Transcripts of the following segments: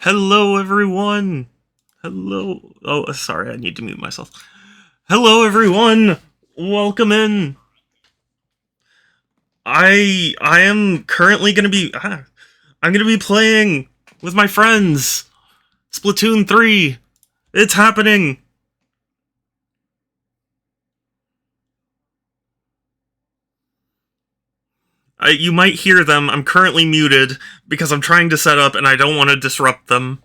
Hello, everyone. Hello. Oh, sorry, I need to mute myself. Hello, everyone. Welcome in. I am currently gonna be I'm gonna be playing with my friends Splatoon 3. It's happening. You might hear them. I'm currently muted because I'm trying to set up and I don't want to disrupt them,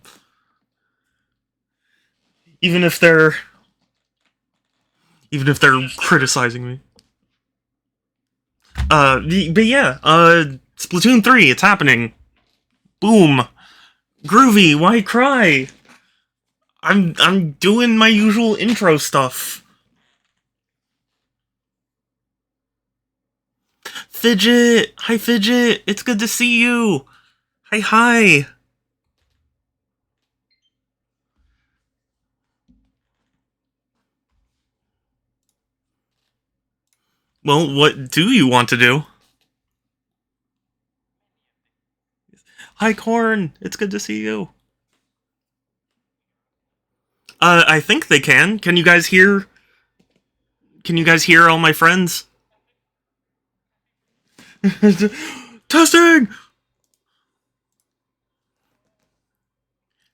even if they're criticizing me. But yeah, Splatoon 3, it's happening. Boom. Groovy, why cry? I'm doing my usual intro stuff. Fidget! Hi, Fidget! It's good to see you! Hi. Well, what do you want to do? Hi, Corn! It's good to see you. I think they can. Can you guys hear? Can you guys hear all my friends? Testing!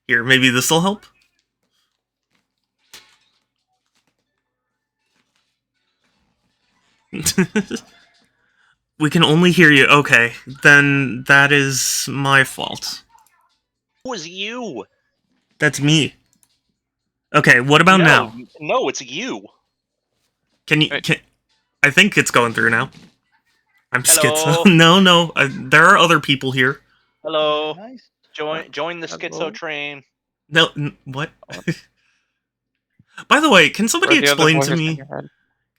Here, maybe this'll help? We can only hear you. Okay, then that is my fault. It was you. That's me. Okay, what about now? No, it's you. Can you? I think it's going through now. I'm Hello. schizo. No. There are other people here. Hello. Nice. Join the schizo train. No, what? By the way, can somebody explain to me?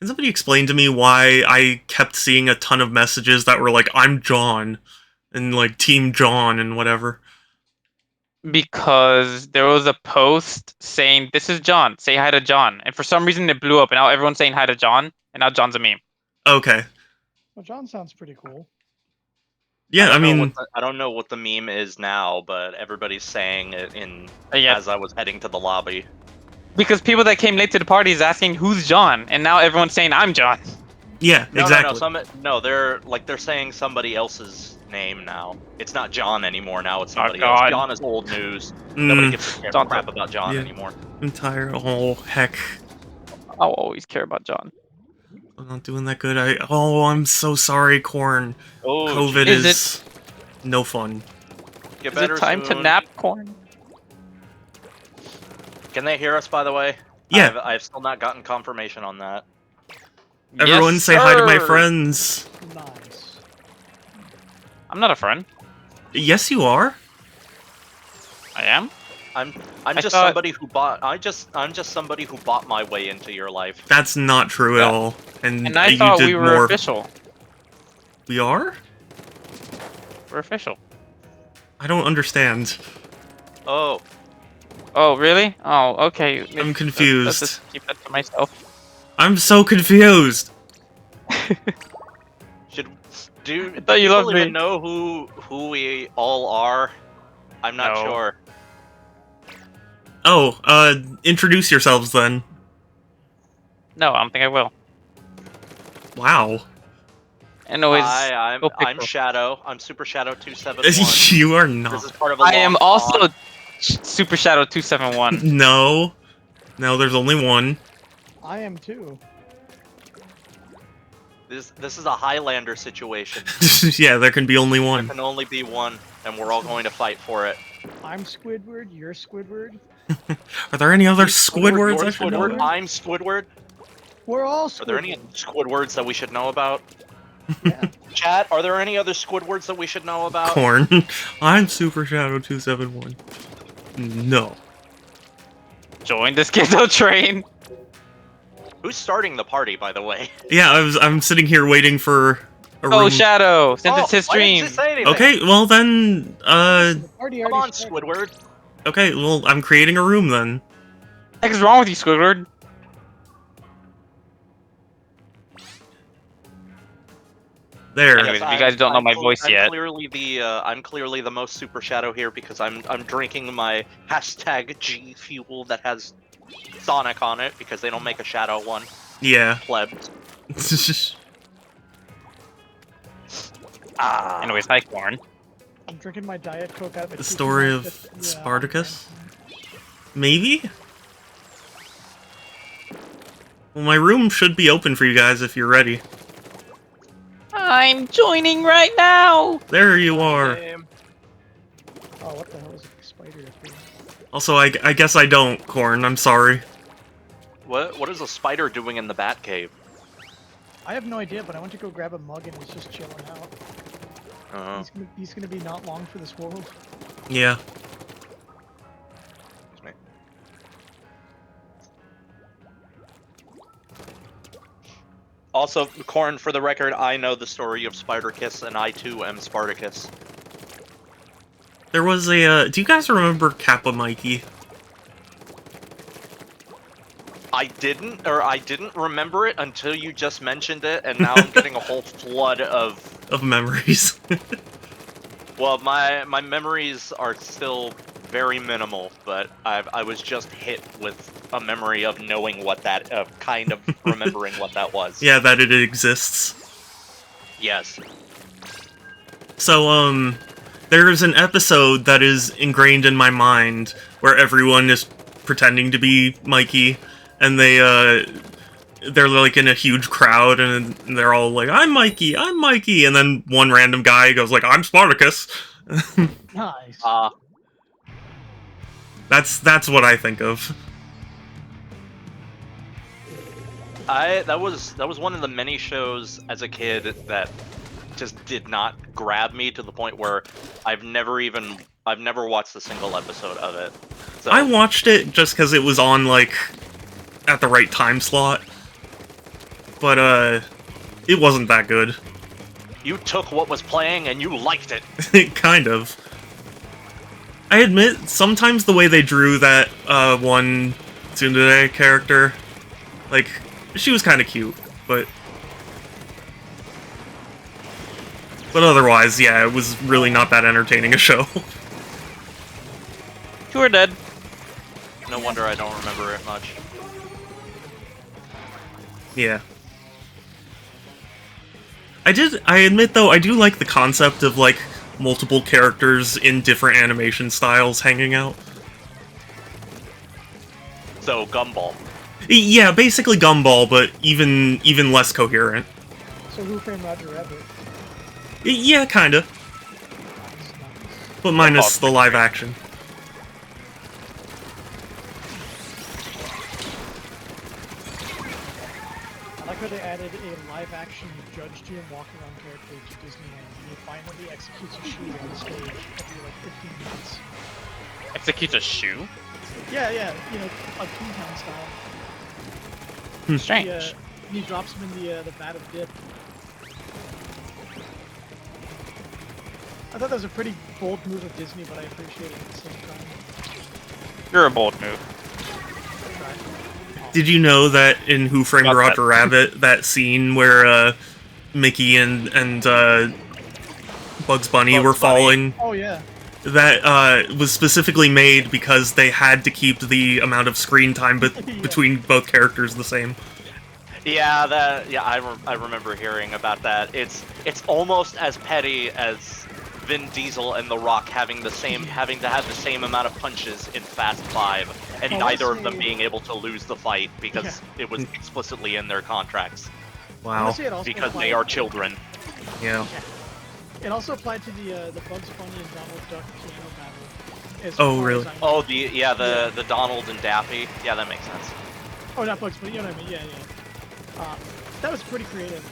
Can somebody explain to me why I kept seeing a ton of messages that were like, "I'm John," and like Team John and whatever? Because there was a post saying, "This is John. Say hi to John," and for some reason it blew up, and now everyone's saying hi to John, and now John's a meme. Okay. Well, John sounds pretty cool. Yeah, I mean, I don't know what the meme is now, but everybody's saying it in Yeah. as I was heading to the lobby. Because people that came late to the party is asking who's John, and now everyone's saying I'm John. yeah, exactly. No, they're saying somebody else's name now. It's not John anymore. Now it's somebody else. John is old news. Nobody gives a crap about John anymore. Oh, heck. I'll always care about John. I'm not doing that good. I'm so sorry, Corn. Oh, COVID is no fun. Get Is it time to nap, Corn? Can they hear us, by the way? Yeah. I've still not gotten confirmation on that. Everyone say hi to my friends. Nice. I'm not a friend. Yes, you are. I am. I'm just somebody who bought. I'm just somebody who bought my way into your life. That's not true at all. And I you thought did we were more. official. We are? We're official. I don't understand. Oh. Oh, really? Oh, okay. I'm confused. Let's just keep that to myself. I'm so confused. Do thought you loved people even me. know who we all are? I'm not sure. Oh, introduce yourselves then. No, I don't think I will. Wow. Anyways, Hi, I'm Shadow. I'm Super Shadow 271. You are not. This is part of a I am long also con. Super Shadow 271. No, there's only one. I am too. This is a Highlander situation. Yeah, there can be only There one. can only be one, and we're all going to fight for it. I'm Squidward. You're Squidward. Are there any other Squidwards You're I should know? Squidward. I'm Squidward. We're all Squidward. Are there any Squidwards that we should know about? Yeah. Chat, are there any other Squidwards that we should know about? Corn. I'm Super Shadow 271. No. Join the Schizo train. Who's starting the party, by the way? Yeah, I'm sitting here waiting for a Oh, room. Shadow, since it's his why didn't stream. you say anything? Okay, well then, The party Come already on, started. Squidward. okay, well, I'm creating a room then. What the heck is wrong with you, Squidward? There. Anyways, if you guys don't know my voice yet, I'm clearly the most super shadow here because I'm drinking my hashtag G fuel that has Sonic on it because they don't make a shadow one. Yeah. Plebs. Anyways, hi Corn. I'm drinking my Diet Coke out of a The story of Spartacus? Maybe? Well, my room should be open for you guys if you're ready. I'm joining right now! There you are. Oh, what the hell is a spider up here? Also, I guess I don't, Corn. I'm sorry. What is a spider doing in the Batcave? I have no idea, but I went to go grab a mug and he's just chilling out. He's gonna be not long for this world. Yeah. Also, Corn, for the record, I know the story of Spider-Kiss, and I too am Spartacus. There was a, do you guys remember Kappa Mikey? I didn't remember it until you just mentioned it, and now I'm getting a whole flood of memories. Well, my memories are still very minimal, but I was just hit with a memory of knowing what that, kind of remembering what that was. Yeah, that it exists. Yes. So, there's an episode that is ingrained in my mind where everyone is pretending to be Mikey, and they're like in a huge crowd, and they're all like, I'm Mikey, and then one random guy goes like, I'm Spartacus. Nice. That's what I think of. That was one of the many shows as a kid that just did not grab me to the point where I've never watched a single episode of it. So. I watched it just because it was on, like, at the right time slot. But, it wasn't that good. You took what was playing and you liked it. Kind of. I admit, sometimes the way they drew that, one tsundere character, like, she was kind of cute, but otherwise, yeah, it was really not that entertaining a show. You are dead. No wonder I don't remember it much. Yeah. I admit, though, I do like the concept of, like, multiple characters in different animation styles hanging out. So, Gumball. Yeah, basically Gumball, but even less coherent. So Who Framed Roger Rabbit? Yeah, kinda. But minus the live action. I like how they added a live-action Judge Jim walk-around character to Disneyland, and he finally executes a shoe on stage every, like, 15 minutes. Executes a shoe? Yeah, you know, like Toontown style. Strange. He drops him in the vat of dip. I thought that was a pretty bold move of Disney, but I appreciate it at the same time. You're a bold move. Did you know that in Who Framed Roger Rabbit, that scene where Mickey and Bugs Bunny were falling? Oh yeah. That was specifically made because they had to keep the amount of screen time between both characters the same. Yeah, I remember hearing about that. It's almost as petty as Vin Diesel and The Rock having to have the same amount of punches in Fast 5, and neither of them being able to lose the fight because it was explicitly in their contracts. Wow. Because they are children. Yeah. It also applied to the Bugs Bunny and Donald Duck piano battle. Oh, really? Oh, the Donald and Daffy. Yeah, that makes sense. Oh, not Bugs Bunny. You know what I mean? Yeah. That was pretty creative.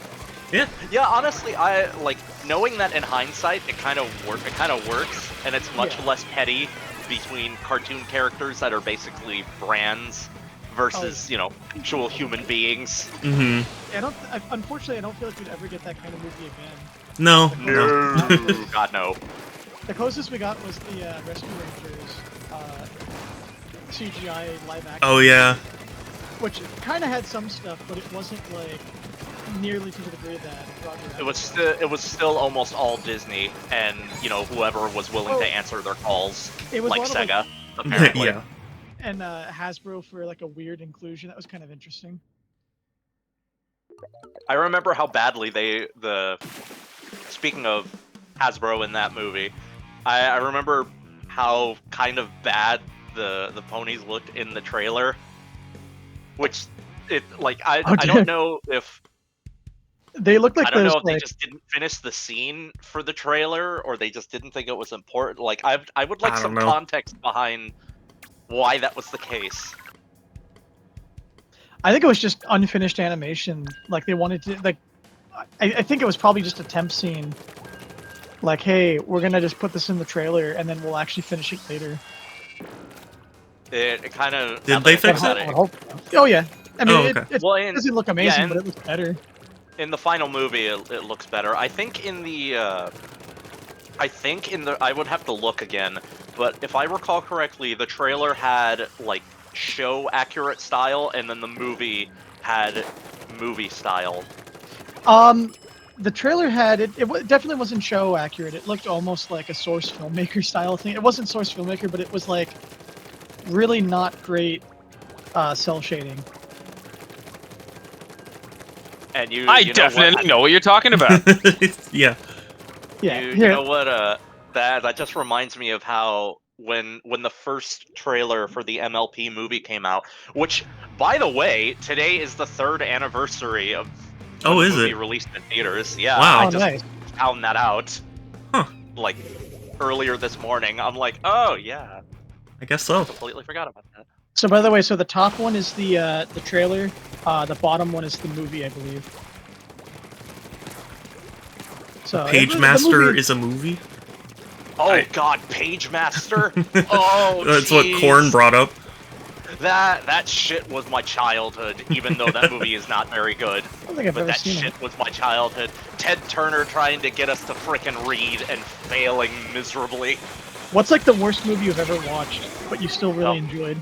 Yeah. Yeah, honestly, I like knowing that in hindsight, it kind of works, and it's much less petty between cartoon characters that are basically brands versus actual human beings. Mm-hmm. Unfortunately, I don't feel like we'd ever get that kind of movie again. No. God, no. The closest we got was the Rescue Rangers CGI live action. Oh, yeah. Which kind of had some stuff, but it wasn't like nearly to the degree that Roger It was still almost all Disney, and whoever was willing to answer their calls, It was like a lot of, Sega, apparently. Yeah. and Hasbro for like a weird inclusion. That was kind of interesting. I remember how badly speaking of Hasbro in that movie, I remember how kind of bad the ponies looked in the trailer, which I don't know if They look like I don't those know if they like just didn't finish the scene for the trailer or they just didn't think it was important. Like I would like I some don't know. context behind why that was the case. I think it was just unfinished animation. Like they wanted to like. I think it was probably just a temp scene. Like, hey, we're gonna just put this in the trailer and then we'll actually finish it later. It kind of Did they fix I would hope so. Oh yeah. I mean, Oh, okay. it doesn't look amazing, but it looks better. In the final movie, it looks better. I think in the I would have to look again, but if I recall correctly, the trailer had like show accurate style, and then the movie had movie style. The trailer had it definitely wasn't show accurate. It looked almost like a Source Filmmaker style thing. It wasn't Source Filmmaker, but it was like really not great cell shading. And I definitely know what you're talking about. Yeah. Yeah. You know what? That just reminds me of how when the first trailer for the MLP movie came out, which, by the way, today is the 3rd anniversary of when the movie released in theaters. Yeah, Wow. I just nice. found that out. Huh. Like earlier this morning. I'm like, oh yeah, I guess so. completely forgot about that. So by the way, so the top one is the trailer. The bottom one is the movie, I believe. So Page Master is a movie? Oh God, Page Master. Oh, That's geez. what Korn brought up. That shit was my childhood, even though that movie is not very good. I don't think I've But ever that seen shit it. was my childhood. Ted Turner trying to get us to frickin' read and failing miserably. What's like the worst movie you've ever watched, but you still really enjoyed?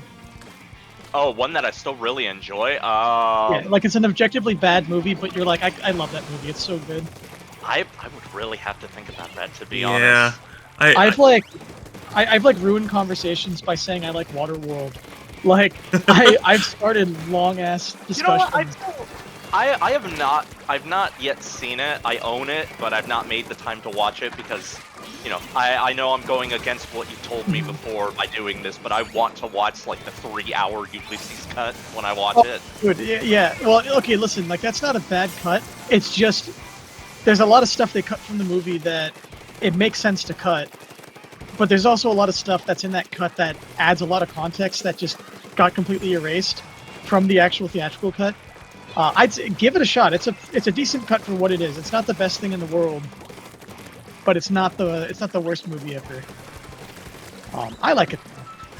Oh, one that I still really enjoy. Yeah, like it's an objectively bad movie, but you're like, I love that movie. It's so good. I would really have to think about that, to be Yeah. honest. I've like ruined conversations by saying I like Waterworld. Like I've started long ass discussions. You know what? I've not yet seen it. I own it, but I've not made the time to watch it because, I know I'm going against what you told me before by doing this, but I want to watch like the 3-hour Ulysses cut when I watch it. Good. Yeah. Well, okay. Listen, like that's not a bad cut. It's just there's a lot of stuff they cut from the movie that it makes sense to cut, but there's also a lot of stuff that's in that cut that adds a lot of context that just got completely erased from the actual theatrical cut. I'd say give it a shot. It's a decent cut for what it is. It's not the best thing in the world, but it's not the worst movie ever. I like it,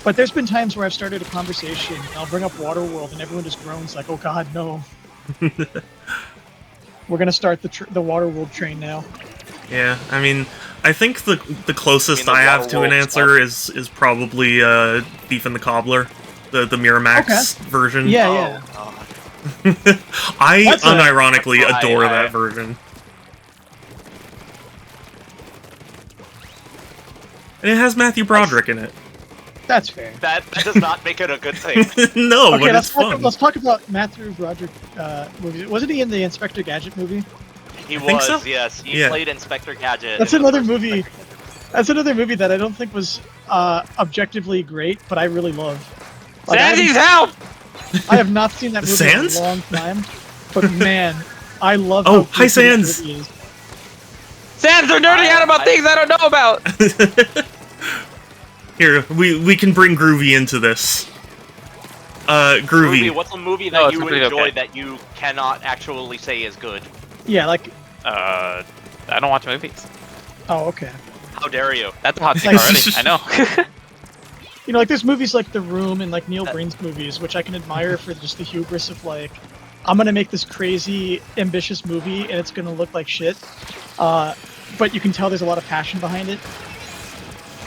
but there's been times where I've started a conversation and I'll bring up Waterworld and everyone just groans like, "Oh God, no." We're gonna start the Waterworld train now. Yeah, I mean, I think the closest I have to an answer is probably Thief and the Cobbler, the Miramax version. Yeah. I unironically adore that version. And it has Matthew Broderick in it. That's fair. That does not make it a good thing. No, Okay, but it's fun. let's talk about Matthew Broderick movies. Wasn't he in the Inspector Gadget movie? He think was, so. yes. He played Inspector Gadget. That's in the another first movie. Inspector- That's another movie that I don't think was objectively great, but I really love. Like, Sandy's help! I have not seen that movie Sans? in a long time, but man, I love. Oh, how hi, good this Sans. movie is. Sans are nerding out about things I don't know about! Here, we can bring Groovy into this. Groovy. Groovy, what's a movie No, that it's you completely enjoy okay. that you cannot actually say is good? Yeah, like. I don't watch movies. Oh, okay. How dare you? That's a hot take Like- already, I know. You know, like there's movies like The Room and like Neil Breen's movies, which I can admire for just the hubris of like, I'm gonna make this crazy, ambitious movie and it's gonna look like shit. But you can tell there's a lot of passion behind it.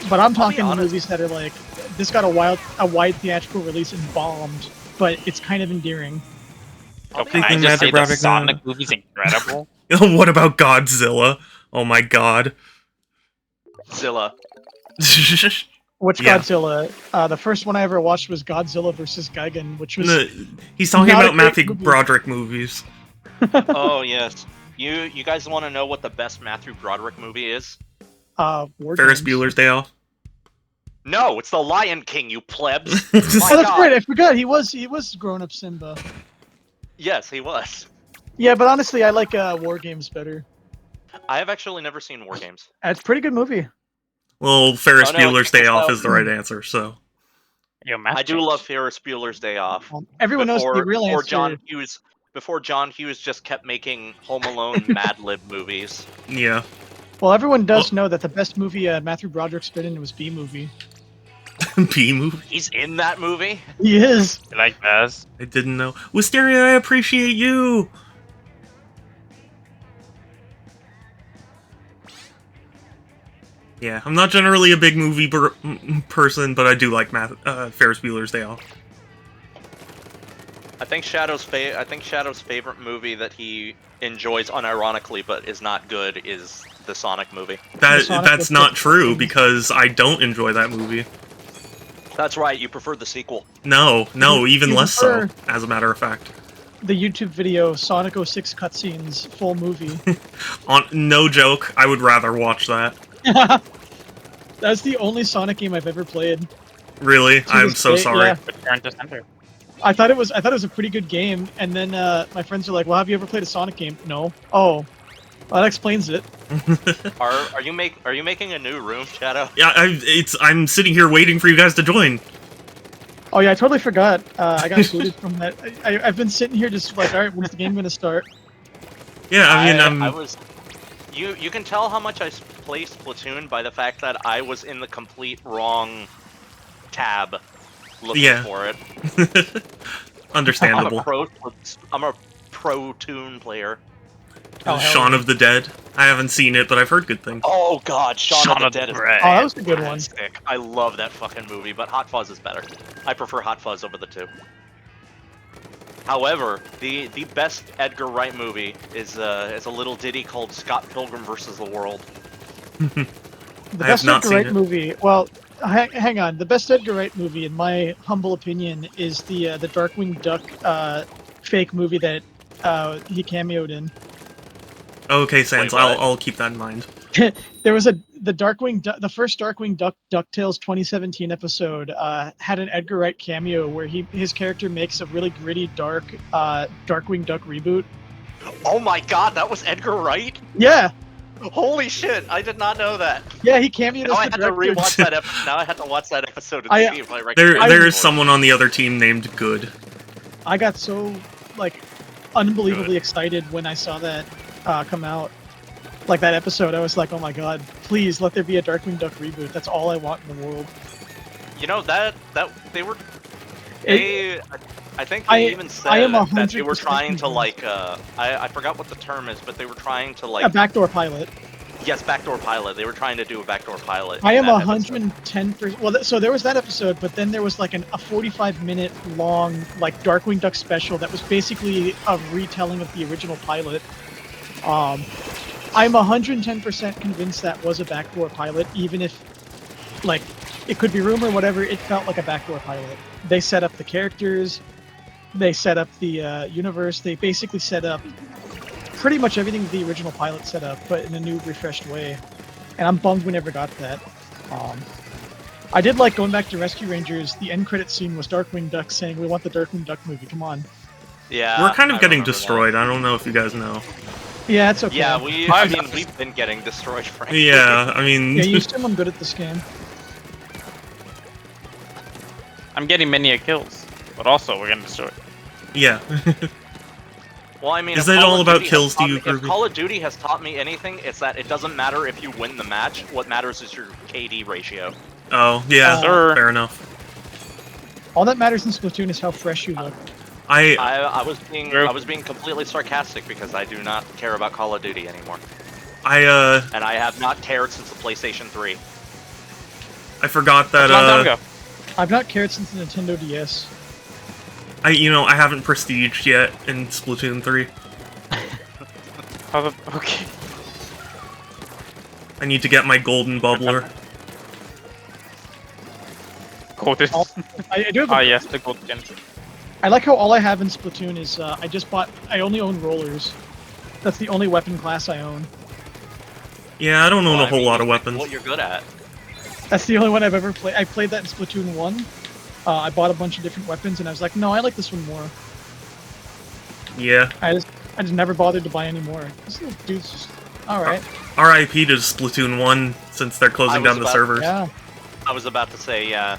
But I'm talking honest. movies that are like, this got a wide theatrical release and bombed, but it's kind of endearing. I'll be Can I Speaking just say Magic the Rabbit, Sonic movie's incredible? What about Godzilla? Oh my god. Zilla. Which Yeah. Godzilla? The first one I ever watched was Godzilla vs. Gigan, which was No, he's talking not a about great Matthew movie. Broderick movies. Oh yes. You guys want to know what the best Matthew Broderick movie is? War Ferris Games. Bueller's Day Off. No, it's The Lion King, you plebs. My Oh, that's God. right. I forgot he was grown up Simba. Yes, he was. Yeah, but honestly, I like War Games better. I have actually never seen War Games. It's a pretty good movie. Well, Ferris Oh, no, Bueller's check Day this Off out. is the right answer, so. Yo, Matt I do love Ferris Bueller's Day Off. Everyone knows the real Before answer. John Hughes just kept making Home Alone Mad Lib movies. Yeah. Well, everyone does know that the best movie Matthew Broderick's been in was B Movie. B movie? He's in that movie? He is. You like Baz? I didn't know. Wisteria, I appreciate you! Yeah, I'm not generally a big movie person, but I do like Ferris Bueller's Day Off. I think Shadow's favorite movie that he enjoys unironically but is not good is the Sonic movie. That's was not good. true, because I don't enjoy that movie. That's right, you prefer the sequel. No, even You less so, prefer- as a matter of fact. The YouTube video Sonic 06 cutscenes full movie. No joke, I would rather watch that. That's the only Sonic game I've ever played. Really? To I'm this so day, sorry. yeah. Return to center. I thought it was a pretty good game, and then my friends are like, "Well, have you ever played a Sonic game?" No. Oh, well, that explains it. Are you making a new room, Shadow? Yeah, I'm sitting here waiting for you guys to join. Oh yeah, I totally forgot. I got booted from that. I've been sitting here just like, all right, when's the game gonna start? Yeah, I mean, I was. You can tell how much I play Splatoon by the fact that I was in the complete wrong tab looking for it. Understandable. I'm a pro Toon player. Oh, hell Shaun yeah. of the Dead. I haven't seen it, but I've heard good things. Oh God, Shaun of the Dead is Dead. Oh, that was a good one. fantastic. I love that fucking movie, but Hot Fuzz is better. I prefer Hot Fuzz over the two. However, the best Edgar Wright movie is a little ditty called Scott Pilgrim vs. the World. The I have best not Edgar seen Wright it. movie. Well, hang on. The best Edgar Wright movie, in my humble opinion, is the Darkwing Duck fake movie that he cameoed in. Okay, Sans, Wait, what? I'll keep that in mind. There was the first Darkwing Duck DuckTales 2017 episode had an Edgar Wright cameo where his character makes a really gritty, dark Darkwing Duck reboot. Oh my God, that was Edgar Wright! Yeah, Holy shit, I did not know that. yeah, he cameoed Now as I the had to director. rewatch that episode. Now I had to watch that episode and I- see if I recognize. There the is voice. someone on the other team named Good. I got so unbelievably excited when I saw that come out. Like that episode, I was like, "Oh my god! Please let there be a Darkwing Duck reboot. That's all I want in the world." You know that they were. It- I think I- they even said I am that they were 100% trying to convinced. I forgot what the term is, but they were trying to A backdoor pilot. yes, backdoor pilot. They were trying to do a backdoor pilot. I in am that episode. 110%. Well, so there was that episode, but then there was like a 45-minute long Darkwing Duck special that was basically a retelling of the original pilot. I'm 110% convinced that was a backdoor pilot, even if it could be rumor, whatever. It felt like a backdoor pilot. They set up the characters, they set up the universe. They basically set up pretty much everything the original pilot set up, but in a new, refreshed way. And I'm bummed we never got that. I did like going back to Rescue Rangers. The end credit scene was Darkwing Duck saying, "We want the Darkwing Duck movie. Come on." Yeah, We're kind of I getting remember destroyed. I don't know if you guys know. Yeah, it's okay. That. Yeah, I mean, we've been getting destroyed, frankly. Yeah, I mean, Yeah, you assume I'm good at this game. I'm getting many kills, but also we're getting destroyed. yeah. Well, I mean, Is if it Call all of about Duty has kills to taught you, me- If Kirby? Call of Duty has taught me anything, it's that it doesn't matter if you win the match. What matters is your KD ratio. Oh, yeah, Sir. fair enough. All that matters in Splatoon is how fresh you look. I was True. being completely sarcastic because I do not care about Call of Duty anymore, I and I have not cared since the PlayStation 3. forgot That's a long time that, ago. I've not cared since the Nintendo DS. I haven't prestiged yet in Splatoon 3. Okay. I need to get my golden bubbler. Golden. I do have. Ah, yes, the golden. I like how all I have in Splatoon is I only own rollers. That's the only weapon class I own. Yeah, I don't own a whole lot of What weapons. you're good at. That's the only one I've ever played. I played that in Splatoon 1. I bought a bunch of different weapons, and I was like, no, I like this one more. Yeah. I just never bothered to buy any more. This little dude's just alright. RIP to Splatoon 1 since they're closing down the servers. Yeah. I was about to say, yeah.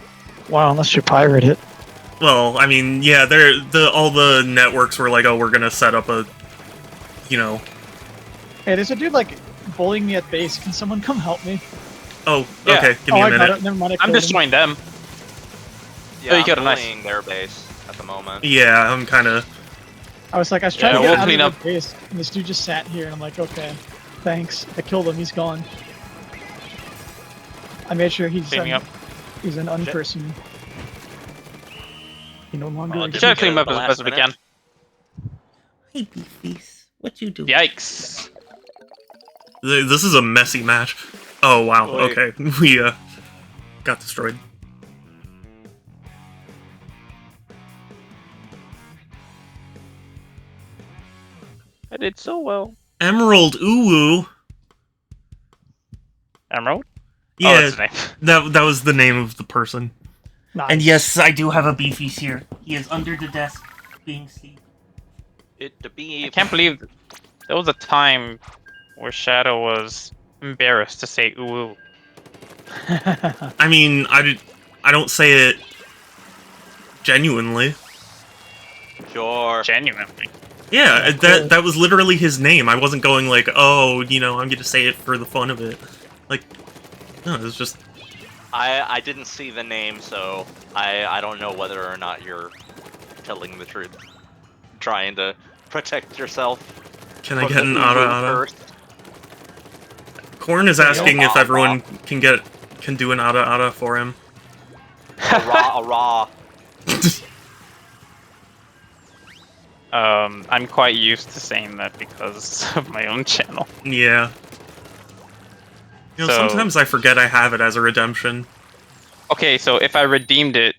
Wow, unless you pirate it. Well, I mean, yeah, all the networks were like, oh, we're gonna set up a, you know. Hey, there's a dude like bullying me at base. Can someone come help me? Oh, Yeah. okay, give me a I got minute. it. Never mind. I I'm killed him. destroying them. Yeah, you I'm got a nice- bullying their base at the moment. Yeah, I'm kind of. I was trying to we'll get out clean of up. the base, and this dude just sat here, and I'm like, okay, thanks. I killed him. He's gone. I made sure he's Cleaning up. he's an unperson. He no longer Well, exists. Try to clean them up The as last best as we can. Hey, Beefies, what you doing? Yikes. This is a messy match. Oh wow. Wait. Okay, we got destroyed. I did so well. Emerald Uwu. Emerald? Oh, Yeah, that's his name. that was the name of the person. Nice. And yes, I do have a Beefies here. He is under the desk, being asleep. It to be. I can't believe there was a time where Shadow was embarrassed to say ooh. I mean, I don't say it genuinely. Sure. Genuinely. Yeah, cool. that was literally his name. I wasn't going like, oh, I'm gonna say it for the fun of it. Like, no, it was just. I didn't see the name, so I don't know whether or not you're telling the truth. Trying to protect yourself. Can I from get the an Uwu Ada? curse. Korn is asking if Ada. everyone can do an Ada for him. A raw. I'm quite used to saying that because of my own channel. Yeah. So- Sometimes I forget I have it as a redemption. Okay, so if I redeemed it,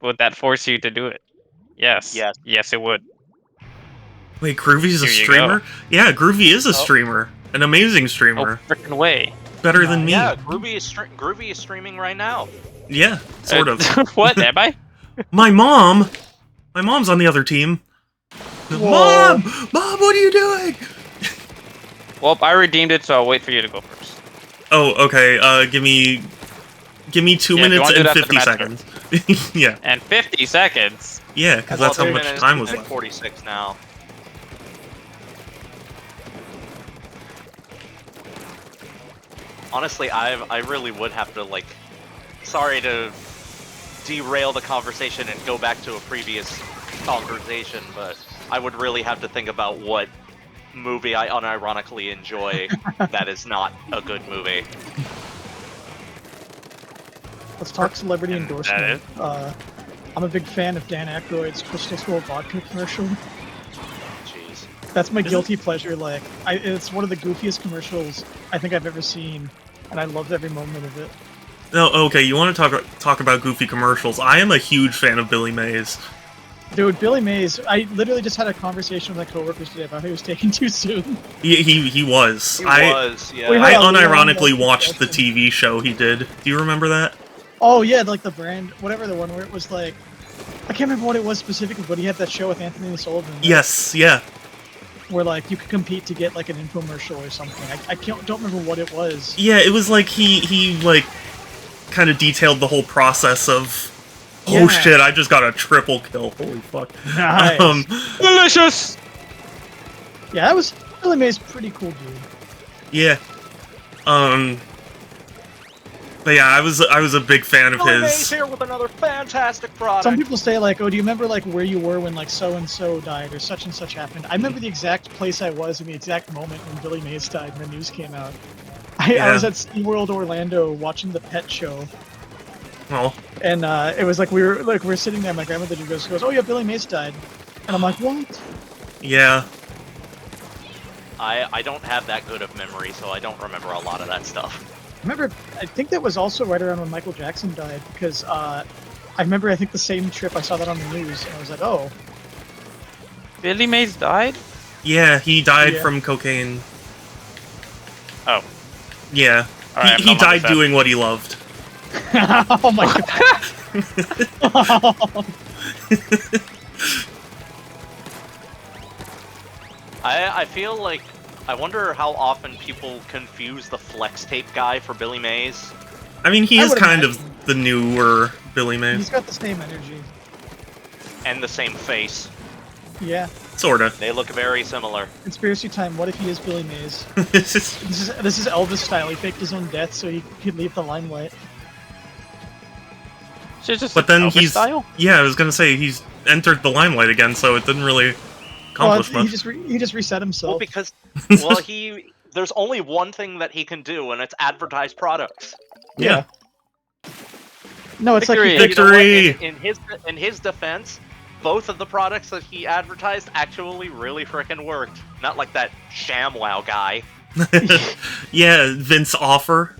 would that force you to do it? Yes. Yes. Yes, it would. Wait, Groovy's a Here you streamer? Yeah, Groovy is a Oh. streamer. An amazing No streamer. freaking way. Better than me. Yeah, Groovy is streaming right now. Yeah, sort of. What? Am I? My mom's on the other team. Whoa. Mom! Mom, what are you doing? Well, I redeemed it, so I'll wait for you to go first. Oh, okay, give me 2 Yeah, if you minutes wanna do and that, 50 then seconds. Yeah, And 50 seconds. yeah, because that's how Well, much minutes time was and left. 46 now. Honestly, I really would have to like. Sorry to derail the conversation and go back to a previous conversation, but I would really have to think about what movie I unironically enjoy that is not a good movie. Let's talk celebrity And that endorsement. I'm a big fan of Dan Aykroyd's Crystal Skull vodka commercial. Jeez. That's my Is it- guilty pleasure. Like, it's one of the goofiest commercials I think I've ever seen, and I loved every moment of it. Oh, okay, you want to talk about goofy commercials. I am a huge fan of Billy Mays. Dude, Billy Mays. I literally just had a conversation with my coworkers today about how he was taken too soon. He was. He I was, yeah. Wait, I hold on, unironically hold on. watched the TV show he did. Do you remember that? Oh yeah, like the brand, whatever the one where it was like, I can't remember what it was specifically, but he had that show with Anthony Sullivan. right? Yes, yeah. Where like you could compete to get like an infomercial or something. I don't remember what it was. Yeah, it was like he like kind of detailed the whole process of oh Yeah. shit, I just got a triple kill. Holy fuck. Nice. Delicious! Yeah, that was Billy Mays, pretty cool dude. Yeah. But yeah, I was a big fan of Billy Mays his. here with another fantastic product. Some people say like, oh, do you remember like where you were when like so and so died or such and such happened? I remember the exact place I was in the exact moment when Billy Mays died and the news came out. I Yeah. was at SeaWorld Orlando watching the pet show, Oh, And it was like we were sitting there. My grandmother just goes, "Oh yeah, Billy Mays died," and I'm like, "What?" yeah. I don't have that good of memory, so I don't remember a lot of that stuff. I think that was also right around when Michael Jackson died because I remember I think the same trip I saw that on the news and I was like, "Oh, Billy Mays died? Yeah, he died Yeah. from cocaine. Oh. Yeah. Alright, he I'm died sad. doing what he loved. oh my god." I feel like I wonder how often people confuse the flex tape guy for Billy Mays. I mean, he I is would kind imagine. of the newer Billy He's Mays. got the same energy. And the same face. Yeah. Sorta. They look very similar. Conspiracy time. What if he is Billy Mays? This is Elvis style. He faked his own death so he could leave the limelight. Shit, just But then Elvis he's... style? Yeah, I was gonna say, he's entered the limelight again, so it didn't really accomplish Well, much. he just reset himself. Well, because there's only one thing that he can do, and it's advertise products. Yeah. No, it's Victory. like You know what? Victory! In his defense, both of the products that he advertised actually really frickin' worked. Not like that ShamWow guy. Yeah, Vince Offer.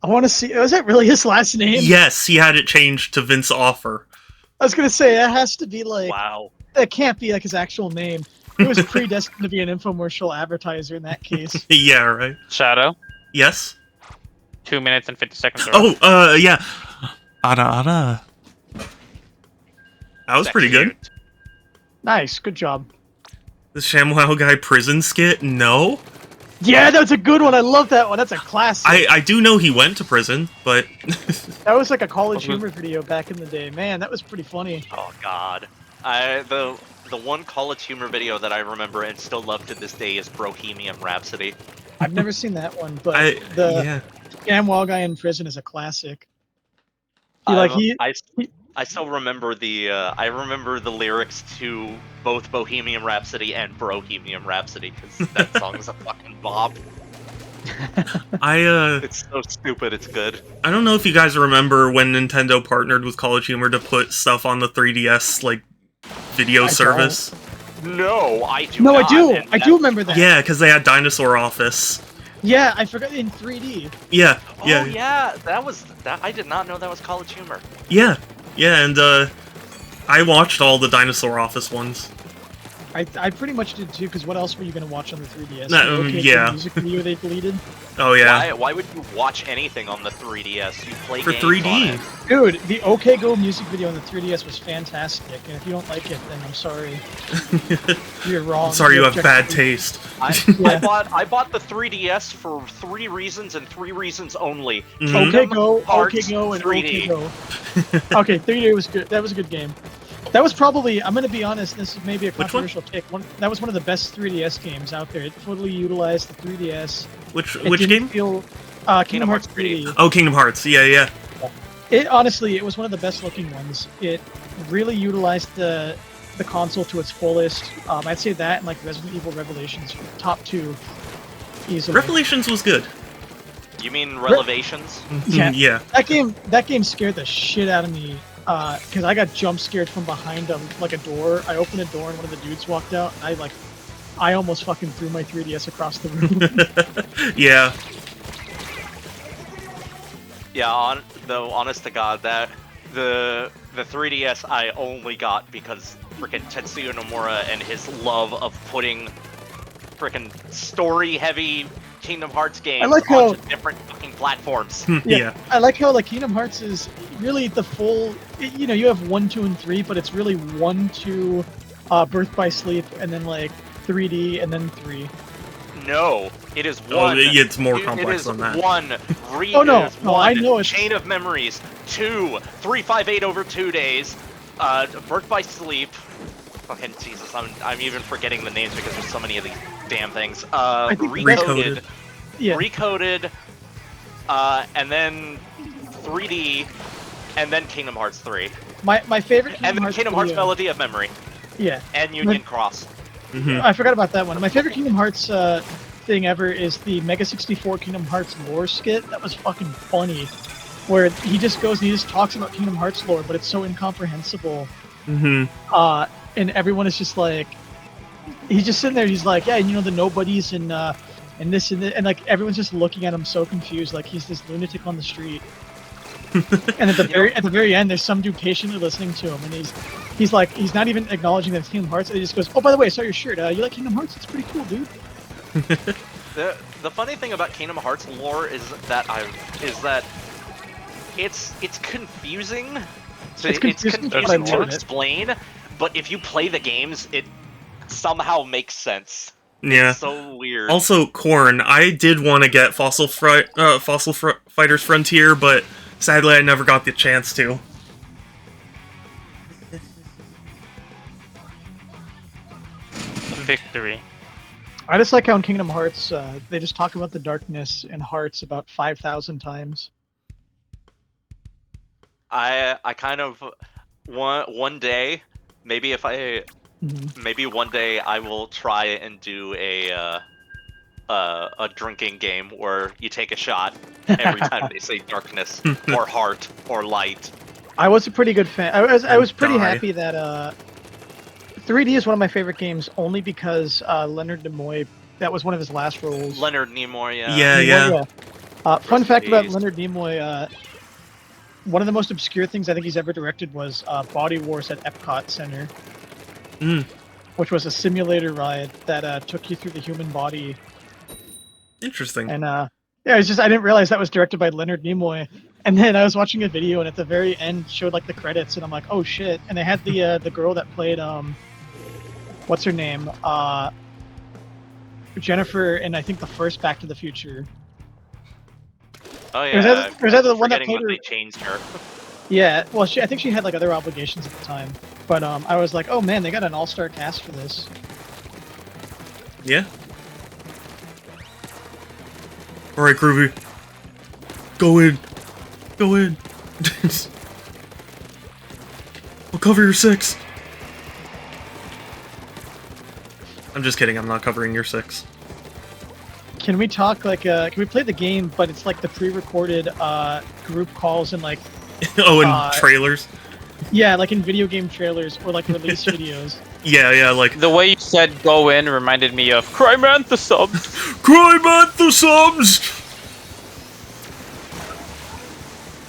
I want to see. Was that really his last name? Yes, he had it changed to Vince Offer. I was gonna say that has to be like Wow. that can't be like his actual name. It was predestined to be an infomercial advertiser in that case. Yeah, right. Shadow? Yes? 2 minutes and 50 seconds. Oh, yeah. Ada. That was pretty good. Cute. Nice, good job. The ShamWow guy prison skit? No? Yeah, that's a good one. I love that one. That's a classic. I do know he went to prison, but... That was like a college humor video back in the day. Man, that was pretty funny. Oh God. The one college humor video that I remember and still love to this day is Bohemian Rhapsody. I've never seen that one, but yeah. Scam guy in prison is a classic. I I still remember I remember the lyrics to both Bohemian Rhapsody and Bohemian Rhapsody because that song is a fucking bop. It's so stupid, it's good. I don't know if you guys remember when Nintendo partnered with College Humor to put stuff on the 3DS, like, video service. No, I do No, not. I do. and I do remember that. Yeah, because they had Dinosaur Office. Yeah, I forgot in 3D. Yeah, Oh yeah. yeah, that I did not know that was College Humor. Yeah, and I watched all the Dinosaur Office ones. I pretty much did too, because what else were you going to watch on the 3DS? Yeah. The music video they deleted? Oh yeah. Why would you watch anything on the 3DS? You play For games 3D. on it. Dude, the OK Go music video on the 3DS was fantastic, and if you don't like it, then I'm sorry. You're wrong. Sorry, you have You're bad objectively- taste. I bought the 3DS for 3 reasons and 3 reasons only. Mhm. OK Go, Hearts, OK Go, and 3D. OK Go. Okay, 3D was good. That was a good game. That was probably, I'm going to be honest, this is maybe a Which one? controversial take. That was one of the best 3DS games out there. It totally utilized the 3DS. Which It game? didn't feel, Kingdom Hearts 3D. Oh, Kingdom Hearts. Yeah. It honestly, it was one of the best looking ones. It really utilized the console to its fullest. I'd say that and like Resident Evil Revelations, top 2, easily. Revelations was good. You mean Revelations? Yeah. Yeah. That game scared the shit out of me. Because I got jump scared from behind a door. I opened a door and one of the dudes walked out. And I almost fucking threw my 3DS across the room. Yeah. Yeah, honest to God, that the 3DS I only got because frickin' Tetsuya Nomura and his love of putting frickin' story-heavy Kingdom Hearts games like how- onto different fucking platforms. Yeah. I like how like Kingdom Hearts is really the full. You know, you have 1, 2, and 3, but it's really 1, 2, Birth by Sleep, and then like 3D, and then 3. No, it is Oh, one. it's more It complex is than that. One. Oh, no, it is no, one I know it's- Chain of Memories. 2. 358 over 2 days. Birth by Sleep. Fucking Jesus, I'm even forgetting the names because there's so many of these damn things. think Recoded. Yeah. Recoded. And then 3D. And then Kingdom Hearts 3. My favorite And then Kingdom Hearts video- Melody of Memory. Yeah. And Union Cross. Mhm. I forgot about that one. My favorite Kingdom Hearts thing ever is the Mega 64 Kingdom Hearts lore skit. That was fucking funny. where he just goes and he just talks about Kingdom Hearts lore, but it's so incomprehensible. Mm-hmm. And everyone is just like, he's just sitting there. He's like, yeah, you know, the nobodies and this and that, and like everyone's just looking at him so confused, like he's this lunatic on the street. And at the very end, there's some dude patiently listening to him, and he's like, he's not even acknowledging that it's Kingdom Hearts. And he just goes, oh, by the way, I saw your shirt. You like Kingdom Hearts? It's pretty cool, dude. The funny thing about Kingdom Hearts lore is that it's confusing. It's confusing to explain, but if you play the games, it somehow makes sense. Yeah. It's so weird. Also, Corn, I did want to get Fossil Fighters Frontier, but sadly I never got the chance to. Victory. I just like how in Kingdom Hearts, they just talk about the darkness in Hearts about 5,000 times. I kind of one day, maybe if I maybe one day I will try and do a drinking game where you take a shot every time they say darkness or heart or light. I was a pretty good fan. I was pretty happy that 3D is one of my favorite games only because Leonard Nimoy, that was one of his last roles. Leonard Nimoy, Yeah. Fun fact about Leonard Nimoy, one of the most obscure things I think he's ever directed was Body Wars at Epcot Center, which was a simulator ride that took you through the human body. Interesting. And yeah, it's just I didn't realize that was directed by Leonard Nimoy. And then I was watching a video, and at the very end showed like the credits, and I'm like, oh shit! And they had the girl that played what's her name? Jennifer, in I think the first Back to the Future. Oh yeah. Or is that the one that played her? They changed her. Yeah, well, I think she had like other obligations at the time, but I was like, oh man, they got an all-star cast for this. Yeah. All right, Groovy. Go in. Go in. I'll cover your 6. I'm just kidding. I'm not covering your 6. Can we talk like can we play the game, but it's like the pre-recorded group calls and like trailers? Yeah, like in video game trailers or like release videos. Yeah, like the way you said "go in" reminded me of Crymantha subs. Crymantha subs.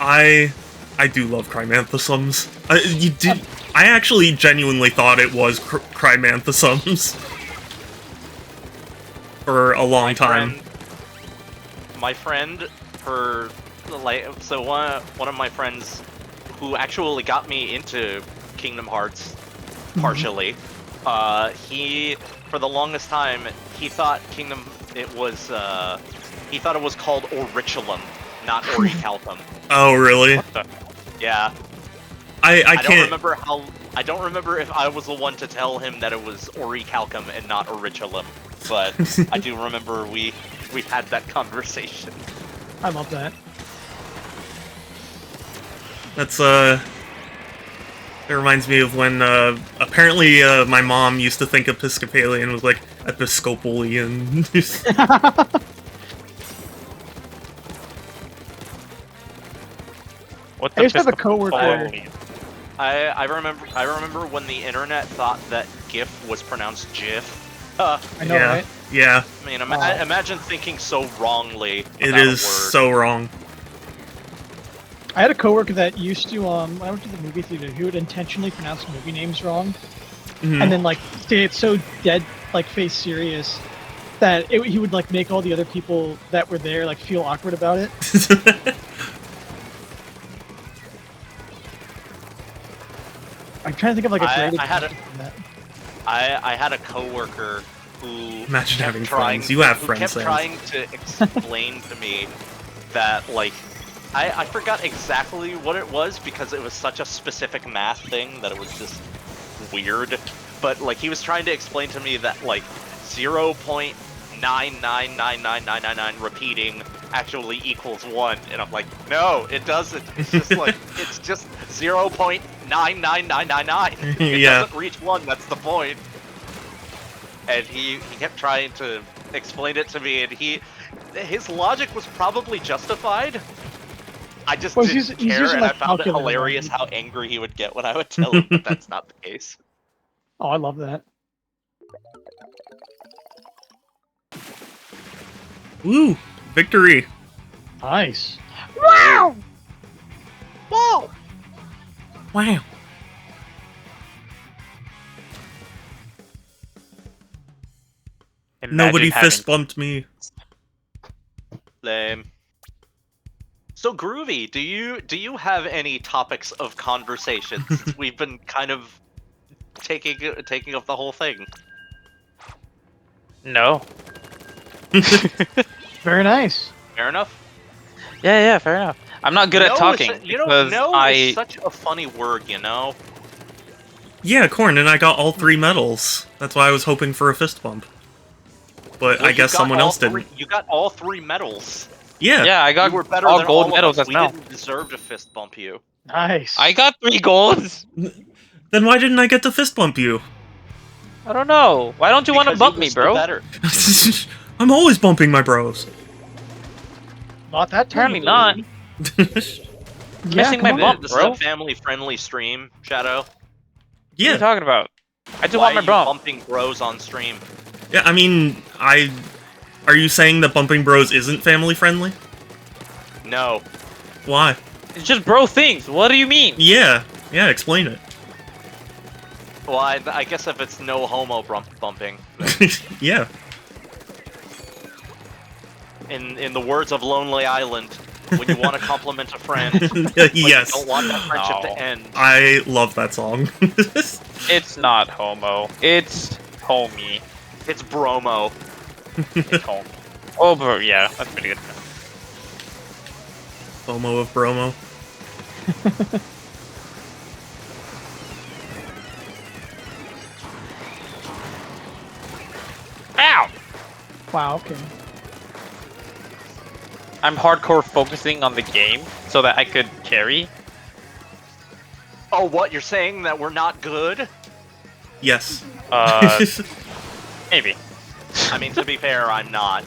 I do love Crymantha subs. I actually genuinely thought it was Crymantha subs for a long time. My friend, one of my friends who actually got me into Kingdom Hearts, partially, he, for the longest time, he thought it was called Oriculum, not Orichalcum. Oh, really? Yeah. I can't I don't remember if I was the one to tell him that it was Orichalcum and not Oriculum, but I do remember we had that conversation. I love that. That's it reminds me of when apparently my mom used to think Episcopalian was like Episcopalian. I used to have a coworker. I remember when the internet thought that GIF was pronounced GIF. I know, right? Yeah. I mean, imagine thinking so wrongly. It is so wrong. I had a coworker that used to, when I went to the movie theater, he would intentionally pronounce movie names wrong, and then like say it so dead, like face serious, that he would like make all the other people that were there like feel awkward about it. I'm trying to think of like a great example of that. I had a coworker who imagine having friends. You have friends. Kept trying to explain to me that like I forgot exactly what it was because it was such a specific math thing that it was just weird. But like he was trying to explain to me that like 0.9999999 repeating actually equals 1, and I'm like, no, it doesn't. It's just like it's just 0.99999. It doesn't reach 1. That's the point. And he kept trying to explain it to me, and his logic was probably justified. I just Well, didn't he's care, using, and I like, found it calculator hilarious language. how angry he would get when I would tell him that that's not the case. Oh, I love that. Woo! Victory! Nice. Wow! Whoa! Wow. Nobody fist bumped me. Lame. So Groovy, do you have any topics of conversation since we've been kind of taking up the whole thing? No. Very nice. Fair enough. Yeah, fair enough. I'm not good at talking because no is such a funny word, you know. Yeah, Corn, and I got all 3 medals. That's why I was hoping for a fist bump. But Well, I guess someone else didn't. You got all 3 medals. Yeah. Yeah, I got You were better all than gold all medals of us. as We well. didn't deserve to fist bump you. Nice. I got 3 golds. Then why didn't I get to fist bump you? I don't know. Why don't you want to Because bump you me, were still bro? better. I'm always bumping my bros. Not that Apparently time. not. Yeah, Missing my come on. bump, This bro. is a family-friendly stream, Shadow. What are you Yeah. talking about? I just Why want my are you bump. bumping bros on stream? Yeah, I mean, Are you saying that bumping bros isn't family friendly? No. Why? It's just bro things. What do you mean? Yeah, explain it. Well, I guess if it's no homo bumping, Yeah. in the words of Lonely Island, when you want to compliment a friend, Yes. but you don't want that friendship No. to end. I love that song. It's not homo. It's homie. It's bromo. It's homie. Oh, bro, yeah, that's pretty good. FOMO of Bromo. Ow! Wow, okay. I'm hardcore focusing on the game so that I could carry. Oh, what? You're saying that we're not good? Yes. Maybe. I mean, to be fair, I'm not.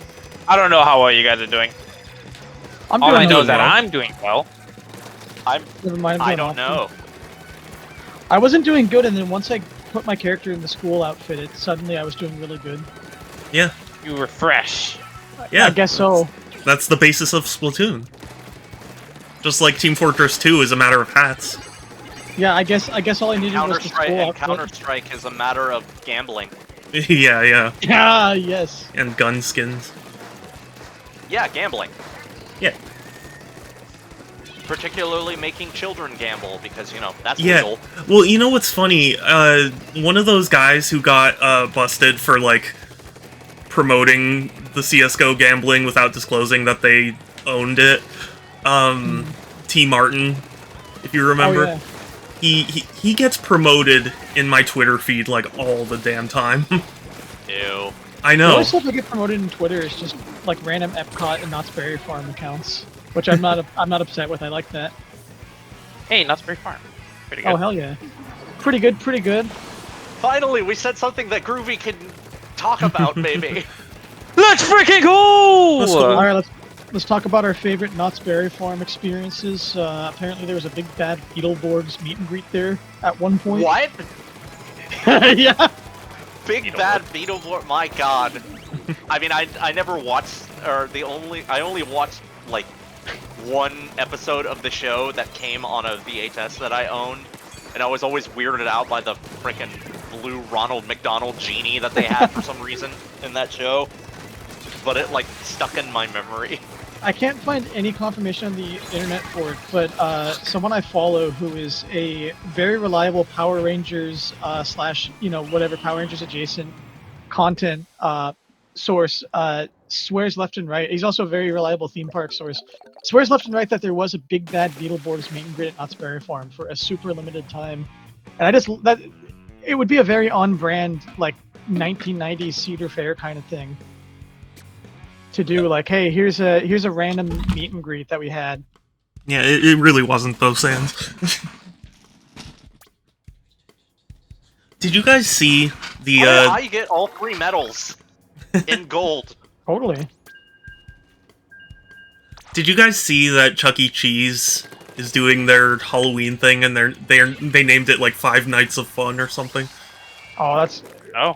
I don't know how well you guys are doing. I'm All doing I know doing is that well. I'm doing well. Never mind, I'm I doing don't awesome. know. I wasn't doing good, and then once I put my character in the school outfit, suddenly I was doing really good. Yeah. You were fresh. Yeah. I guess so. That's the basis of Splatoon. Just like Team Fortress 2 is a matter of hats. Yeah, I guess all I needed was the school outfit. Counter-Strike is a matter of gambling. Yeah. Yeah, yes. And gun skins. Yeah, gambling. Yeah. Particularly making children gamble, because, you know, that's Yeah. legal. Well, you know what's funny? One of those guys who got busted for, like, promoting the CSGO gambling without disclosing that they owned it, T. Martin, if you remember. Oh, yeah. He gets promoted in my Twitter feed, like, all the damn time. Ew. I The know. only stuff I get promoted in Twitter is just like random Epcot and Knott's Berry Farm accounts, which I'm not upset with. I like that. Hey, Knott's Berry Farm. Pretty good. Oh hell yeah, pretty good, pretty good. Finally, we said something that Groovy can talk about, baby. Let's freaking go! Let's go. All right, let's talk about our favorite Knott's Berry Farm experiences. Apparently, there was a big bad Beetleborgs meet and greet there at one point. What? Yeah. Big bad Beetleborg? My god. I mean, I never watched, or I only watched, like, one episode of the show that came on a VHS that I owned, and I was always weirded out by the frickin' blue Ronald McDonald genie that they had for some reason in that show. But it, like, stuck in my memory. I can't find any confirmation on the internet for it, but someone I follow who is a very reliable Power Rangers slash, you know, whatever Power Rangers adjacent content source swears left and right. He's also a very reliable theme park source. Swears left and right that there was a big bad Beetleborgs meet and greet at Knott's Berry Farm for a super limited time, and it would be a very on-brand like 1990s Cedar Fair kind of thing. To do like, hey, here's a random meet and greet that we had. Yeah, it really wasn't those sands. Did you guys see the I get all 3 medals in gold. Totally. Did you guys see that Chuck E. Cheese is doing their Halloween thing, and they named it like Five Nights of Fun or something? Oh, that's Oh.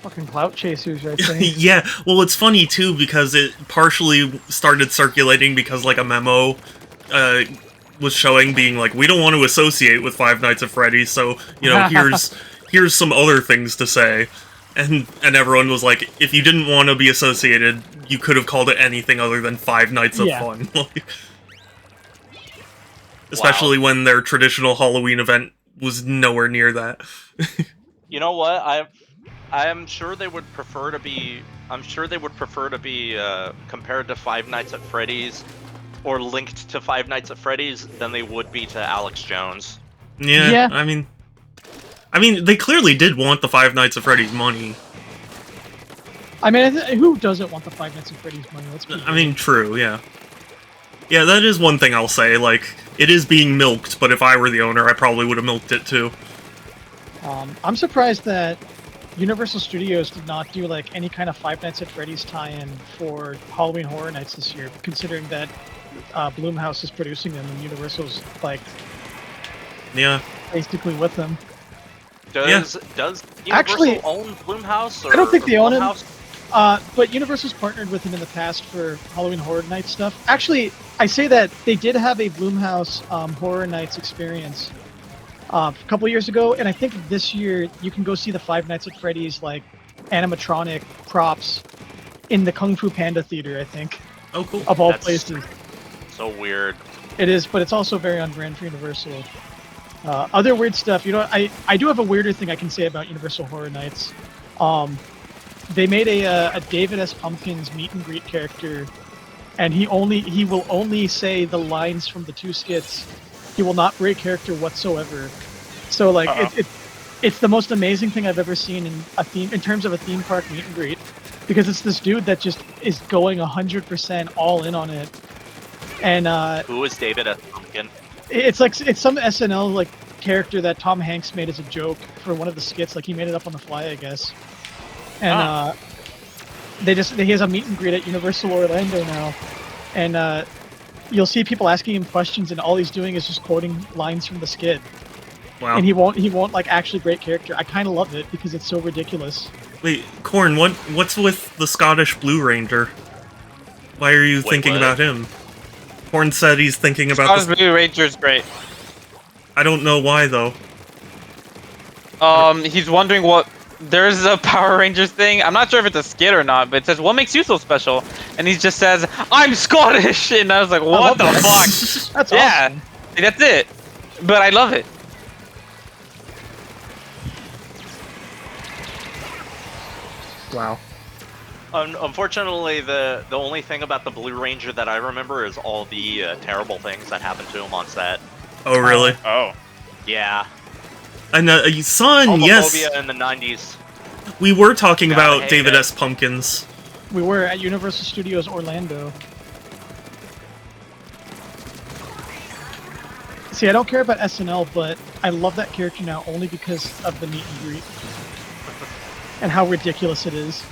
fucking clout chasers right there. Yeah, well, it's funny too because it partially started circulating because like a memo was showing, being like, we don't want to associate with Five Nights at Freddy's, so you know, here's some other things to say, and everyone was like, if you didn't want to be associated, you could have called it anything other than Five Nights of Fun. Especially when their traditional Halloween event was nowhere near that. You know what? I'm sure they would prefer to be. I'm sure they would prefer to be compared to Five Nights at Freddy's, or linked to Five Nights at Freddy's, than they would be to Alex Jones. Yeah. I mean, they clearly did want the Five Nights at Freddy's money. I mean, who doesn't want the Five Nights at Freddy's money? Let's be I mean, true, yeah. Yeah, that is one thing I'll say, like, it is being milked, but if I were the owner, I probably would have milked it too. I'm surprised that Universal Studios did not do, like, any kind of Five Nights at Freddy's tie-in for Halloween Horror Nights this year, considering that Blumhouse is producing them and Universal's, like, basically with them. Does Universal Actually own Blumhouse? Or, I don't think they own Blumhouse? him. But Universal's partnered with him in the past for Halloween Horror Nights stuff. Actually, I say that they did have a Blumhouse Horror Nights experience a couple years ago, and I think this year you can go see the Five Nights at Freddy's like animatronic props in the Kung Fu Panda Theater. I think. Oh, cool. Of all places. So weird. It is, but it's also very on brand for Universal. Other weird stuff, you know, I do have a weirder thing I can say about Universal Horror Nights. They made a David S. Pumpkins meet and greet character, and he will only say the lines from the two skits. He will not break character whatsoever. So like it's the most amazing thing I've ever seen in terms of a theme park meet and greet, because it's this dude that just is going 100% all in on it. And who is David S. Pumpkin? It's some SNL like character that Tom Hanks made as a joke for one of the skits. Like he made it up on the fly, I guess. And he has a meet and greet at Universal Orlando now, and you'll see people asking him questions, and all he's doing is just quoting lines from the skit. Wow. And he won't like actually break character. I kind of love it because it's so ridiculous. Wait, Corn, what's with the Scottish Blue Ranger? Why are you thinking about him? Corn said he's thinking about Scottish Blue Ranger's great. I don't know why though. He's wondering what. There's a Power Rangers thing. I'm not sure if it's a skit or not, but it says, "What makes you so special?" And he just says, "I'm Scottish," and I was like, "What the fuck?" That's yeah, awesome. that's it. But I love it. Wow. Unfortunately, the only thing about the Blue Ranger that I remember is all the terrible things that happened to him on set. Oh really? Oh. Yeah. And son, yes. Homophobia in the 90s. We were talking Gotta about hate David it. S. Pumpkins. We were at Universal Studios Orlando. See, I don't care about SNL, but I love that character now only because of the meet and greet and how ridiculous it is.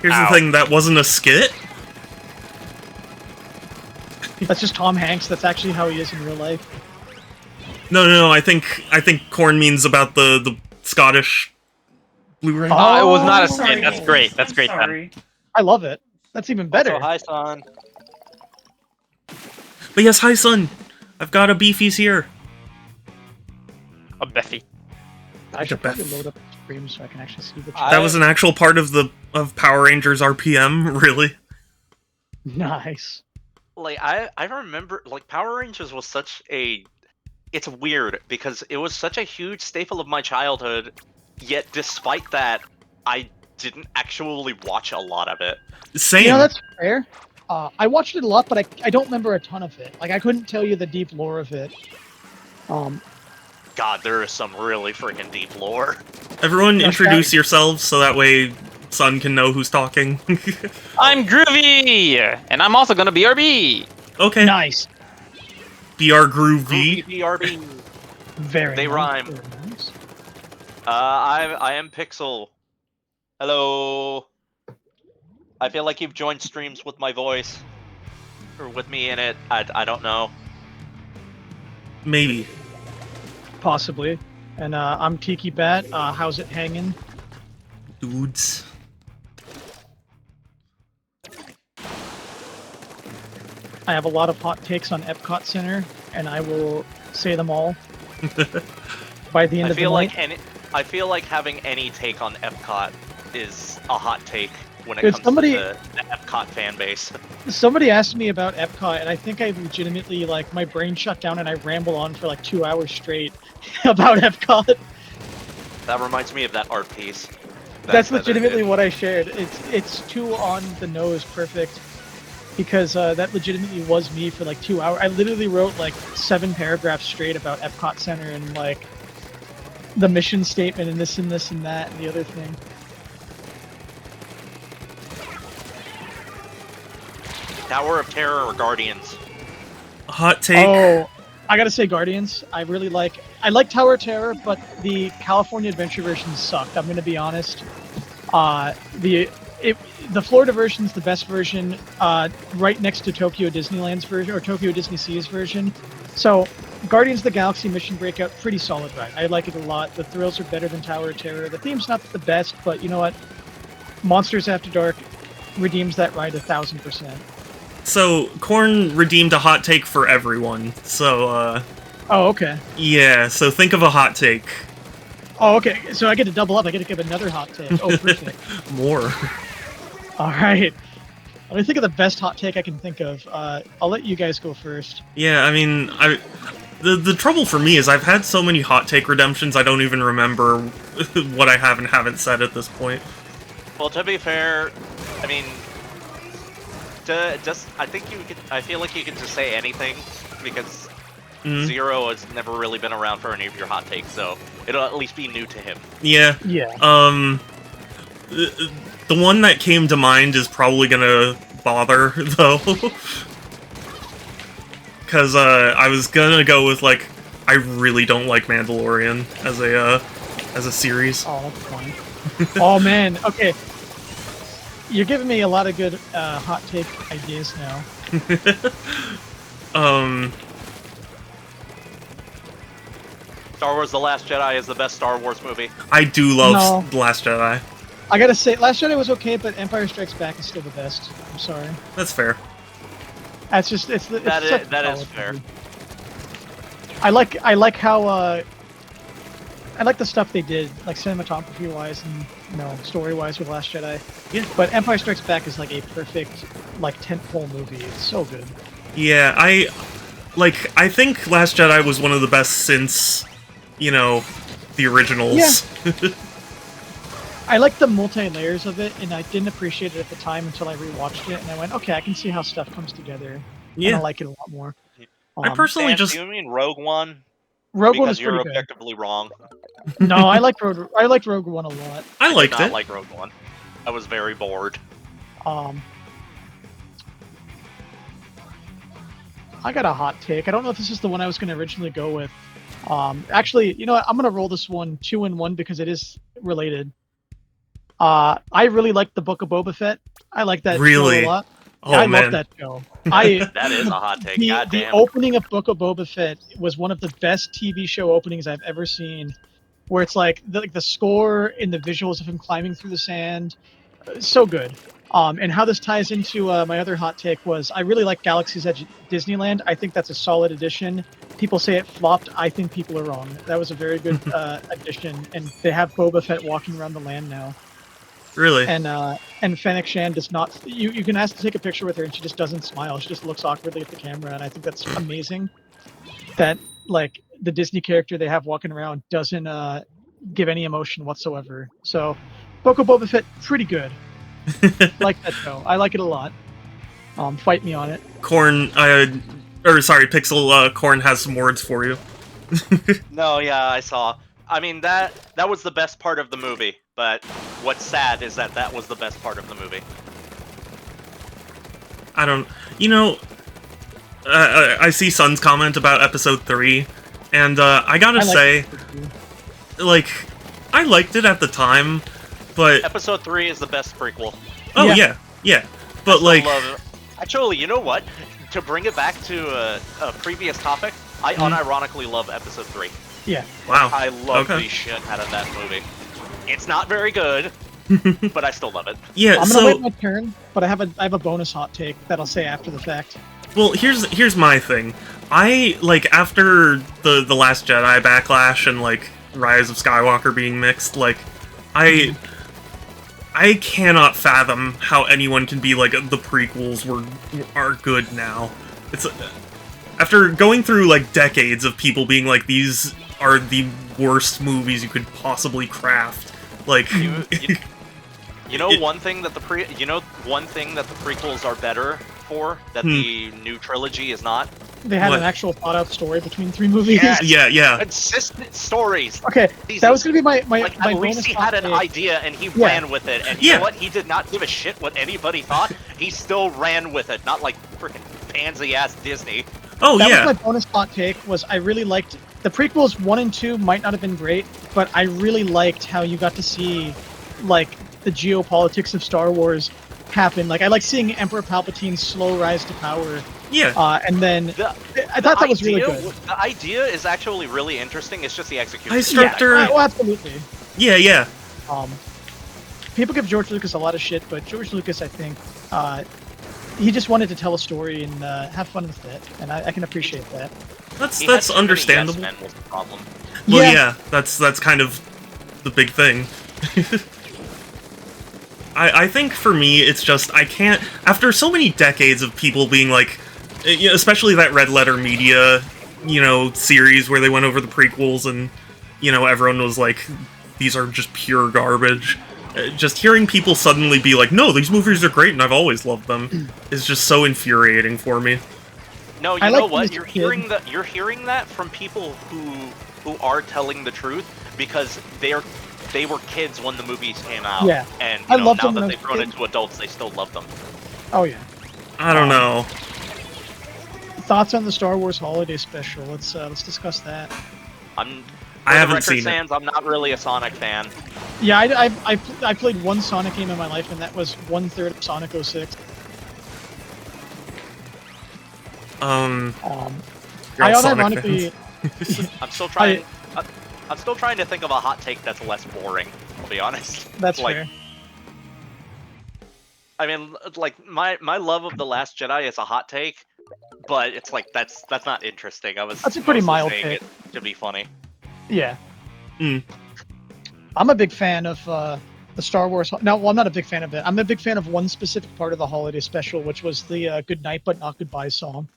Here's the thing, that wasn't a skit? That's just Tom Hanks. That's actually how he is in real life. No, I think Corn means about the Scottish Blue Ranger. Oh, it was not a sorry. skit. That's great. That's great, I'm then. sorry. I love it. That's even better. Also, hi, son. But yes, hi son. I've got a beefies here. A Beffy. I should Beth. probably load up the stream so I can actually see the I- chat. That was an actual part of Power Rangers RPM, really? Nice. Like I remember, like Power Rangers was such a. It's weird because it was such a huge staple of my childhood. Yet, despite that, I didn't actually watch a lot of it. Same. You know, that's fair. I watched it a lot, but I don't remember a ton of it. Like, I couldn't tell you the deep lore of it. God, there is some really freaking deep lore. Everyone No, introduce Scotty. yourselves so that way Son can know who's talking. I'm Groovy, and I'm also gonna BRB. Okay. Nice. BR Groovy. BRB. Very They nice. rhyme. Very nice. I am Pixel. Hello. I feel like you've joined streams with my voice, or with me in it. I don't know. Maybe. Possibly. And I'm Tiki Bat. How's it hanging? Dudes. I have a lot of hot takes on Epcot Center, and I will say them all by the end of the night. I feel like having any take on Epcot is a hot take when it Dude, comes to the Epcot fan base. Somebody asked me about Epcot, and I think I legitimately, like, my brain shut down and I ramble on for like 2 hours straight about Epcot. That reminds me of that art piece. That's legitimately what I shared. It's too on the nose perfect, because that legitimately was me for like 2 hours. I literally wrote like 7 paragraphs straight about Epcot Center and like the mission statement and this and this and that and the other thing. Tower of Terror or Guardians? Hot take. Oh, I gotta say Guardians. I like Tower of Terror, but the California Adventure version sucked. I'm gonna be honest. The Florida version's the best version, right next to Tokyo Disneyland's version, or Tokyo Disney Sea's version. So, Guardians of the Galaxy Mission Breakout, pretty solid ride. I like it a lot. The thrills are better than Tower of Terror. The theme's not the best, but you know what? Monsters After Dark redeems that ride 1000%. So, Korn redeemed a hot take for everyone, so, Oh, okay. yeah, so think of a hot take. Oh, okay. So I get to double up. I get to give another hot take. Oh, perfect. More. All right. Let me think of the best hot take I can think of. I'll let you guys go first. Yeah, I mean, the trouble for me is I've had so many hot take redemptions I don't even remember what I have and haven't said at this point. Well, to be fair, I mean, I feel like you can just say anything, because Zero has never really been around for any of your hot takes, so it'll at least be new to him. Yeah. Yeah. The one that came to mind is probably gonna bother, though. Because, I was gonna go with, like, I really don't like Mandalorian as a series. Oh, that's fine. Oh, man. Okay. You're giving me a lot of good hot take ideas now. Star Wars The Last Jedi is the best Star Wars movie. I do love The Last Jedi. I gotta say, Last Jedi was okay, but Empire Strikes Back is still the best. I'm sorry. That's fair. That's just That is fair. Movie. I like how I like the stuff they did, like cinematography wise and story wise with Last Jedi. Yeah. But Empire Strikes Back is like a perfect like tentpole movie. It's so good. Yeah, I think Last Jedi was one of the best since, the originals. Yeah. I like the multi-layers of it, and I didn't appreciate it at the time until I rewatched it, and I went, okay, I can see how stuff comes together. Yeah. And I like it a lot more. I personally Sam, do you mean Rogue One? Rogue One because was you're pretty good. objectively wrong. No, I liked Rogue One a lot. I liked did not it. like Rogue One. I was very bored. I got a hot take. I don't know if this is the one I was going to originally go with. Actually, you know what? I'm going to roll this one 2 in 1 because it is related. I really like the Book of Boba Fett. I like that show a lot. Oh, I man. love that show. That is a hot take. The Goddamn. opening of Book of Boba Fett was one of the best TV show openings I've ever seen, where it's like the score and the visuals of him climbing through the sand, so good. And how this ties into my other hot take was I really like Galaxy's Edge Disneyland. I think that's a solid addition. People say it flopped. I think people are wrong. That was a very good addition, and they have Boba Fett walking around the land now. Really? And Fennec Shan does not. You can ask to take a picture with her, and she just doesn't smile. She just looks awkwardly at the camera, and I think that's amazing. That like the Disney character they have walking around doesn't give any emotion whatsoever. So, Book of Boba Fett, pretty good. Like that show. I like it a lot. Fight me on it. Korn, Pixel, Korn has some words for you. No, yeah, I saw. I mean, that was the best part of the movie, but what's sad is that was the best part of the movie. I don't... I see Sun's comment about Episode 3, and I gotta say, I liked it at the time, but... Episode 3 is the best prequel. Oh, Yeah. yeah. Yeah, but like, Actually, you know what? To bring it back to a previous topic, I unironically love Episode 3. Yeah. wow. I love Okay. the shit out of that movie. It's not very good, but I still love it. Yeah, I'm gonna so wait my turn, but I have a bonus hot take that I'll say after the fact. well, here's my thing. I like after the Last Jedi backlash and like Rise of Skywalker being mixed, like I cannot fathom how anyone can be like the prequels are good now. It's after going through like decades of people being like these are the worst movies you could possibly craft. Like You know one thing that the prequels are better for that the new trilogy is not? They had What? an actual thought out story between 3 movies. Yes. yeah. Consistent stories. Okay, that was gonna be my Like, my at bonus least he hot had an take. idea and he ran with it. And you Yeah. know what? He did not give a shit what anybody thought. He still ran with it. Not like freaking pansy ass Disney. Oh That yeah. was my bonus hot take. Was I really liked the prequels 1 and 2 might not have been great, but I really liked how you got to see like the geopolitics of Star Wars happen. Like I like seeing Emperor Palpatine's slow rise to power, Yeah. and then I thought that was really good. The idea is actually really interesting. It's just the execution. Instructor. Yeah, well, absolutely. Yeah. People give George Lucas a lot of shit, but George Lucas, I think, he just wanted to tell a story and have fun with it, and I can appreciate that. That's He had too many understandable. yes men was the problem. Well, Yeah. yeah, that's kind of the big thing. I think for me, it's just, I can't, after so many decades of people being like, especially that Red Letter Media, series where they went over the prequels and, everyone was like, these are just pure garbage. Just hearing people suddenly be like, no, these movies are great and I've always loved them, is just so infuriating for me. No, you I know like what? this You're kid. hearing that from people who are telling the truth because they were kids when the movies came out. Yeah. And I now loved them that when I they've was grown a kid. into adults, they still love them. Oh yeah. I don't know. Thoughts on the Star Wars Holiday Special? Let's discuss that. I haven't seen it. Sans, I'm not really a Sonic fan. Yeah, I played one Sonic game in my life, and that was 1/3 of Sonic 06. You're I all Sonic unironically, fans. I'm still trying. I'm still trying to think of a hot take that's less boring. I'll be honest. that's like, fair. I mean, like my love of the Last Jedi is a hot take, but it's like that's not interesting. That's a pretty mostly mild saying take. it to be funny. Yeah. Mm. I'm a big fan of the Star Wars. No, well, I'm not a big fan of it. I'm a big fan of one specific part of the Holiday Special, which was the "Good Night but Not Goodbye" song.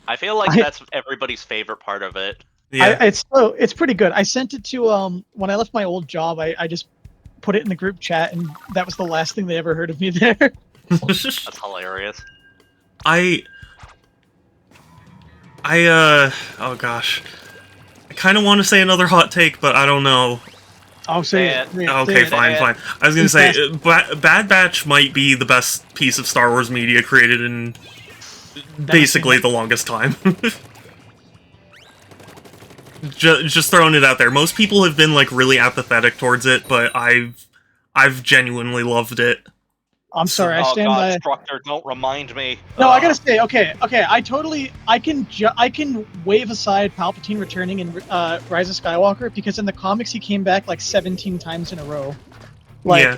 I feel like that's everybody's favorite part of it. Yeah. It's pretty good. I sent it to when I left my old job. I just put it in the group chat, and that was the last thing they ever heard of me there. That's hilarious. Oh gosh. I kind of want to say another hot take, but I don't know. I'll say Say it. it. Say it, Okay, say it. fine. I was gonna say, Bad Batch might be the best piece of Star Wars media created in basically the longest time. Just throwing it out there. Most people have been like really apathetic towards it, but I've genuinely loved it. I'm sorry. I Oh stand God, by. Instructor, don't remind me. No, I gotta say, okay. I can wave aside Palpatine returning in Rise of Skywalker because in the comics he came back like 17 times in a row. Like, Yeah.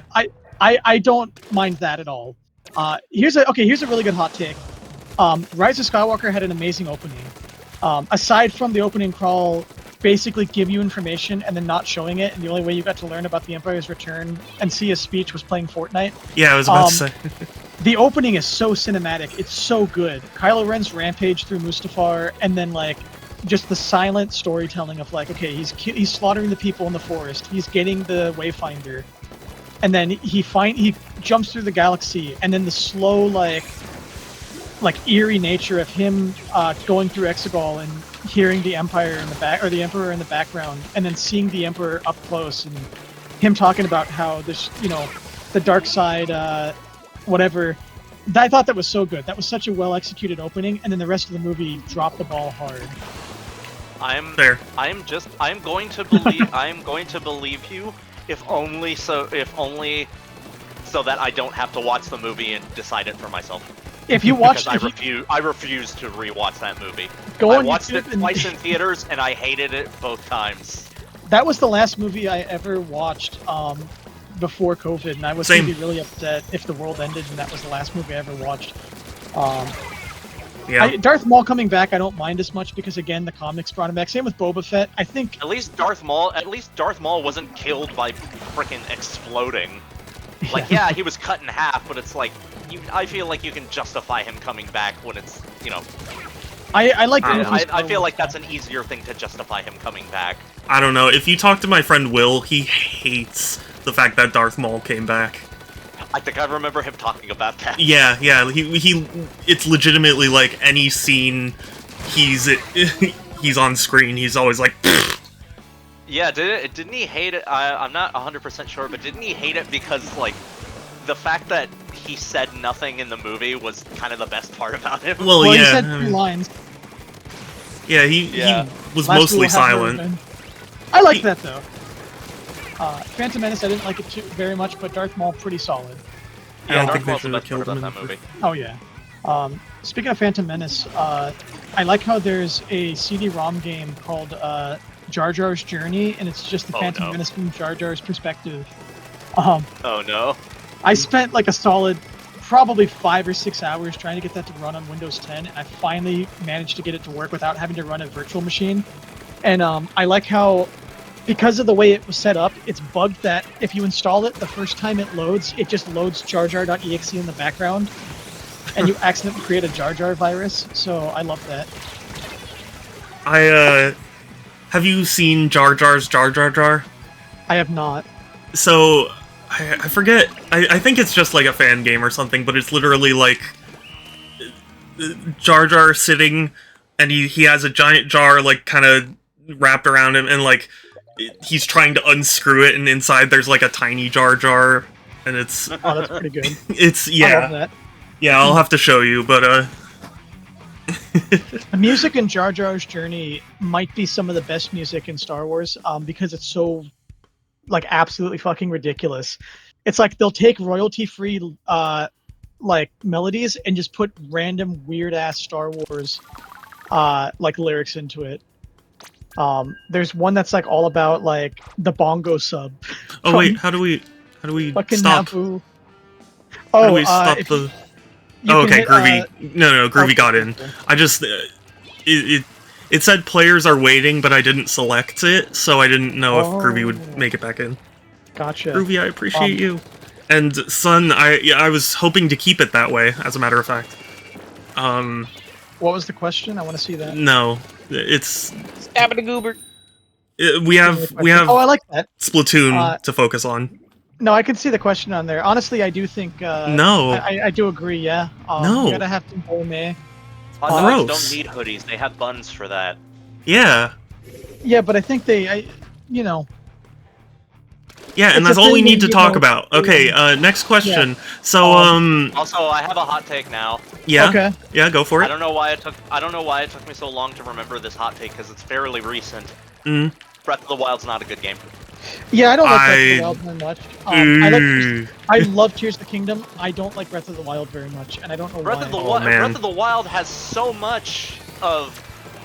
I don't mind that at all. Here's a really good hot take. Rise of Skywalker had an amazing opening. Aside from the opening crawl, basically give you information and then not showing it, and the only way you got to learn about the Empire's return and see his speech was playing Fortnite. Yeah, I was about to say. The opening is so cinematic. It's so good. Kylo Ren's rampage through Mustafar, and then like just the silent storytelling of like, okay, he's slaughtering the people in the forest. He's getting the Wayfinder, and then he jumps through the galaxy, and then the slow like eerie nature of him going through Exegol and hearing the Empire in the back or the Emperor in the background, and then seeing the Emperor up close and him talking about how this, the dark side, whatever. I thought that was so good. That was such a well executed opening, and then the rest of the movie dropped the ball hard. I'm going to believe you if only so that I don't have to watch the movie and decide it for myself. If you watch, Because I refuse to rewatch that movie. Go I on watched YouTube it twice in theaters, and I hated it both times. that was the last movie I ever watched before COVID, and I was Same. gonna be really upset if the world ended and that was the last movie I ever watched. Yeah. Darth Maul coming back, I don't mind as much because again, the comics brought him back. Same with Boba Fett. I think At least Darth Maul wasn't killed by freaking exploding. Like, yeah, he was cut in half, but it's like, I feel like you can justify him coming back when it's, you know. I like. I feel like that's an easier thing to justify him coming back. I don't know. If you talk to my friend Will, he hates the fact that Darth Maul came back. I think I remember him talking about that. Yeah, yeah. He. It's legitimately like any scene he's on screen, he's always like. Pfft. Yeah, didn't he hate it? I'm not 100% sure, but didn't he hate it because, like, the fact that he said nothing in the movie was kind of the best part about him? Well, Well, yeah. he said 3 lines. Yeah, he was mostly silent. I like that though. Phantom Menace, I didn't like it too very much, but Darth Maul pretty solid. I don't Darth think they Maul's the should have best part killed him. about that movie. Oh yeah. Speaking of Phantom Menace, I like how there's a CD-ROM game called Jar Jar's Journey, and it's just the Phantom Menace from Jar Jar's perspective. Oh no. I spent like a solid, probably 5 or 6 hours trying to get that to run on Windows 10, and I finally managed to get it to work without having to run a virtual machine. And I like how, because of the way it was set up, it's bugged that if you install it, the first time it loads, it just loads jar.jar.exe in the background, and you accidentally create a Jar Jar virus. So I love that. Have you seen Jar Jar's Jar Jar Jar? I have not. So, I forget, I think it's just like a fan game or something, but it's literally like Jar Jar sitting, and he has a giant jar, like, kind of wrapped around him, and, like, he's trying to unscrew it, and inside there's, like, a tiny Jar Jar, and it's... Oh, that's pretty good. It's, I yeah. love that. Yeah, I'll have to show you, but, The music in Jar Jar's Journey might be some of the best music in Star Wars, because it's so, like, absolutely fucking ridiculous. It's like they'll take royalty-free, like, melodies and just put random weird-ass Star Wars, like, lyrics into it. There's one that's, like, all about, like, the bongo sub. oh wait, how do we Fucking stop? Naboo. How do we stop if the... you Oh, can okay, hit, Groovy. No, Groovy okay, got in. cool. I just... it said players are waiting, but I didn't select it, so I didn't know if Groovy would make it back in. Gotcha. Groovy, I appreciate you. And Sun, I was hoping to keep it that way, as a matter of fact. What was the question? I want to see that. No, it's... Abba-da-goober. We have Oh, I like that. Splatoon to focus on. No, I can see the question on there. Honestly, I do think. No. I do agree. Yeah. No. You gotta have to go May. Hot dogs Gross. don't need hoodies. They have buns for that. Yeah. Yeah, but I think you know. Yeah, and It's that's a all we thing need to you talk know. about. Okay, next question. Yeah. So, Also, I have a hot take now. yeah. Okay. Yeah, go for I it. don't know why it took me so long to remember this hot take because it's fairly recent. Mm. Breath of the Wild's not a good game. Yeah, I don't like Breath of the Wild very much. Ooh. I love Tears of the Kingdom. I don't like Breath of the Wild very much, and I don't know Breath why. of the man. Breath of the Wild has so much of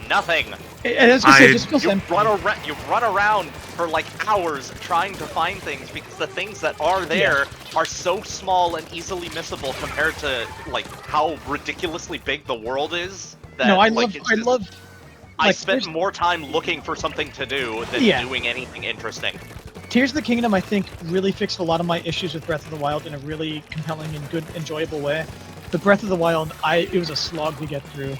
nothing. I was gonna say, I- it just feels You empty. run around for like hours trying to find things because the things that are there are so small and easily missable compared to like how ridiculously big the world is. That, No, I like, love. I like, spent there's- more time looking for something to do than Yeah. doing anything interesting. Tears of the Kingdom, I think, really fixed a lot of my issues with Breath of the Wild in a really compelling and good, enjoyable way. But Breath of the Wild, it was a slog to get through.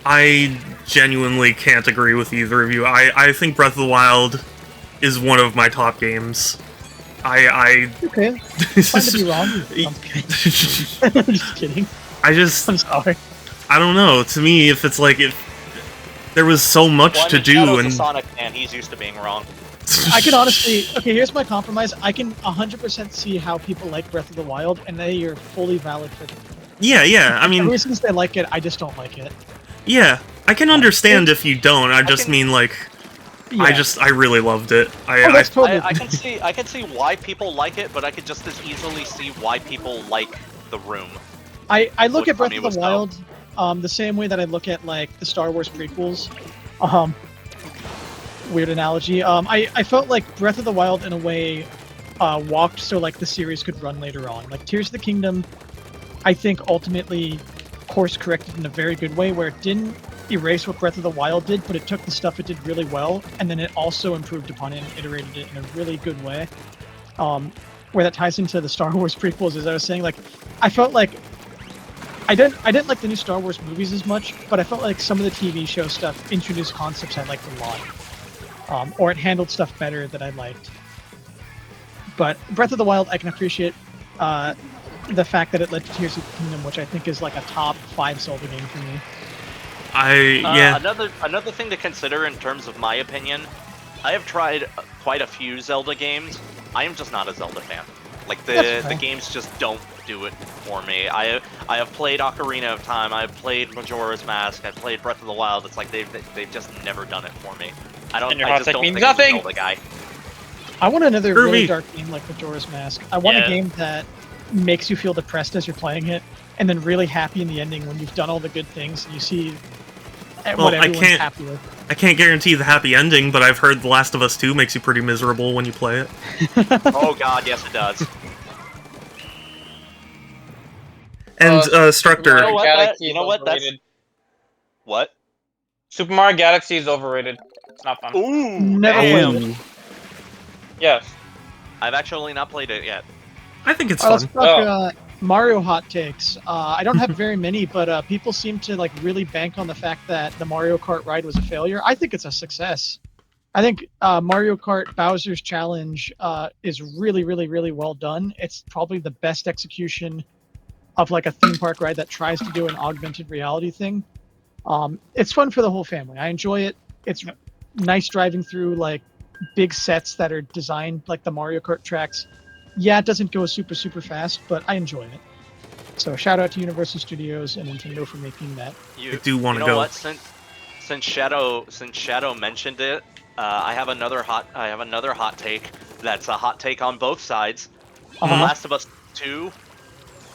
I genuinely can't agree with either of you. I think Breath of the Wild is one of my top games. Okay, fine to be wrong. I'm kidding. I'm just kidding. I'm sorry. I don't know. To me, if it's like there was so much Well, I to mean, do, Shadow's a and Sonic fan, he's used to being wrong. I can honestly. Okay, here's my compromise. I can 100% see how people like Breath of the Wild, and they are fully valid for them. yeah. I The mean, reasons they like it, I just don't like it. yeah. I can understand if you don't. I just mean like, Yeah. I really loved it. Oh, that's totally. I can see why people like it, but I could just as easily see why people like The Room. I look Which at for Breath me of was the Wild the same way that I look at like the Star Wars prequels. Weird analogy. I felt like Breath of the Wild in a way walked so like the series could run later on. Like Tears of the Kingdom, I think ultimately course corrected in a very good way where it didn't erase what Breath of the Wild did, but it took the stuff it did really well, and then it also improved upon it and iterated it in a really good way. Where that ties into the Star Wars prequels, as I was saying, like I felt like I didn't like the new Star Wars movies as much, but I felt like some of the TV show stuff introduced concepts I liked a lot, or it handled stuff better that I liked. But Breath of the Wild, I can appreciate the fact that it led to Tears of the Kingdom, which I think is like a top 5 Zelda game for me. Yeah. Another thing to consider in terms of my opinion, I have tried quite a few Zelda games. I am just not a Zelda fan. Like the games just don't do it for me. I have played Ocarina of Time. I've played Majora's Mask. I've played Breath of the Wild. It's like they've just never done it for me. I And your just hot take don't means think I'm a nothing. Zelda guy. I want another Kirby. really dark game like Majora's Mask. I want a game that makes you feel depressed as you're playing it, and then really happy in the ending when you've done all the good things and you see what everyone's happy with. I can't guarantee the happy ending, but I've heard The Last of Us 2 makes you pretty miserable when you play it. Oh god, yes it does. And Structor. Mario Galaxy You know what? is overrated. What? Super Mario Galaxy is overrated. It's not fun. Ooh, Never damn. played it. Ooh. Yes. I've actually not played it yet. I think it's Let's fun. talk Mario hot takes. I don't have very many, but people seem to like really bank on the fact that the Mario Kart ride was a failure. I think it's a success. I think Mario Kart Bowser's Challenge is really, really, really well done. It's probably the best execution of like a theme park ride that tries to do an augmented reality thing. It's fun for the whole family. I enjoy it. It's nice driving through like big sets that are designed like the Mario Kart tracks. Yeah, it doesn't go super, super fast, but I enjoy it. So shout out to Universal Studios and Nintendo for making that. I do want to You know go. what? Since Shadow mentioned it, I have another hot take. That's a hot take on both sides. The Last of Us 2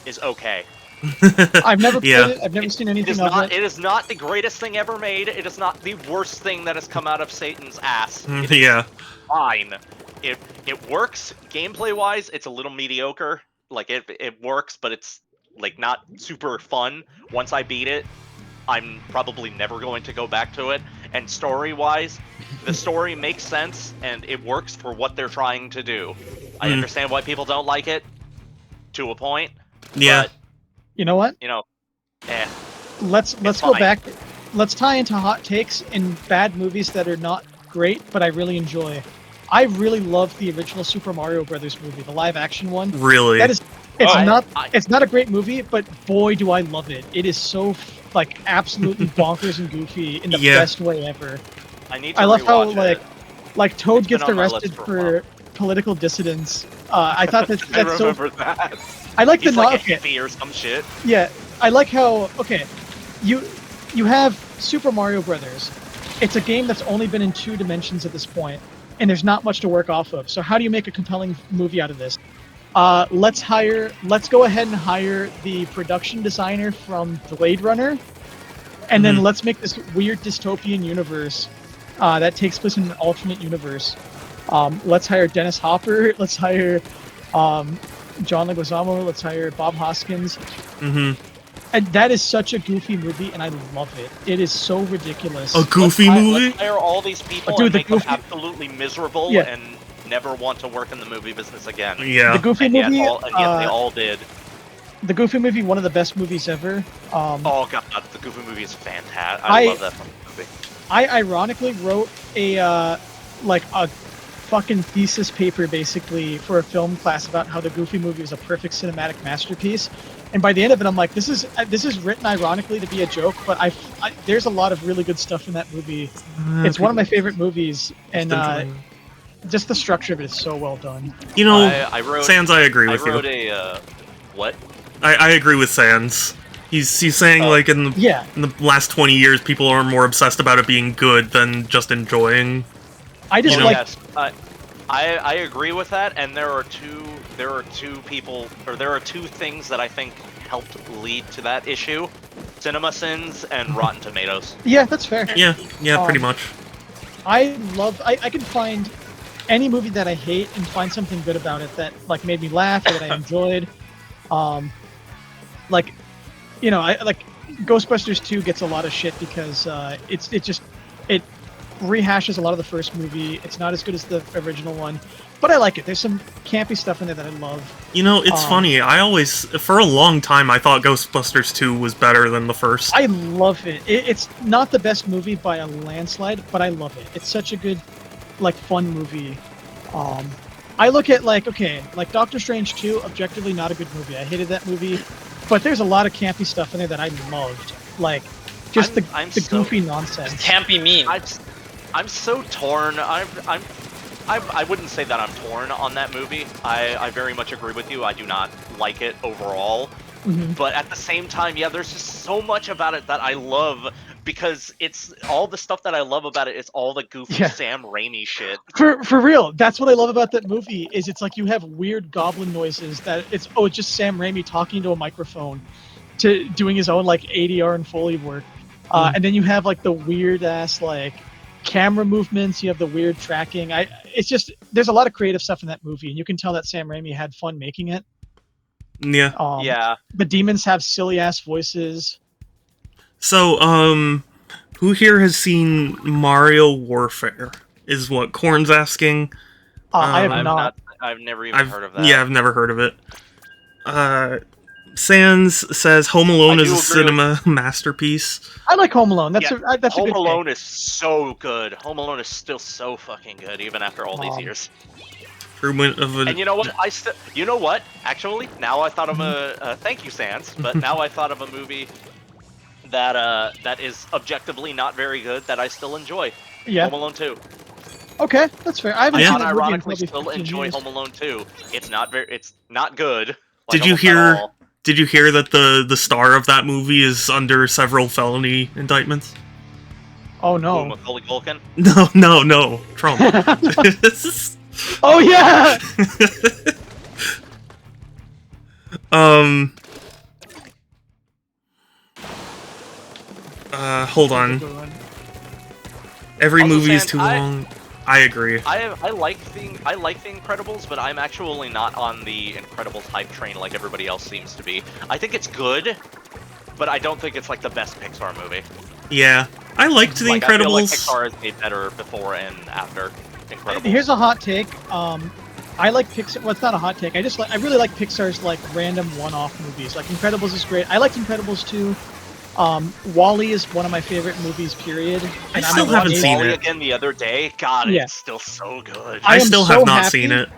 is okay. I've never played Yeah. it. I've never seen It anything is of not. it. It is not the greatest thing ever made. It is not the worst thing that has come out of Satan's ass. It is Yeah. fine. It works gameplay wise. It's a little mediocre. Like it works, but it's like not super fun. Once I beat it, I'm probably never going to go back to it. And story wise, the story makes sense and it works for what they're trying to do. I understand why people don't like it to a point. Yeah. But, You know what? you know, eh. Let's go fine. back. Let's tie into hot takes in bad movies that are not great, but I really enjoy. I really love the original Super Mario Brothers movie, the live action one. Really. That is, it's I- it's not a great movie, but boy, do I love it. It is so like absolutely bonkers and goofy in the best way ever. I love how rewatch it. like Toad It's been gets on my arrested list for a for while. political dissidence. I thought that's I that's so. remember that. I like the He's like a okay. hippie or some shit. Yeah, I like how you have Super Mario Brothers. It's a game that's only been in 2 dimensions at this point, and there's not much to work off of. So how do you make a compelling movie out of this? Let's go ahead and hire the production designer from Blade Runner, and then let's make this weird dystopian universe that takes place in an alternate universe. Let's hire Dennis Hopper. Let's hire John Leguizamo. Let's hire Bob Hoskins. And that is such a goofy movie, and I love it. It is so ridiculous. A goofy movie? Let's hire all these people Dude, and the make them goofy- absolutely miserable Yeah. and never want to work in the movie business again. Yeah. The Goofy And yet, movie. they all did. The Goofy movie, one of the best movies ever. Oh god, the Goofy movie is fantastic. I- I love that fucking movie. I ironically wrote a fucking thesis paper basically for a film class about how the Goofy movie is a perfect cinematic masterpiece. And by the end of it, I'm like, this is written ironically to be a joke, but there's a lot of really good stuff in that movie. It's one of my favorite movies, and just the structure of it is so well done. You know, I wrote. Sans, I agree I with wrote you. what? I agree with Sans. He's saying like in the Yeah. last 20 years, people are more obsessed about it being good than just enjoying I just You know- like. Yes, I agree with that, and there are two things that I think helped lead to that issue: CinemaSins and Rotten Tomatoes. Yeah, that's fair. Yeah, pretty Um, much. I can find any movie that I hate and find something good about it that like made me laugh or that I enjoyed. Like, I like Ghostbusters 2 gets a lot of shit because it rehashes a lot of the first movie. It's not as good as the original one, but I like it. There's some campy stuff in there that I love. It's funny. I always, for a long time, I thought Ghostbusters 2 was better than the first. I love it. It's not the best movie by a landslide, but I love it. It's such a good, like, fun movie. I look at like Doctor Strange 2, objectively not a good movie. I hated that movie, but there's a lot of campy stuff in there that I loved. Like, just the goofy nonsense. Can't be mean. I'm so torn. I wouldn't say that I'm torn on that movie. I very much agree with you. I do not like it overall. Mhm. But at the same time, yeah, there's just so much about it that I love because it's all the stuff that I love about it is all the goofy Yeah. Sam Raimi shit. For real, that's what I love about that movie. Is it's like you have weird goblin noises that it's just Sam Raimi talking to a microphone, to doing his own like ADR and Foley work, and then you have like the weird ass like camera movements. You have the weird tracking. It's just there's a lot of creative stuff in that movie, and you can tell that Sam Raimi had fun making it. Yeah. Yeah. The demons have silly ass voices. So, who here has seen Mario Warfare? Is what Corn's asking. I have I've not. I've never even heard of that. Yeah, I've never heard of it. Sans says Home Alone I is do a agree cinema masterpiece. I like Home Alone. That's Yeah, that's a Home good Alone pick. is so good. Home Alone is still so fucking good, even after all these years. Improvement of a. And you know what? You know what? Actually, now I thought of a. Thank you, Sans. But now I thought of a movie that is objectively not very good that I still enjoy. Yeah. Home Alone 2. Okay, that's fair. I haven't Yeah. seen that movie in Unironically, probably still 15 enjoy years. Home Alone 2. It's not good. Like, Did you almost at hear? all. Did you hear that the star of that movie is under several felony indictments? Oh Ooh, no. Macaulay Culkin? No, Trump. Oh yeah. Hold on. Every Also, movie is Sans, too long. I agree. I like the Incredibles, but I'm actually not on the Incredibles hype train like everybody else seems to be. I think it's good, but I don't think it's like the best Pixar movie. Yeah, I liked The Like, I feel like Incredibles. Pixar has made better before and after Incredibles. Here's a hot take. I like Pixar. Well, it's not a hot take. I really like Pixar's like random one-off movies. Like Incredibles is great. I liked Incredibles too. Wall-E is one of my favorite movies. Period. I And I'm still a haven't Wall-E- seen Wall-E it. again the other day. God, Yeah. it's still so good. I am still so have not happy seen it.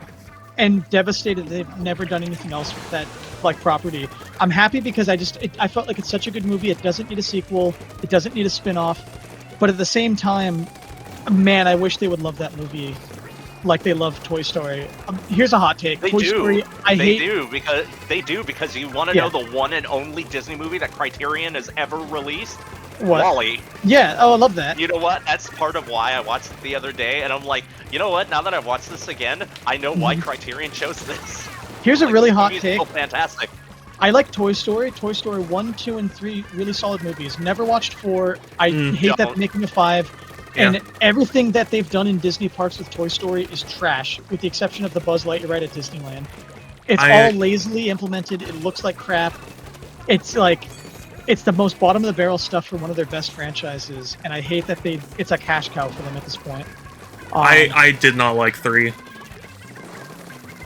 And devastated they've never done anything else with that like property. I'm happy because I felt like it's such a good movie. It doesn't need a sequel. It doesn't need a spin-off. But at the same time, man, I wish they would love that movie like they love Toy Story. Here's a hot take. They Toy do. Story, They do because you want to Yeah. know the one and only Disney movie that Criterion has ever released. What? Wall-E. Yeah. Oh, I love that. You know what? That's part of why I watched it the other day, and I'm like, you know what? Now that I've watched this again, I know why Criterion chose this. Here's a Like, really this hot movie is take. so fantastic. I like Toy Story. Toy Story 1, 2, and 3, really solid movies. Never watched 4. I hate that Don't. they're making a 5. And everything that they've done in Disney parks with Toy Story is trash, with the exception of the Buzz Lightyear ride at Disneyland. It's all lazily implemented. It looks like crap. It's like, it's the most bottom of the barrel stuff for one of their best franchises, and I hate that it's a cash cow for them at this point. I did not like 3.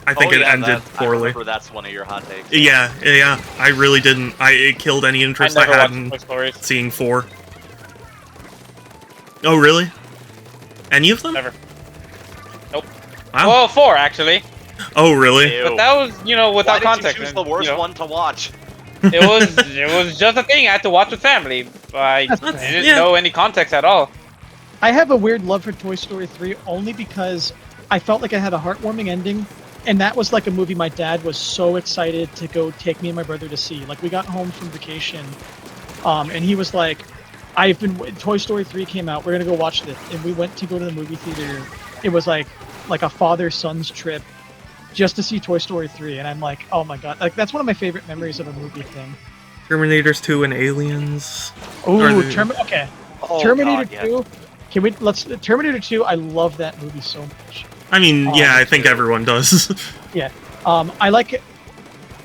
I think it ended I poorly. remember that's one of your hot takes. Yeah, I really didn't. It killed any interest I, never had watched in Toy Stories. seeing 4. Oh, really? Any of them? Never. Nope. Wow. Well, 4 actually. Oh, really? Ew. But that was, without Why did context. you choose and, the worst you know, one to watch? it was just a thing I had to watch with family. I That's fair. didn't know any context at all. I have a weird love for Toy Story 3 only because I felt like it had a heartwarming ending, and that was like a movie my dad was so excited to go take me and my brother to see. Like, we got home from vacation, and he was like, Toy Story 3 came out, we're gonna go watch this. And we went to go to the movie theater it was like a father-son's trip just to see Toy Story 3, and I'm like, oh my god, like that's one of my favorite memories of a movie thing. Terminators 2 and Aliens. Oh, the... okay. Oh, Terminator God, yeah. 2. Can we Terminator 2? I love that movie so much. I mean, yeah, I think everyone does. Yeah. I like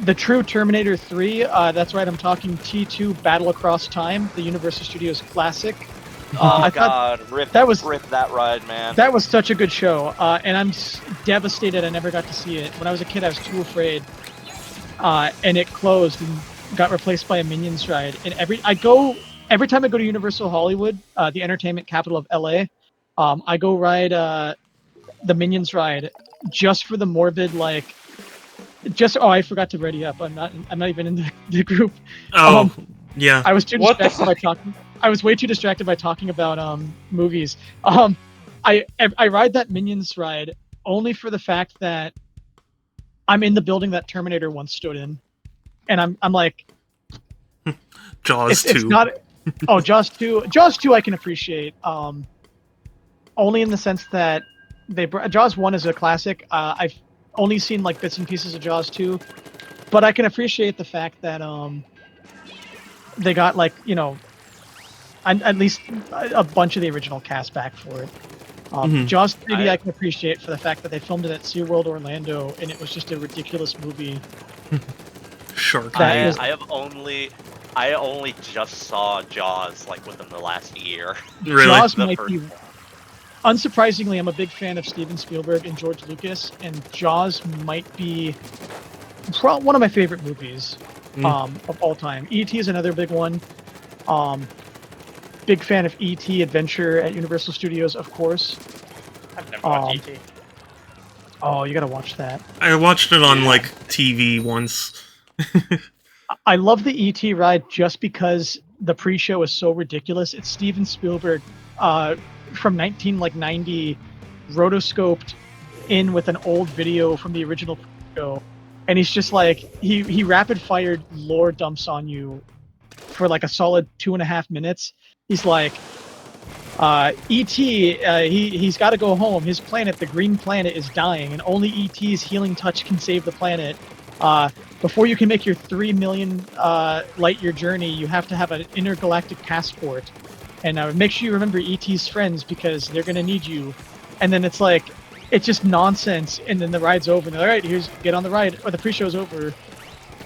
the true Terminator 3. That's right. I'm talking T2 Battle Across Time, the Universal Studios classic. Oh I God, rip that ride, man. That was such a good show, and I'm devastated I never got to see it. When I was a kid, I was too afraid, and it closed and got replaced by a Minions ride. And every time I go to Universal Hollywood, the entertainment capital of LA, I go ride the Minions ride just for the morbid, like, I forgot to ready up. I'm not even in the group. Oh, yeah. I was too What the distracted by talking. I was way too distracted by talking about movies. I ride that Minions ride only for the fact that I'm in the building that Terminator once stood in, and I'm like, Jaws 2. It's not. Oh, Jaws 2. Jaws 2 I can appreciate. Only in the sense that Jaws 1 is a classic. I've only seen like bits and pieces of Jaws 2, but I can appreciate the fact that they got like, you know, at least a bunch of the original cast back for it. Jaws 3D I can appreciate for the fact that they filmed it at SeaWorld Orlando and it was just a ridiculous movie. Shark. I only just saw Jaws like within the last year. Really? Jaws might be. Unsurprisingly, I'm a big fan of Steven Spielberg and George Lucas, and Jaws might be one of my favorite movies of all time. E.T. is another big one. Big fan of E.T. Adventure at Universal Studios, of course. I've never watched E.T. Oh, you gotta watch that. I watched it on like TV once. I love the E.T. ride just because the pre-show is so ridiculous. It's Steven Spielberg from 1990, rotoscoped in with an old video from the original show, and he's just like he rapid-fired lore dumps on you for like a solid 2.5 minutes. He's like, E.T. He's got to go home. His planet, the Green Planet, is dying, and only E.T.'s healing touch can save the planet. Before you can make your 3 million light-year journey, you have to have an intergalactic passport. And make sure you remember E.T.'s friends because they're going to need you. And then it's like, it's just nonsense. And then the ride's over. And they're like, all right, get on the ride. Or the pre-show's over.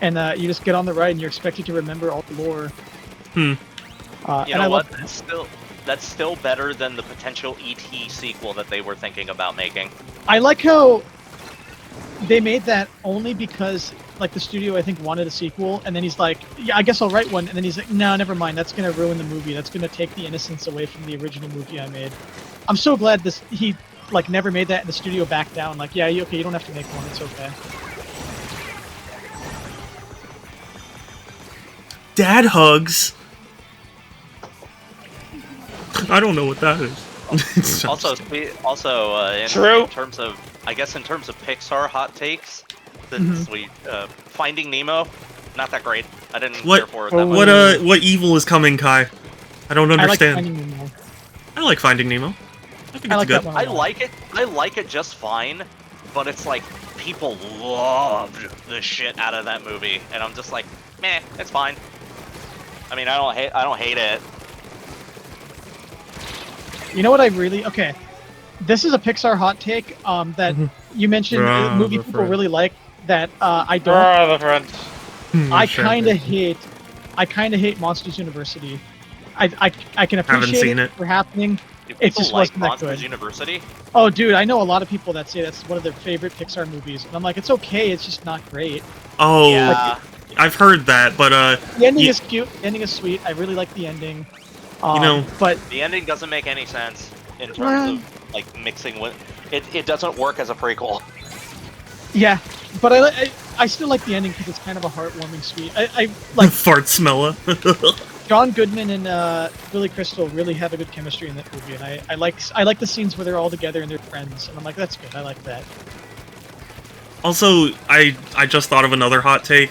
And you just get on the ride and you're expected to remember all the lore. You know what? That's still better than the potential E.T. sequel that they were thinking about making. I like how they made that only because like the studio I think wanted a sequel, and then he's like, yeah, I guess I'll write one, and then he's like, no, never mind, that's gonna ruin the movie, that's gonna take the innocence away from the original movie I made. I'm so glad he like never made that and the studio backed down, like, yeah, okay, you don't have to make one, it's okay. Dad hugs. I don't know what that is. Also, True. In terms of Pixar hot takes, since Finding Nemo, not that great. I didn't care for it that much. What evil is coming, Kai? I don't understand. I like Finding Nemo. I think it's good. I like it just fine, but it's like people loved the shit out of that movie, and I'm just like, meh, it's fine. I mean, I don't hate it. You know what I really... Okay. This is a Pixar hot take that you mentioned a movie people really like that I don't. I kind of hate Monsters University. I can appreciate it for happening. It just wasn't that good. Monsters University? Oh, dude, I know a lot of people that say that's one of their favorite Pixar movies, and I'm like, it's okay, it's just not great. Oh, yeah. I've heard that, but the ending is cute. The ending is sweet. I really like the ending. But the ending doesn't make any sense in terms of like mixing with it. Doesn't work as a prequel. Yeah, but I still like the ending because it's kind of a heartwarming, sweet. I like fart smeller. John Goodman and Billy Crystal really have a good chemistry in that movie, and I like the scenes where they're all together and they're friends, and I'm like, that's good. I like that. Also, I just thought of another hot take.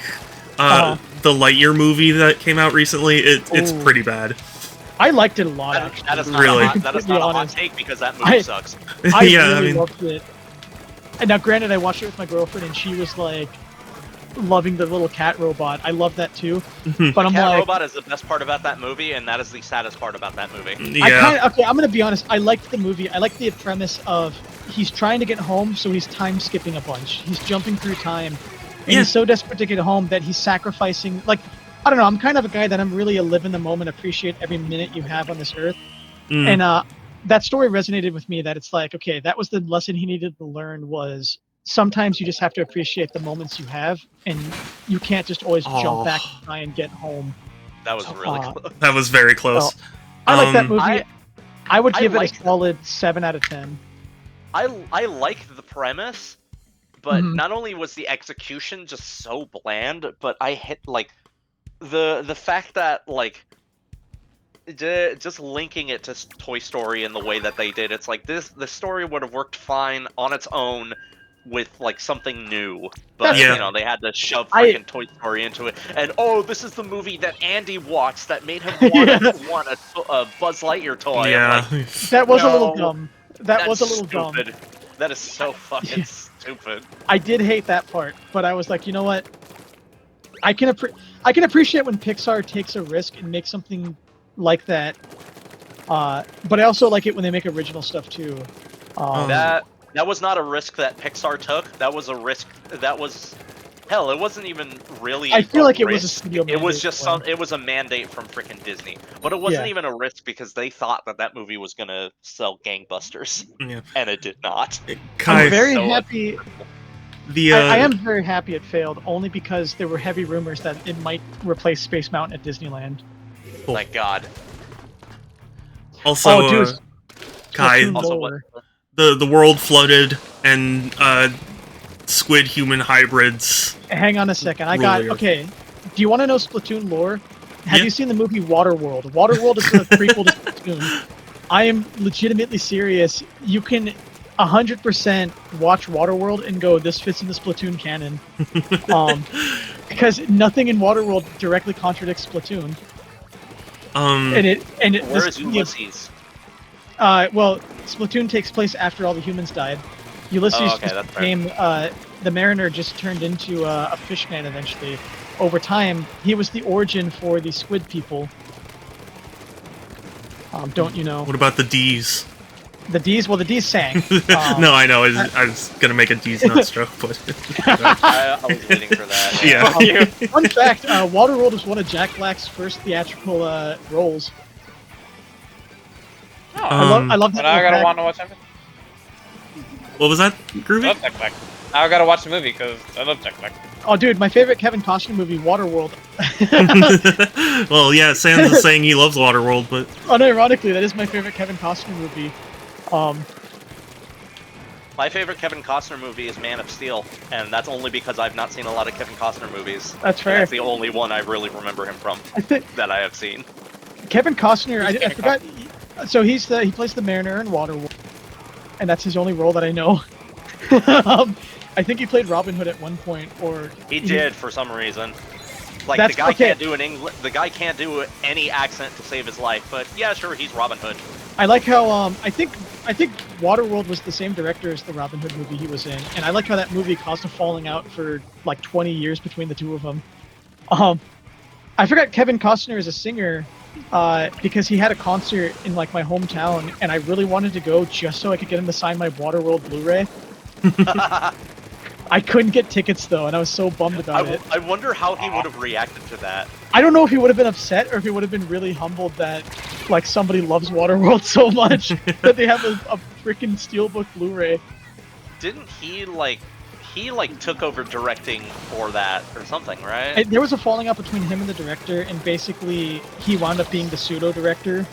The Lightyear movie that came out recently, it's pretty bad. I liked it a lot, That, actually. that is not Really? a hot, that is not a hot Honest. take because that movie I- sucks. I Yeah, I really mean- loved it. And now, granted, I watched it with my girlfriend, and she was like loving the little cat robot. I love that too. But I'm Cat like, Robot is the best part about that movie, and that is the saddest part about that movie. Yeah. okay, I'm gonna be honest. I liked the movie. I liked the premise of he's trying to get home, so he's time skipping a bunch. He's jumping through time, and Yeah. he's so desperate to get home that he's sacrificing. Like, I don't know. I'm kind of a guy that I'm really a live in the moment, appreciate every minute you have on this earth. Mm. And that story resonated with me. That it's like, okay, that was the lesson he needed to learn. Was sometimes you just have to appreciate the moments you have, and you can't just always Oh. jump back and try and get home. That was really Uh, close. That was very close. I like that Um, movie. I would I give it a liked- solid 7 out of 10. I liked the premise, but Mhm. not only was the execution just so bland, but I hit like the fact that like just linking it to Toy Story in the way that they did, it's like the story would have worked fine on its own with like something new, but Yeah. you know they had to shove I- freaking Toy Story into it. And oh, this is the movie that Andy watched that made him want a Buzz Lightyear toy. I'm yeah. like, That was a little No, dumb. That was a that's little dumb. stupid. That is so fucking Yeah. stupid. I did hate that part, but I was like, you know what? I can appreciate when Pixar takes a risk and makes something like that. But I also like it when they make original stuff too. That was not a risk that Pixar took. That was a risk. That was hell. It wasn't even really. I feel like it was a risk. studio It was mandate just one. some. It was a mandate from freaking Disney. But it wasn't Yeah. even a risk because they thought that movie was gonna sell gangbusters, Yeah. and it did not. Kai, I'm very so happy. the I am very happy it failed, only because there were heavy rumors that it might replace Space Mountain at Disneyland. My God. also Oh, dude. Kai, Splatoon Also, lore. the world flooded and squid human hybrids. Hang on a second. I got Really? okay. Do you want to know Splatoon lore? Have Yeah. you seen the movie Waterworld? Waterworld is the prequel to Splatoon. I am legitimately serious. You can 100% watch Waterworld and go, "This fits in the Splatoon canon," because nothing in Waterworld directly contradicts Splatoon. And it Where is this- Ulysses? well, Splatoon takes place after all the humans died. Ulysses Oh, okay, just that's fair. became the Mariner just turned into a fish man eventually. Over time, he was the origin for the squid people. Don't you know? What about the D's? The D's? Well, the D's sang. No, I know. I was gonna make a D's nut stroke, but I was waiting for that. yeah. Fun fact: Waterworld was one of Jack Black's first theatrical roles. I love that. But now I gotta little want to watch everything. What was that, I Groovy? love Jack Black. Now I gotta watch the movie because I love Jack Black. Oh, dude, my favorite Kevin Costner movie, Waterworld. Well, yeah, Sans is saying he loves Waterworld, but Unironically, that is my favorite Kevin Costner movie. My favorite Kevin Costner movie is Man of Steel, and that's only because I've not seen a lot of Kevin Costner movies. That's And fair. that's the only one I really remember him from I think that I have seen. Kevin Costner. I Kevin forgot. So he plays the Mariner in Waterworld, and that's his only role that I know. I think he played Robin Hood at one point, or He did for some reason. Like That's the guy okay. can't do the guy can't do any accent to save his life, but yeah, sure, he's Robin Hood. I like how I think Waterworld was the same director as the Robin Hood movie he was in, and I like how that movie caused a falling out for like 20 years between the two of them. I forgot Kevin Costner is a singer because he had a concert in like my hometown, and I really wanted to go just so I could get him to sign my Waterworld Blu-ray. I couldn't get tickets though, and I was so bummed about it. I wonder how he would have reacted to that. I don't know if he would have been upset or if he would have been really humbled that like somebody loves Waterworld so much that they have a freaking Steelbook Blu-ray. Didn't he took over directing for that or something, right? There was a falling out between him and the director, and basically he wound up being the pseudo director.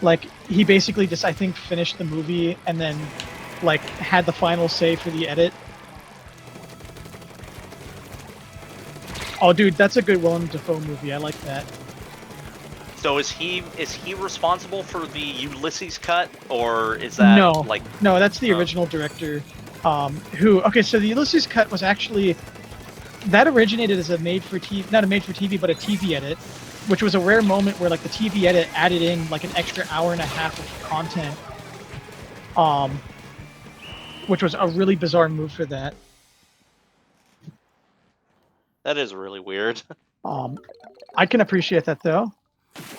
Like he basically just I think finished the movie and then like had the final say for the edit. Oh, dude, that's a good Willem Dafoe movie. I like that. So is he responsible for the Ulysses cut, or is that No. like No, that's the Oh. original director. Okay, so the Ulysses cut was actually that originated as a made for TV, not a made for TV, but a TV edit. which was a rare moment where like the TV edit added in like an extra hour and a half of content, which was a really bizarre move for that. That is really weird. I can appreciate that though.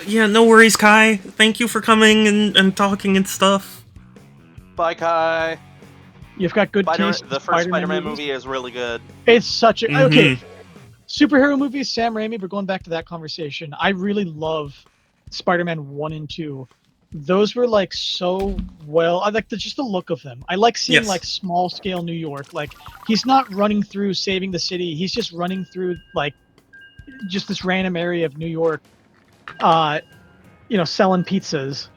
Yeah, no worries, Kai. Thank you for coming and talking and stuff. Bye, Kai. You've got good taste. The first Spider-Man movie is really good. It's such a Mhm. okay. Superhero movies, Sam Raimi. We're going back to that conversation. I really love Spider-Man 1 and 2. Those were like so well. I like just the look of them. I like seeing Yes. like small scale New York. Like he's not running through saving the city. He's just running through like just this random area of New York. Selling pizzas.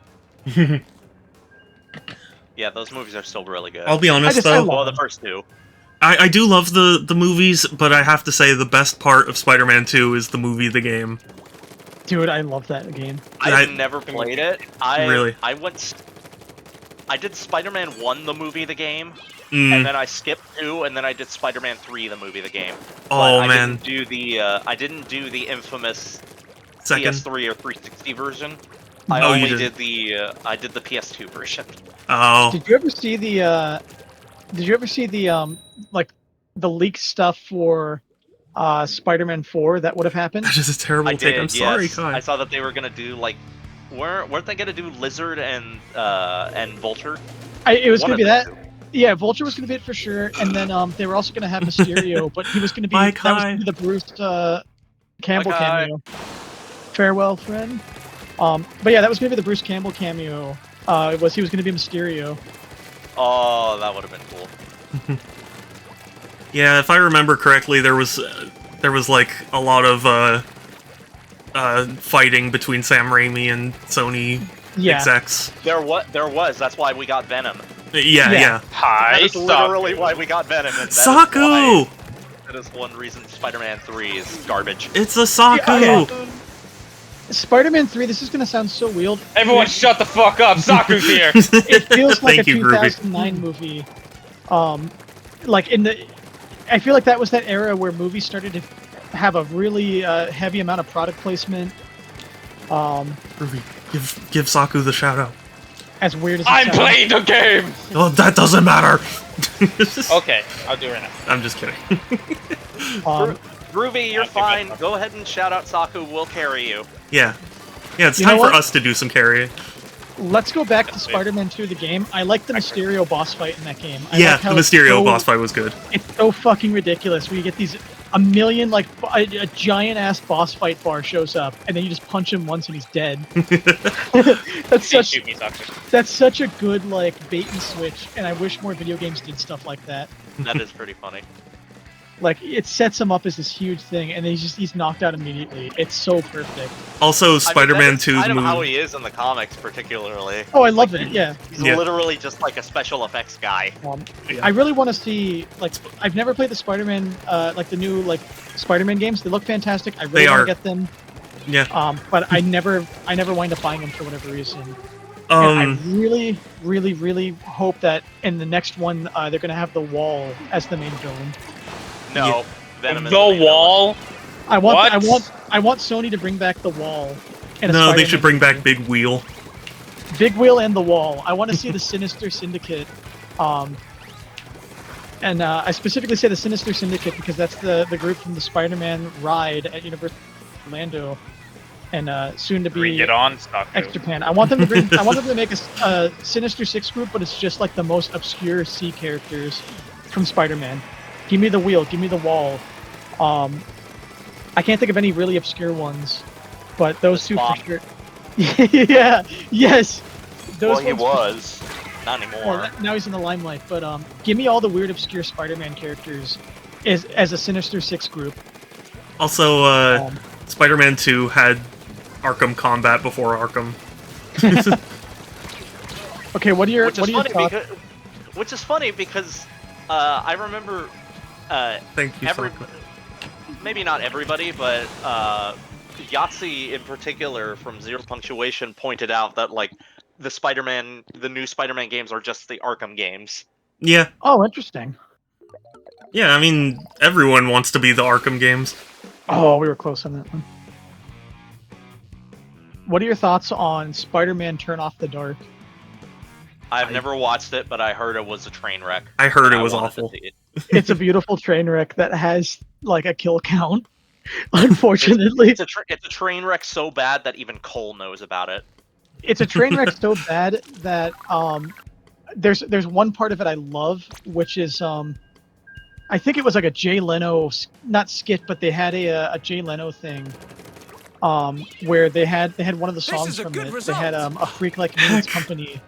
Yeah, those movies are still really good. I'll be honest I though. love Well, the them. first two. I do love the movies, but I have to say the best part of Spider-Man 2 is the movie, the game. Dude, I love that game. I've never played it. Really? I did Spider-Man 1, the movie, the game, Mm. and then I skipped 2, and then I did Spider-Man 3, the movie, the game. Oh, But man. I didn't do the infamous Second. PS3 or 360 version. Oh, I you only did. I did the PS2 version. Oh. Did you ever see the like the leaked stuff for Spider-Man 4 that would have happened? That is a terrible I take. did, I'm sorry, yes. Kai. I saw that they were gonna do like, weren't they gonna do Lizard and Vulture? It was One going to be of the that. Yeah, Vulture was going to be it for sure, and then they were also going to have Mysterio, but he was going to be Bye, that was Kai. gonna be the Bruce Campbell Bye, Kai. cameo. Farewell, friend. But yeah, that was going to be the Bruce Campbell cameo. He was going to be Mysterio. Oh, that would have been cool. Yeah, if I remember correctly, there was like a lot of fighting between Sam Raimi and Sony Yeah. execs. There was. That's why we got Venom. Yeah, Yeah. yeah. Hi, That is literally why we got Venom. And Saku! That is one reason Spider-Man 3 is garbage. It's a Saku! Yeah, Spider-Man 3, this is going to sound so weird. Everyone shut the fuck up, Saku's here! It feels like Thank a you, Groovy. 2009 movie. I feel like that was that era where movies started to have a really heavy amount of product placement. Groovy, give Saku the shout out. As weird as it I'm sounds. playing the game! Oh, that doesn't matter! Okay, I'll do it right now. I'm just kidding. Groovy, you're I think fine. that's- Go ahead and shout out Saku. We'll carry you. Yeah. Yeah, it's You know time for what? us to do some carrying. Let's go back to That's it. Spider-Man 2, the game. I like the Mysterio boss fight in that game. I Yeah, like how the it's Mysterio so- boss fight was good. It's so fucking ridiculous. Where you get a million, like, a giant-ass boss fight bar shows up, and then you just punch him once and he's dead. That's Don't such shoot me, Saku. that's such a good, like, bait and switch, and I wish more video games did stuff like that. That is pretty funny. Like, it sets him up as this huge thing, and then he's knocked out immediately. It's so perfect. Also, Spider-Man 2 I the know how movie. he is in the comics, particularly. Oh, I love it, yeah. He's Yeah. literally just like a special effects guy. I really want to see, like, I've never played the Spider-Man, like the new, like, Spider-Man games. They look fantastic. I really They want are. to get them. Yeah. But I never wind up buying them for whatever reason. And I really, really, really hope that in the next one, they're gonna have the Wall as the main villain. No, Yeah. Venom is The main villain. wall? I What? want Sony to bring back the Wall. in a No, they Spider-Man should bring back movie. Big Wheel. Big Wheel and the Wall. I want to see the Sinister Syndicate. And I specifically say the Sinister Syndicate because that's the group from the Spider-Man ride at Universal Orlando, and soon to Bring be it on, Saku. X Japan. I want them to bring. I want them to make a Sinister Six group, but it's just like the most obscure C characters from Spider-Man. Give me the Wheel. Give me the Wall. I can't think of any really obscure ones, but those two for Spawn. sure. Yeah. Yes. Those Well, he ones- was. Not Well, anymore. now he's in the limelight, but give me all the weird, obscure Spider-Man characters as a Sinister Six group. Also, Um, Spider-Man 2 had Arkham Combat before Arkham. Okay, what are your Which what is are your funny thoughts? because I remember Thank you, every Saku. maybe not everybody, but Yahtzee in particular from Zero Punctuation pointed out that like the new Spider-Man games are just the Arkham games. Yeah. Oh, interesting. Yeah, I mean, everyone wants to be the Arkham games. Oh, we were close on that one. What are your thoughts on Spider-Man Turn Off the Dark? I've never watched it, but I heard it was a train wreck. I heard and it was wanted to awful. see it. It's a beautiful train wreck that has like a kill count. Unfortunately, It's a train wreck so bad that even Cole knows about it. it's a train wreck so bad that there's one part of it I love, which is I think it was like a Jay Leno, not skit, but they had a Jay Leno thing, where they had one of the songs from it. They had a Freak Like Me and Company,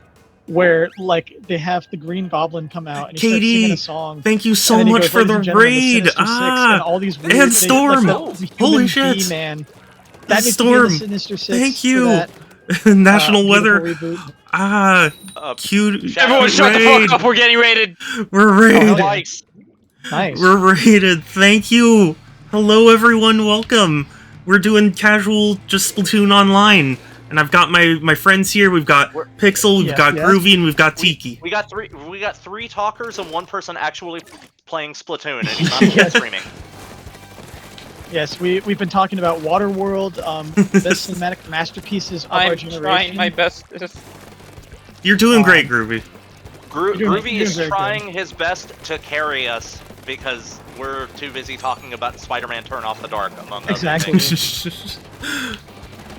where like they have the Green Goblin come out and he starts singing a song. Thank you so and then he much goes, for "Ladies the and gentlemen, the raid. Sinister Six," and all these weird And things, Storm. like the Holy human shit. bee man. That needs Storm. to be in the Sinister Six. Thank for you. that, National beautiful Weather. reboot. Cute. Everyone, shut the raid. fuck up. We're getting raided. We're raided. Twice. Nice. We're raided. Thank you. Hello, everyone. Welcome. We're doing casual, just Splatoon online. And I've got my friends here. We've got Pixel, we've got Groovy, and we've got Tiki. We got three talkers and one person actually playing Splatoon, and he's not streaming. Yes, we've been talking about Waterworld, the best cinematic masterpieces of our I'm generation. trying my best. You're doing great, Groovy. Groovy is trying his best to carry us because we're too busy talking about Spider-Man Turn Off the Dark, among other things.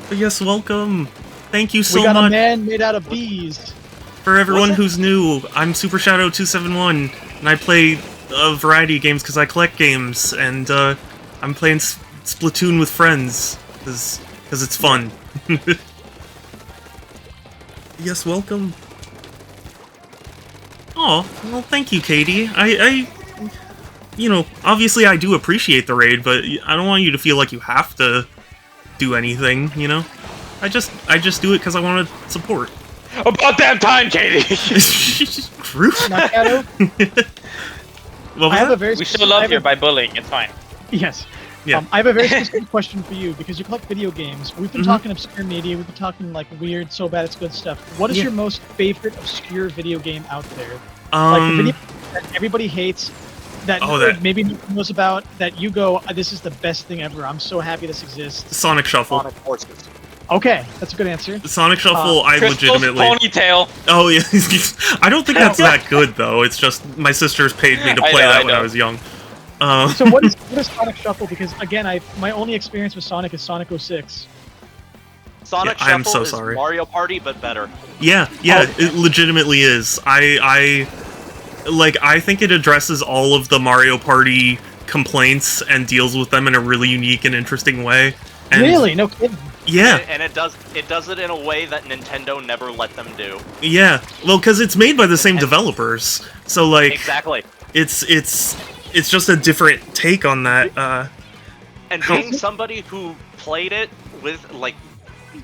But yes, welcome. Thank you so We got much. a man made out of bees. For everyone who's new, I'm Super Shadow 271, and I play a variety of games because I collect games, and I'm playing Splatoon with friends because it's fun. Yes, welcome. Oh, well, thank you, Katie. I, you know, obviously I do appreciate the raid, but I don't want you to feel like you have to do anything, you know? I just do it because I want to support. About damn time, Katie! True. Shadow? What was I have that? a very We show love here by bullying, it's fine. Yes. Yeah. I have a very specific question for you because you collect video games. We've been talking obscure media. We've been talking like weird, so bad it's good stuff. What is your most favorite obscure video game out there? Like the video that everybody hates, that maybe no one knows about, that you go, this is the best thing ever. I'm so happy this exists. Sonic Shuffle. Sonic Forces. Okay, that's a good answer. Sonic Shuffle, I Crystal's legitimately. ponytail. Oh yeah, I don't think that's that good though. It's just my sisters paid me to play that when I was young. So what is Sonic Shuffle? Because again, my only experience with Sonic is Sonic 06. Sonic I am Shuffle so sorry. is Mario Party, but better. Yeah, it legitimately is. I think it addresses all of the Mario Party complaints and deals with them in a really unique and interesting way. And Really? No kidding. yeah, And it does it in a way that Nintendo never let them do. yeah. Well, because it's made by the same developers, so like Exactly. it's just a different take on that. And being somebody who played it with, like,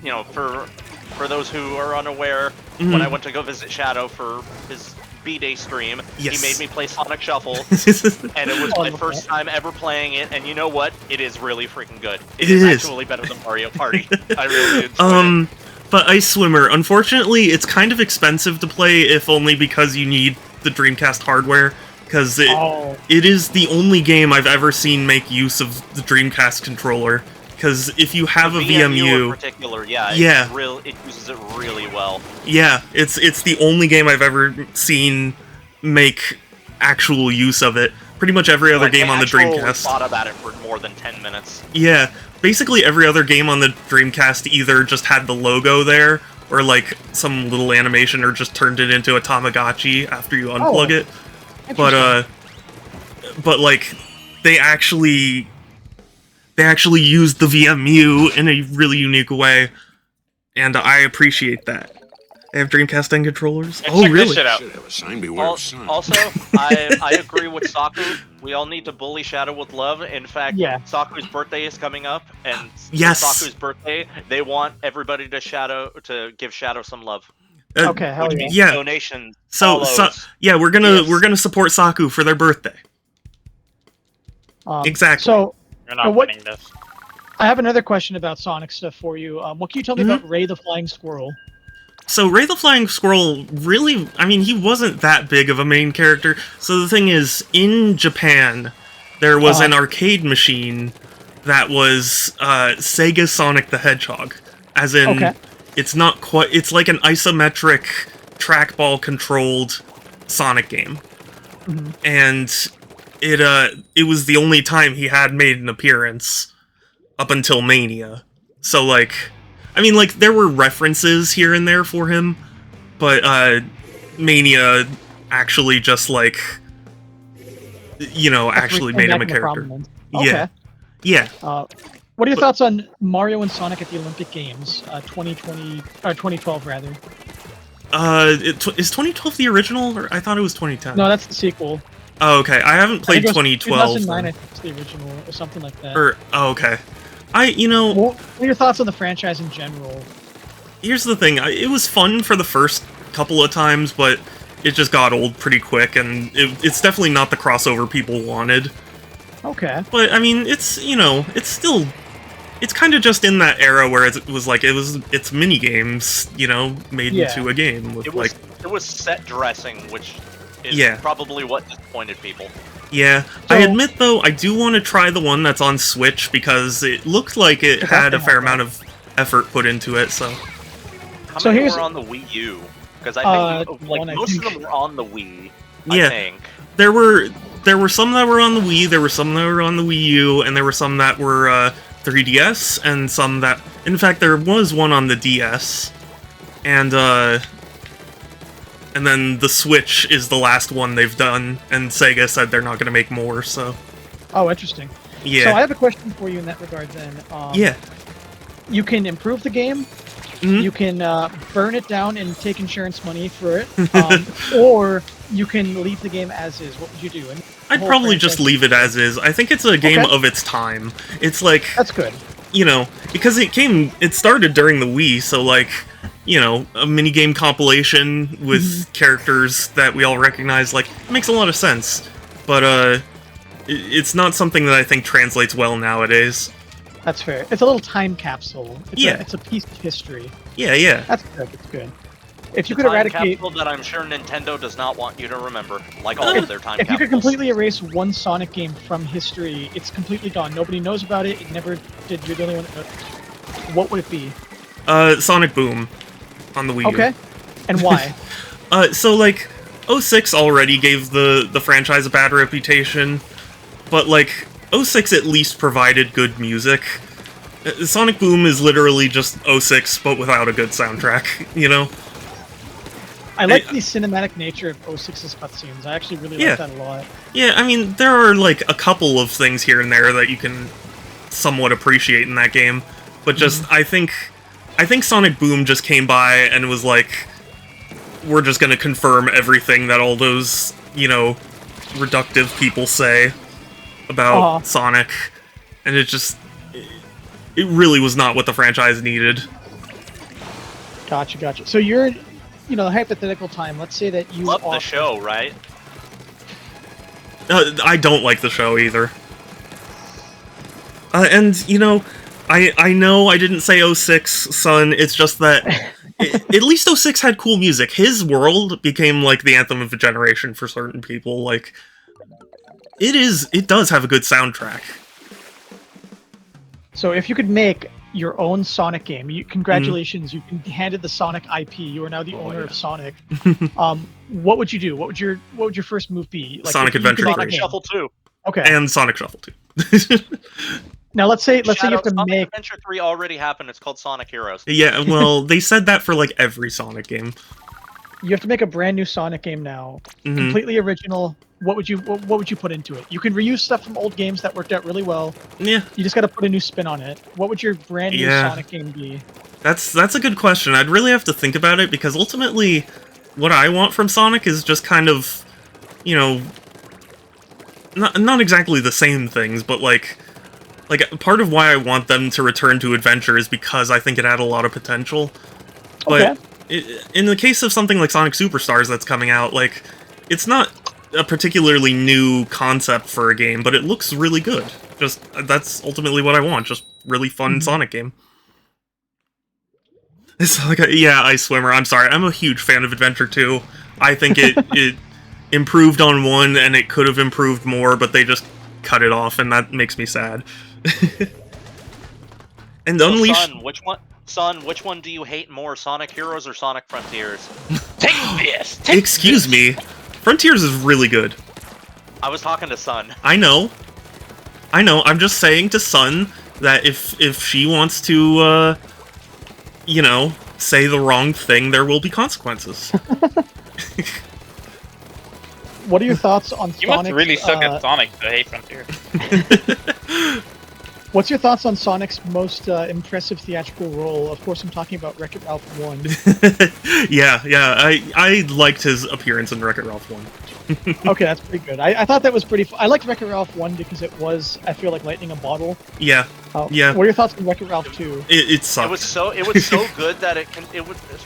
you know, for those who are unaware, when I went to go visit Shadow for his B-Day stream, he made me play Sonic Shuffle, and it was my first time ever playing it, and you know what? It is really freaking good. It is actually better than Mario Party. I really enjoyed it. But Ice Swimmer, unfortunately, it's kind of expensive to play, if only because you need the Dreamcast hardware. Because it is the only game I've ever seen make use of the Dreamcast controller. Because if you have a VMU, in particular, it uses it really well. Yeah, it's the only game I've ever seen make actual use of it. Pretty much every other game on the Dreamcast. Thought about it for more than 10 minutes. Yeah, basically every other game on the Dreamcast either just had the logo there, or like some little animation, or just turned it into a Tamagotchi after you unplug it. But like they actually used the VMU in a really unique way, and I appreciate that. They have Dreamcast End controllers. Oh, really? Also, I agree with Saku. We all need to bully Shadow with love. In fact, Saku's birthday is coming up, and for Saku's birthday, they want everybody to give Shadow some love. Okay, hell yeah. Donations. So we're gonna support Saku for their birthday. Exactly. So, you're not winning this. I have another question about Sonic stuff for you. What can you tell me about Ray the Flying Squirrel? So Ray the Flying Squirrel, really, I mean, he wasn't that big of a main character. So the thing is, in Japan, there was an arcade machine that was Sega Sonic the Hedgehog. As in, Okay. it's not quite. It's like an isometric trackball controlled Sonic game, and it was the only time he had made an appearance up until Mania. So like, I mean, like there were references here and there for him, but Mania actually just like, actually made him a character. Okay. Yeah. What are your thoughts on Mario and Sonic at the Olympic Games, 2020 or 2012 rather? Is 2012 the original, or I thought it was 2010? No, that's the sequel. Oh, okay. I haven't played I think it was 2012. 2009, I think it's the original, or something like that. Okay. What are your thoughts on the franchise in general? Here's the thing. It was fun for the first couple of times, but it just got old pretty quick, and it's definitely not the crossover people wanted. Okay. But, I mean, it's still... It's kind of just in that era where it's mini games, made into a game with it was set dressing, which is probably what disappointed people. Yeah, So, I admit though, I do want to try the one that's on Switch because it looked like it had a fair amount of effort put into it. So, how many were on the Wii U? Because I think most of them were on the Wii. I think there were some that were on the Wii, there were some that were on the Wii U, and there were some that were 3DS, and some that... In fact, there was one on the DS, and then the Switch is the last one they've done, and Sega said they're not going to make more, so... Oh, interesting. Yeah. So I have a question for you in that regard, then. Yeah. You can improve the game, you can burn it down and take insurance money for it, or you can leave the game as is. What would you do? I'd probably just leave it as is. I think it's a game of its time. It's like... That's good. Because it started during the Wii, so like, a minigame compilation with characters that we all recognize, like, it makes a lot of sense. But, it's not something that I think translates well nowadays. That's fair. It's a little time capsule. It's a piece of history. Yeah. That's good. It's good. If you could eradicate... capsule that I'm sure Nintendo does not want you to remember, like all of their time If you could capsules. completely erase one Sonic game from history, it's completely gone. Nobody knows about it. It never did. You're the only one that knows. What would it be? Sonic Boom on the Wii U. Okay. And why? So like, 06 already gave the franchise a bad reputation, but like, 06 at least provided good music. Sonic Boom is literally just 06, but without a good soundtrack, I like the cinematic nature of 06's cutscenes. I actually really like that a lot. Yeah, I mean, there are like a couple of things here and there that you can somewhat appreciate in that game, but just, I think Sonic Boom just came by and was like, we're just gonna confirm everything that all those, reductive people say about Sonic, and it really was not what the franchise needed. Gotcha. So you're, hypothetical time. Let's say that you love the show, right? I don't like the show either. And I know I didn't say 06, son. It's just that at least 06 had cool music. His World became like the anthem of a generation for certain people. Like, it does have a good soundtrack. So if you could make your own Sonic game, congratulations, you can handed the Sonic IP. You are now the owner of Sonic. What would you do? What would your first move be? Like, Sonic Adventure 3. Sonic Shuffle 2. Okay. And Sonic Shuffle 2. Now let's say you have to Sonic make... Adventure 3 already happened. It's called Sonic Heroes. Yeah, well, they said that for like every Sonic game. You have to make a brand new Sonic game now, completely original. What would you put into it? You can reuse stuff from old games that worked out really well. Yeah. You just got to put a new spin on it. What would your brand new Sonic game be? That's a good question. I'd really have to think about it, because ultimately, what I want from Sonic is just kind of, not exactly the same things, but like part of why I want them to return to Adventure is because I think it had a lot of potential. But in the case of something like Sonic Superstars that's coming out, like, it's not a particularly new concept for a game, but it looks really good. Just, that's ultimately what I want, just really fun Sonic game. It's like Ice Swimmer, I'm sorry, I'm a huge fan of Adventure 2. I think it improved on 1, and it could have improved more, but they just cut it off, and that makes me sad. And Unleash... Son, which one? Son, which one do you hate more, Sonic Heroes or Sonic Frontiers? Take this! Take Excuse me. Frontiers is really good. I was talking to Son. I know. I'm just saying to Sun that if she wants to, you know, say the wrong thing, there will be consequences. What are your thoughts on You must Sonic? really suck at Sonic to hate Frontier. What's your thoughts on Sonic's most impressive theatrical role? Of course, I'm talking about Wreck-It Ralph 1. yeah. I liked his appearance in Wreck-It Ralph 1. Okay, that's pretty good. I thought that was pretty. I liked Wreck-It Ralph 1 because it was, I feel like, lightning a bottle. Yeah. Yeah. What are your thoughts on Wreck-It Ralph 2? It sucked. It was so good that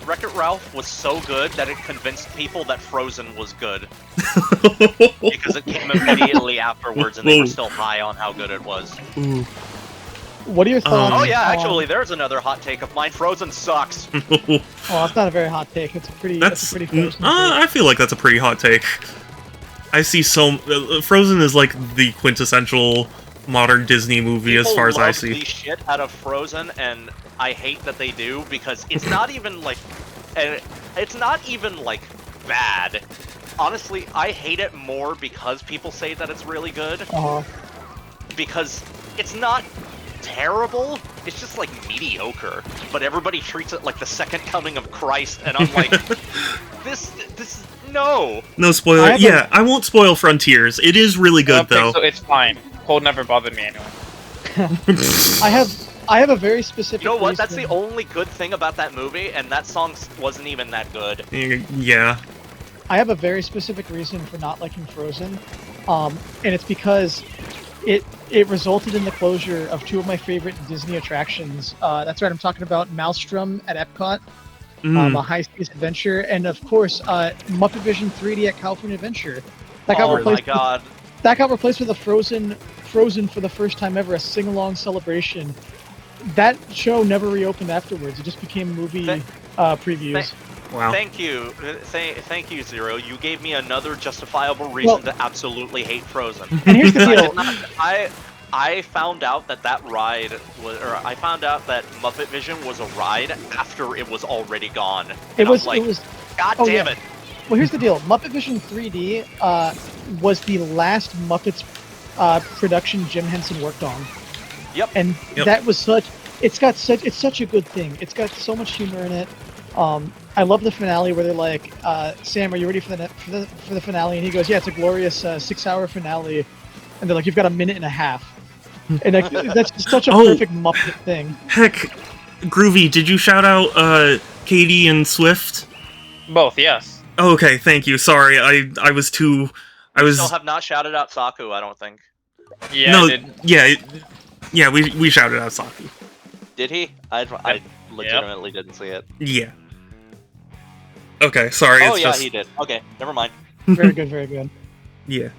Wreck-It Ralph was so good that it convinced people that Frozen was good. Because it came immediately afterwards and they were still high on how good it was. Ooh. What are your thoughts? Oh yeah, on... actually, there's another hot take of mine. Frozen sucks. Oh, that's not a very hot take. It's a pretty. That's a pretty close. I feel like that's a pretty hot take. I see Frozen is like the quintessential modern Disney movie as far as I see. People love the shit out of Frozen, and I hate that they do because it's not even like, bad. Honestly, I hate it more because people say that it's really good. Because it's not terrible, it's just like mediocre, but everybody treats it like the second coming of Christ, and I'm like, this no spoiler. Yeah, I won't spoil Frontiers. It is really good though. So it's fine. Cold never bothered me anyway. I have a very specific. You know what? reason. That's the only good thing about that movie, and that song wasn't even that good. Yeah. I have a very specific reason for not liking Frozen, and it's because it resulted in the closure of two of my favorite Disney attractions. That's right, I'm talking about Maelstrom at Epcot, a high-speed adventure, and of course, Muppet Vision 3D at California Adventure. That got replaced. My god! That got replaced with a Frozen for the first time ever, a sing-along celebration. That show never reopened afterwards. It just became movie previews. Wow. Thank you, Zero. You gave me another justifiable reason to absolutely hate Frozen. And here's the deal. I found out that ride was, or I found out that Muppet Vision was a ride after it was already gone. It was. God damn it! Well, here's the deal. Muppet Vision 3D was the last Muppets production Jim Henson worked on. Yep. And that was such. It's such a good thing. It's got so much humor in it. I love the finale where they're like, "Sam, are you ready for the finale?" And he goes, "Yeah, it's a glorious 6-hour finale." And they're like, "You've got a minute and a half." And that's just such a perfect Muppet thing. Heck, Groovy, did you shout out Katie and Swift? Both, yes. Oh, okay, thank you. Sorry, I was too. We still have not shouted out Saku, I don't think. Yeah, no, I did. Yeah, we shouted out Saku. Did he? I legitimately didn't see it. Yeah. Okay, sorry. Oh it's yeah, just... he did. Okay, never mind. Very good, very good. Yeah.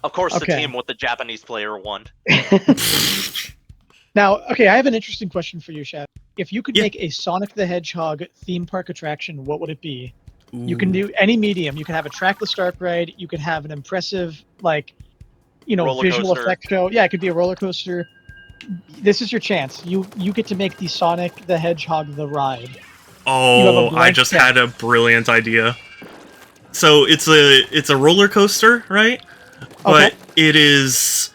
Of course, the team with the Japanese player won. Now, okay, I have an interesting question for you, Shad. If you could make a Sonic the Hedgehog theme park attraction, what would it be? Ooh. You can do any medium. You can have a trackless dark ride. You can have an impressive, visual effect show. Yeah, it could be a roller coaster. This is your chance. You get to make the Sonic the Hedgehog the ride. Oh, I just had a brilliant idea. So it's a roller coaster, right? But it is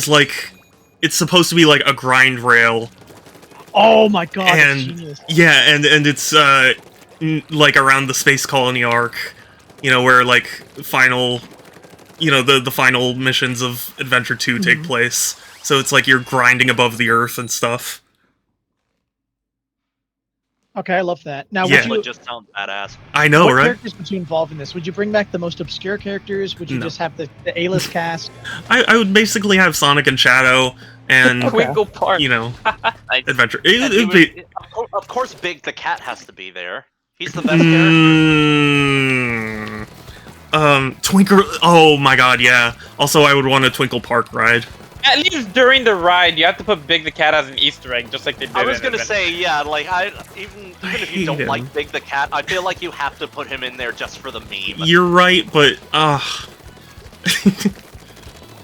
like it's supposed to be like a grind rail. Oh my god, and that's genius. Yeah, and it's like around the space colony arc, where like final, the final missions of Adventure 2 take place. So it's like you're grinding above the earth and stuff. Okay, I love that. Now, It just sounds badass. I know, what right? characters would you involve in this? Would you bring back the most obscure characters? Would you just have the A-list cast? I would basically have Sonic and Shadow and Twinkle Park. Adventure. Of course, Big the Cat has to be there. He's the best character. Twinkle. Oh my god, yeah. Also, I would want a Twinkle Park ride. At least during the ride, you have to put Big the Cat as an Easter egg, just like they did. I was gonna say, yeah, like even if you don't like Big the Cat, I feel like you have to put him in there just for the meme. You're right, but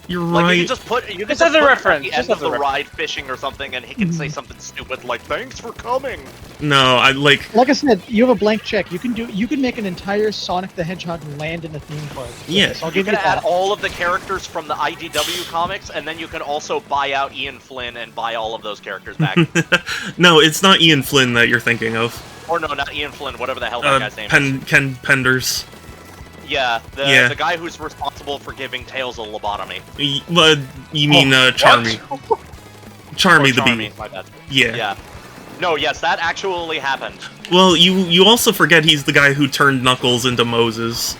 You're Like right. you can just put you can Just just as a put him reference, at the just end of as a the reference. ride fishing or something, and he can say something stupid like "Thanks for coming." No, I like. Like I said, you have a blank check. You can make an entire Sonic the Hedgehog land in the theme park. Yeah. I'll You give can you add that. all of the characters from the IDW comics, and then you can also buy out Ian Flynn and buy all of those characters back. No, it's not Ian Flynn that you're thinking of. Or no, not Ian Flynn, whatever the hell that guy's name is. Ken Penders. Yeah, Yeah. the guy who's responsible for giving Tails a lobotomy. You mean Charmy? Charmy Or the Charmy, Bee. my bad. Yeah. Yeah. No, yes, that actually happened. Well, you also forget he's the guy who turned Knuckles into Moses.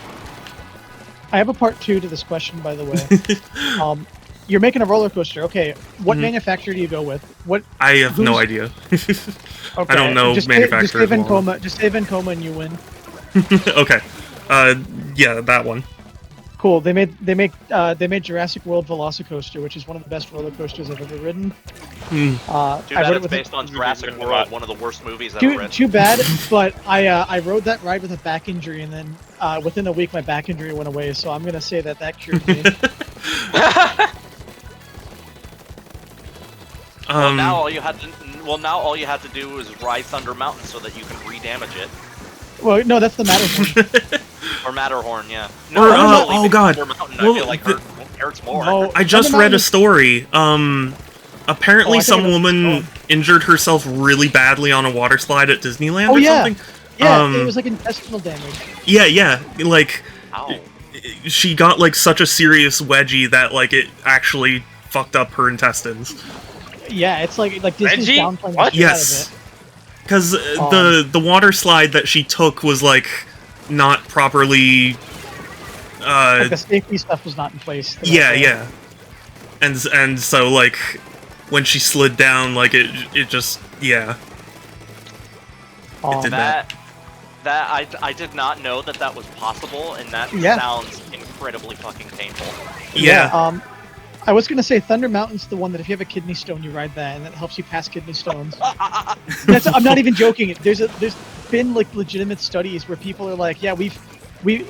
I have a part 2 to this question, by the way. You're making a roller coaster. Okay, what manufacturer do you go with? What? I have no Who's- idea. Okay, I don't know just manufacturers. Just say well. Vekoma. Just say Vekoma, and you win. Okay. Yeah, that one. Cool. They made Jurassic World Velocicoaster, which is one of the best roller coasters I've ever ridden. Hmm. Too I bad rode it it's with based on Jurassic Too World, bad. one of the worst movies ever written. too bad, but I rode that ride with a back injury, and then within a week my back injury went away. So I'm gonna say that cured me. Now all you had to do was ride Thunder Mountain so that you can re-damage it. Well, no, that's the Matterhorn. Or Matterhorn, yeah. Or, actually, oh god. Thunder Mountain, Well, I feel like hurts more. No, I just Thunder read Mountain a is- story. Apparently Oh, I think some I know- woman injured herself really badly on a water slide at Disneyland Oh or yeah, something. yeah. It was like intestinal damage. Yeah, like Ow. she got like such a serious wedgie that like it actually fucked up her intestines. Yeah, it's like Disney's Reggie? downplaying What? the shit out of Yes. it. Because the water slide that she took was like not properly. Like the safety stuff was not in place. Yeah. And so like when she slid down, like it just yeah. did that. I did not know that was possible, and that Yeah. sounds incredibly fucking painful. Yeah. I was gonna say Thunder Mountain's the one that if you have a kidney stone, you ride that, and that helps you pass kidney stones. I'm not even joking. There's been like legitimate studies where people are like, yeah, we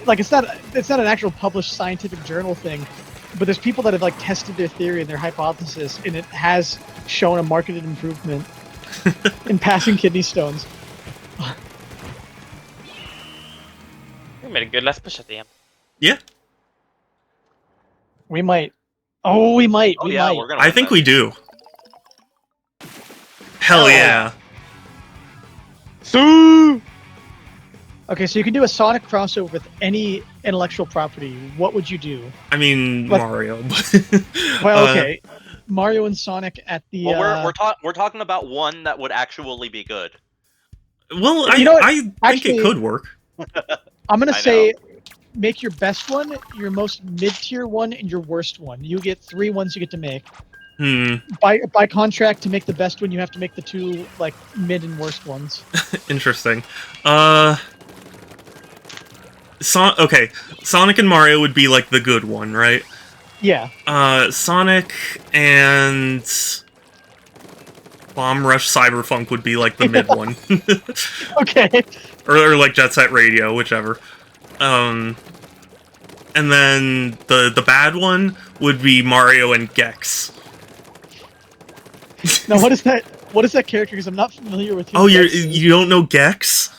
like it's not an actual published scientific journal thing, but there's people that have like tested their theory and their hypothesis, and it has shown a marketed improvement in passing kidney stones. We made a good last push at the end. Yeah. We might. Oh, we might. Oh we yeah, might. we're gonna. I win think this. we do. Hell yeah. Okay, so you can do a Sonic crossover with any intellectual property. What would you do? I mean But- Mario, but Well, okay, Mario and Sonic at the. Well, we're talking about one that would actually be good. well, You know what? I think Actually- it could work. I'm gonna I say, make your best one, your most mid-tier one, and your worst one. You get 3 ones you get to make. By contract, to make the best one, you have to make the 2 like mid and worst ones. Interesting. Okay, Sonic and Mario would be like the good one, right? Yeah. Sonic and Bomb Rush Cyberpunk would be like the mid one. Okay. or like Jet Set Radio, whichever. And then the bad one would be Mario and Gex. Now, what is that? What is that character? Because I'm not familiar with. Who Oh, Gex is. you don't know Gex?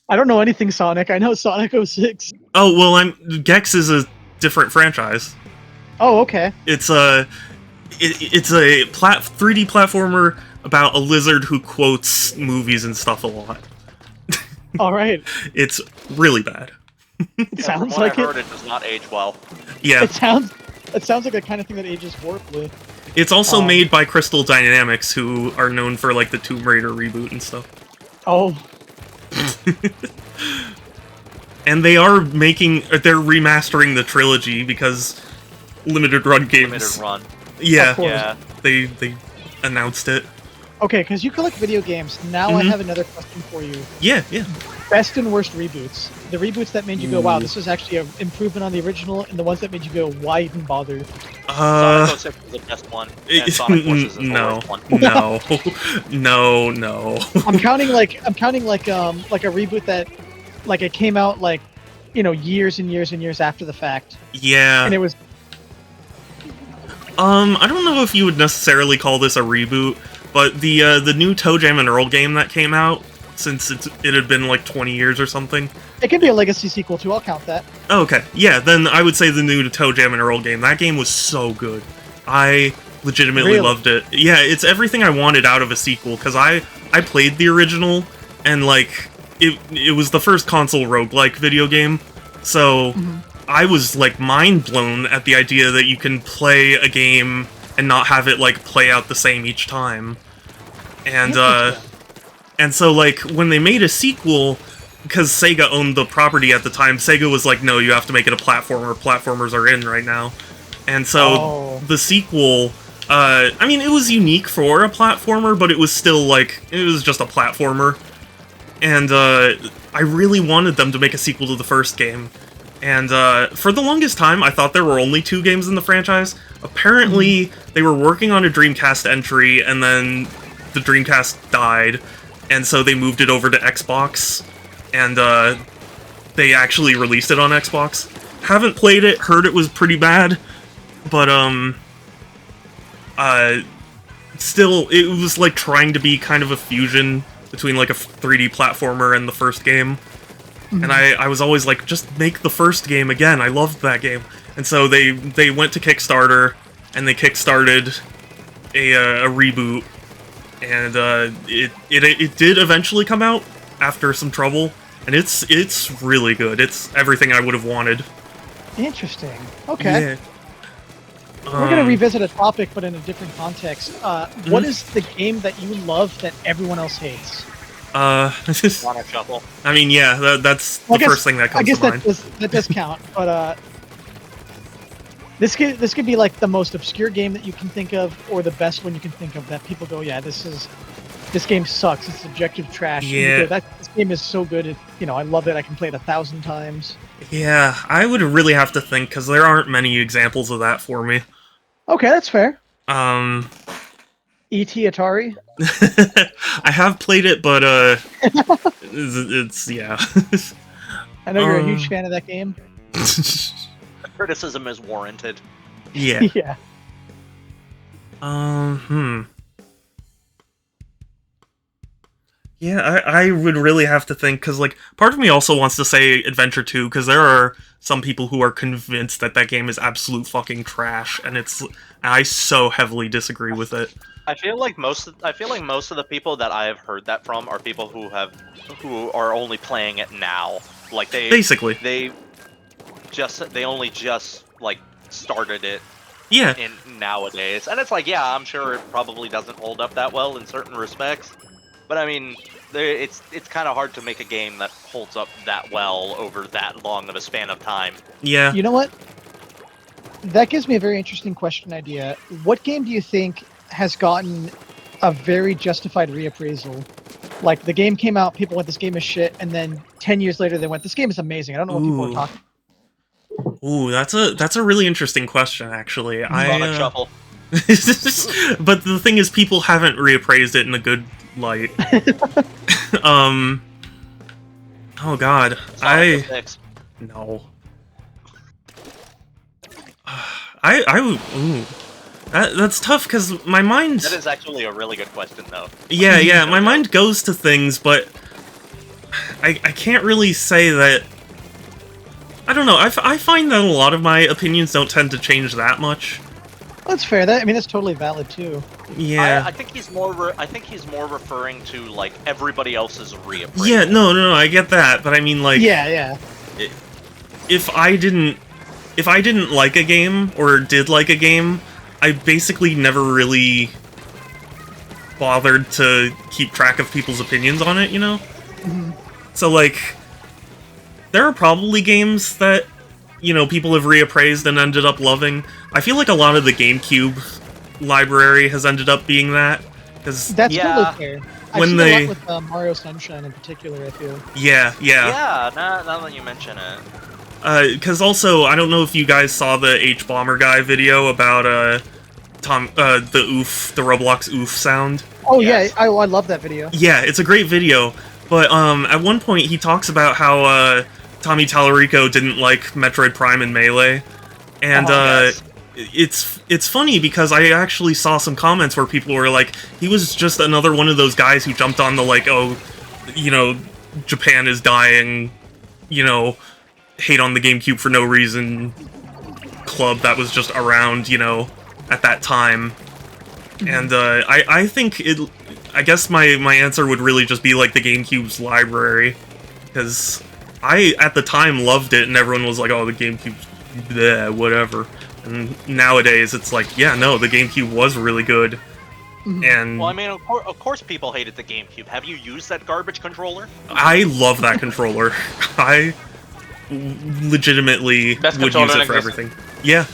I don't know anything Sonic. I know Sonic 06. Oh well, Gex is a different franchise. Oh, okay. It's a 3D platformer about a lizard who quotes movies and stuff a lot. All right. It's really bad. It From sounds what like I it. heard, it does not age well. Yeah, It sounds like the kind of thing that ages horribly. it's also made by Crystal Dynamics, who are known for like the Tomb Raider reboot and stuff. Oh, And they're remastering the trilogy because limited run games. Limited run. Yeah, Of course. Yeah. they announced it. okay. Because you collect video games. Now I have another question for you. Yeah. Best and worst reboots. The reboots that made you go, "Wow, this is actually an improvement on the original," and the ones that made you go, "Why even bother?" Sonic 06 is the best one, and Sonic Forces is the no, worst one. no. I'm counting like a reboot that like it came out like years and years and years after the fact, Yeah. and it was I don't know if you would necessarily call this a reboot, but the new Toe Jam and Earl game that came out, since it had been like 20 years or something. It could be a legacy sequel too. I'll count that. Oh, okay, yeah, then I would say the new Toe Jam and Earl game. That game was so good. I legitimately loved it. Yeah, it's everything I wanted out of a sequel, because I played the original, and like it was the first console roguelike video game, so I was like mind blown at the idea that you can play a game and not have it like play out the same each time. And so like when they made a sequel, because Sega owned the property at the time, Sega was like, no, you have to make it a platformer. Platformers are in right now. And so the sequel, I mean, it was unique for a platformer, but it was still like, it was just a platformer. And I really wanted them to make a sequel to the first game. And for the longest time, I thought there were only 2 games in the franchise. Apparently, they were working on a Dreamcast entry, and then the Dreamcast died, and so they moved it over to Xbox, and they actually released it on Xbox. Haven't played it, heard it was pretty bad, but still, it was like trying to be kind of a fusion between like a 3D platformer and the first game. And I was always like, just make the first game again. I loved that game. And so they went to Kickstarter, and they kickstarted a reboot, and it did eventually come out after some trouble, and it's really good. It's everything I would have wanted. Interesting. Okay. Yeah. We're going to revisit a topic, but in a different context. What is the game that you love that everyone else hates? Sonic Shuffle. I mean, yeah, that's the first thing that comes to mind. That does count, but this could be like the most obscure game that you can think of, or the best one you can think of that people go, yeah, this game sucks. It's objective trash. Yeah. This game is so good. I love it. I can play it 1,000 times. Yeah, I would really have to think, because there aren't many examples of that for me. Okay, that's fair. E.T. Atari? I have played it, but it's yeah. I know you're a huge fan of that game. Criticism is warranted. Yeah. Yeah. Yeah, I would really have to think, because, like, part of me also wants to say Adventure 2, because there are some people who are convinced that that game is absolute fucking trash, and I so heavily disagree with it. I feel like most of the people that I have heard that from are people who are only playing it now. Like they only just like started it. Yeah. In nowadays, and it's like, yeah, I'm sure it probably doesn't hold up that well in certain respects, but I mean, it's kind of hard to make a game that holds up that well over that long of a span of time. Yeah. You know what? That gives me a very interesting question idea. What game do you think has gotten a very justified reappraisal? Like, the game came out, people went, this game is shit, and then 10 years later they went, this game is amazing. I don't know what people are talking about. Ooh, that's a really interesting question, actually. Sonic Shuffle. But the thing is, people haven't reappraised it in a good light. Oh god. Sonic 06. No. Ooh. That's tough, because my mind... That is actually a really good question, though. Yeah, my mind goes to things, but I can't really say that... I don't know, I find that a lot of my opinions don't tend to change that much. That's fair. That's totally valid, too. Yeah. I think he's more referring to, like, everybody else's reappraisal. Yeah, no, I get that, but I mean, like... Yeah. If I didn't like a game, or did like a game, I basically never really bothered to keep track of people's opinions on it, you know? Mm-hmm. So, like, there are probably games that, people have reappraised and ended up loving. I feel like a lot of the GameCube library has ended up being that. That's totally fair. I've seen a lot with Mario Sunshine in particular, I feel. Yeah. Yeah, now that you mention it. Because also, I don't know if you guys saw the H-Bomber guy video about, the Roblox oof sound. Oh, yes. Yeah, I love that video. Yeah, it's a great video, but, at one point he talks about how, Tommy Tallarico didn't like Metroid Prime and Melee, and, yes. it's funny because I actually saw some comments where people were like, he was just another one of those guys who jumped on the like, oh, you know, Japan is dying, you know, hate on the GameCube for no reason club that was just around, you know, at that time. And I think I guess my answer would really just be like the GameCube's library, because I at the time loved it and everyone was like, oh, the GameCube's bleh, whatever. And nowadays it's like, yeah, no, the GameCube was really good. And Well, I mean, of course people hated the GameCube. Have you used that garbage controller? I love that controller. I legitimately Best would controller use it in for existence. everything.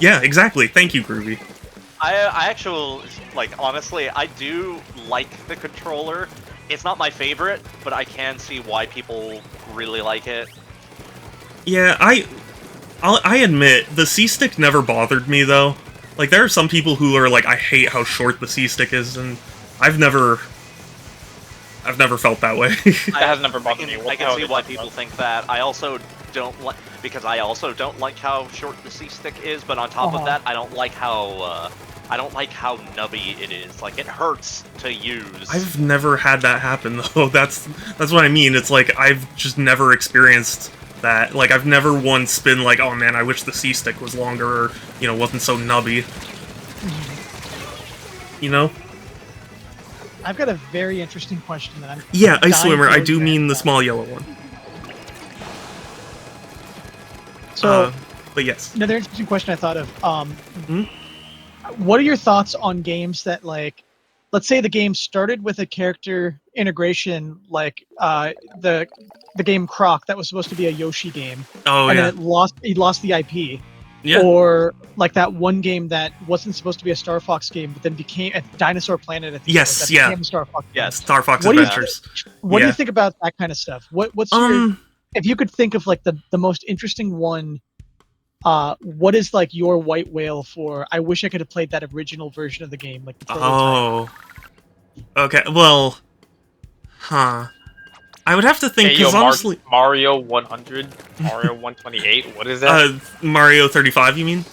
Yeah, exactly. Thank you, Groovy. I actually, like, honestly, I do like the controller. It's not my favorite, but I can see why people really like it. Yeah, I admit, the C-stick never bothered me, though. Like, there are some people who are like, I hate how short the C-stick is, and I've never felt that way. That has never bothered me. I can see why people think that. I also don't like, because I also don't like how short the C-stick is, but on top of that, I don't like how nubby it is. Like, it hurts to use. I've never had that happen, though. That's what I mean. It's like, I've just never experienced that. Like, I've never once been like, oh man, I wish the C-stick was longer, or, you know, wasn't so nubby. You know? I've got a very interesting question that I'm. Yeah, Ice dying Swimmer, to I do learn mean the about. small yellow one. So, But yes. another interesting question I thought of. Hmm? What are your thoughts on games that, like, let's say the game started with a character integration, like the game Croc that was supposed to be a Yoshi game, Oh, and yeah. then it lost the IP. Yeah. Or like that one game that wasn't supposed to be a Star Fox game, but then became a Dinosaur Planet. I think Yes, that yeah. became a Star Fox. Yeah, Star Fox What do you Adventures. What do Yeah. you think about that kind of stuff? What's your, if you could think of like the most interesting one? What is like your white whale for? I wish I could have played that original version of the game, like the prototype. Oh. Okay, well... Huh. I would have to think, Hey, yo, because honestly... Mario 100, Mario 128, what is that? Mario 35, you mean?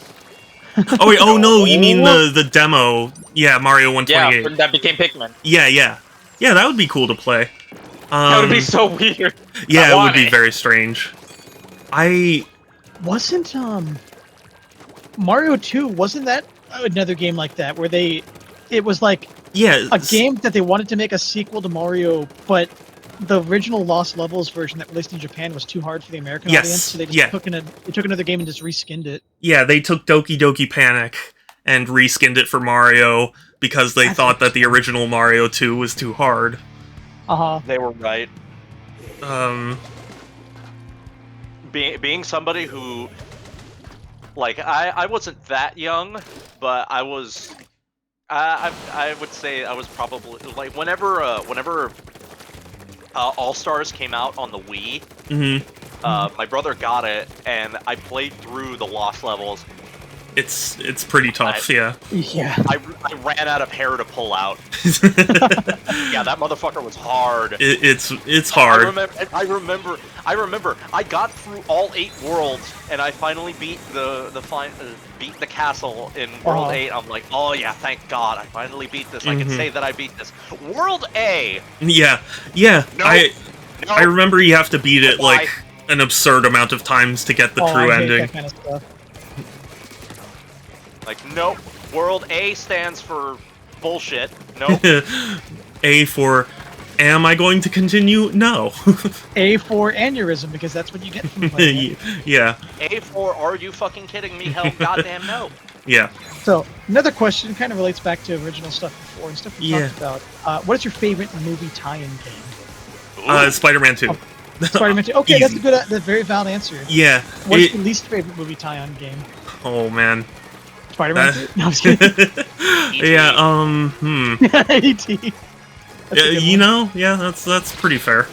Oh, wait, oh no, you mean the demo. Yeah, Mario 128. Yeah, that became Pikmin. Yeah. Yeah, that would be cool to play. That would be so weird. Yeah, I it want would be very strange. Wasn't Mario 2, wasn't that another game like that where it was like Yeah. a game that they wanted to make a sequel to Mario, but the original Lost Levels version that released in Japan was too hard for the American Yes, audience, so they just yeah. took another game and just reskinned it. Yeah, they took Doki Doki Panic and reskinned it for Mario because they thought that the original Mario 2 was too hard. They were right. Um... Being somebody who, like, I wasn't that young, but I was, I would say I was probably, like, whenever All Stars came out on the Wii, my brother got it, and I played through the Lost Levels. It's pretty tough, yeah. Yeah. I ran out of hair to pull out. Yeah, that motherfucker was hard. It's hard. I remember. I got through all 8 worlds, and I finally beat beat the castle in World 8. I'm like, oh yeah, thank God, I finally beat this. I can say that I beat this. World A. Yeah. No. I remember you have to beat it Why? like an absurd amount of times to get the true I hate ending. that kind of stuff. Like, nope. World A stands for bullshit. Nope. A for, am I going to continue? No. A for aneurysm, because that's what you get from playing it. Yeah. A for, are you fucking kidding me? Hell, goddamn no. Yeah. So, another question kind of relates back to original stuff before and stuff we Yeah. talked about. What is your favorite movie tie-in game? Spider-Man 2. Spider-Man 2. Okay, Easy. that's a very valid answer. Yeah. What's your least favorite movie tie-in game? Oh, man. Spider-Man 2? No, I'm just kidding. Yeah, E.T. That's a good you one. know, yeah, that's pretty fair.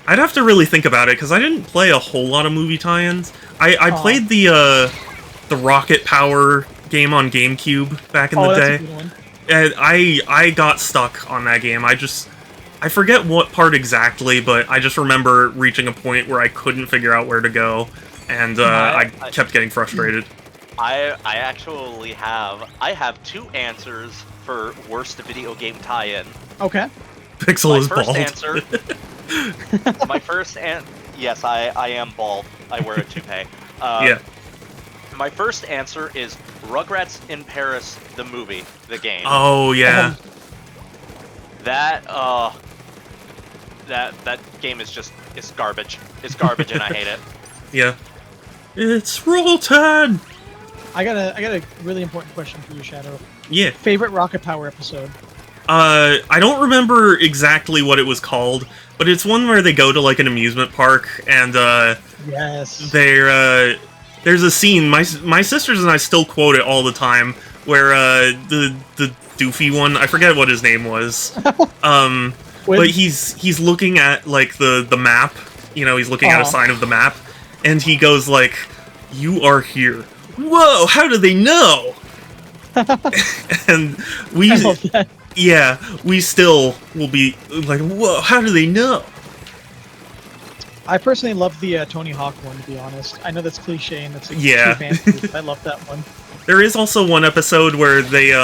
I'd have to really think about it, because I didn't play a whole lot of movie tie-ins. I played the Rocket Power game on GameCube back in the that's day. a good one. And I got stuck on that game. I forget what part exactly, but I just remember reaching a point where I couldn't figure out where to go, and I kept getting frustrated. I actually have two answers for worst video game tie-in. Okay. Pixel My is first bald. answer. My first yes, I am bald. I wear a toupee. Yeah. My first answer is Rugrats in Paris, the movie, the game. Oh yeah. That that game is just it's garbage. It's garbage, and I hate it. Yeah. It's roll time. I got a really important question for you, Shadow. Yeah. Favorite Rocket Power episode? I don't remember exactly what it was called, but it's one where they go to like an amusement park and Yes. there's a scene my sisters and I still quote it all the time where the doofy one, I forget what his name was. But he's looking at like the map, you know, he's looking at a sign of the map and he goes like, "You are here." Whoa, how do they know? And we I love that. yeah, we still will be like, whoa, how do they know? I personally love the Tony Hawk one, to be honest. I know that's cliche and that's like, Yeah. too fancy, but I love that one. There is also one episode where they're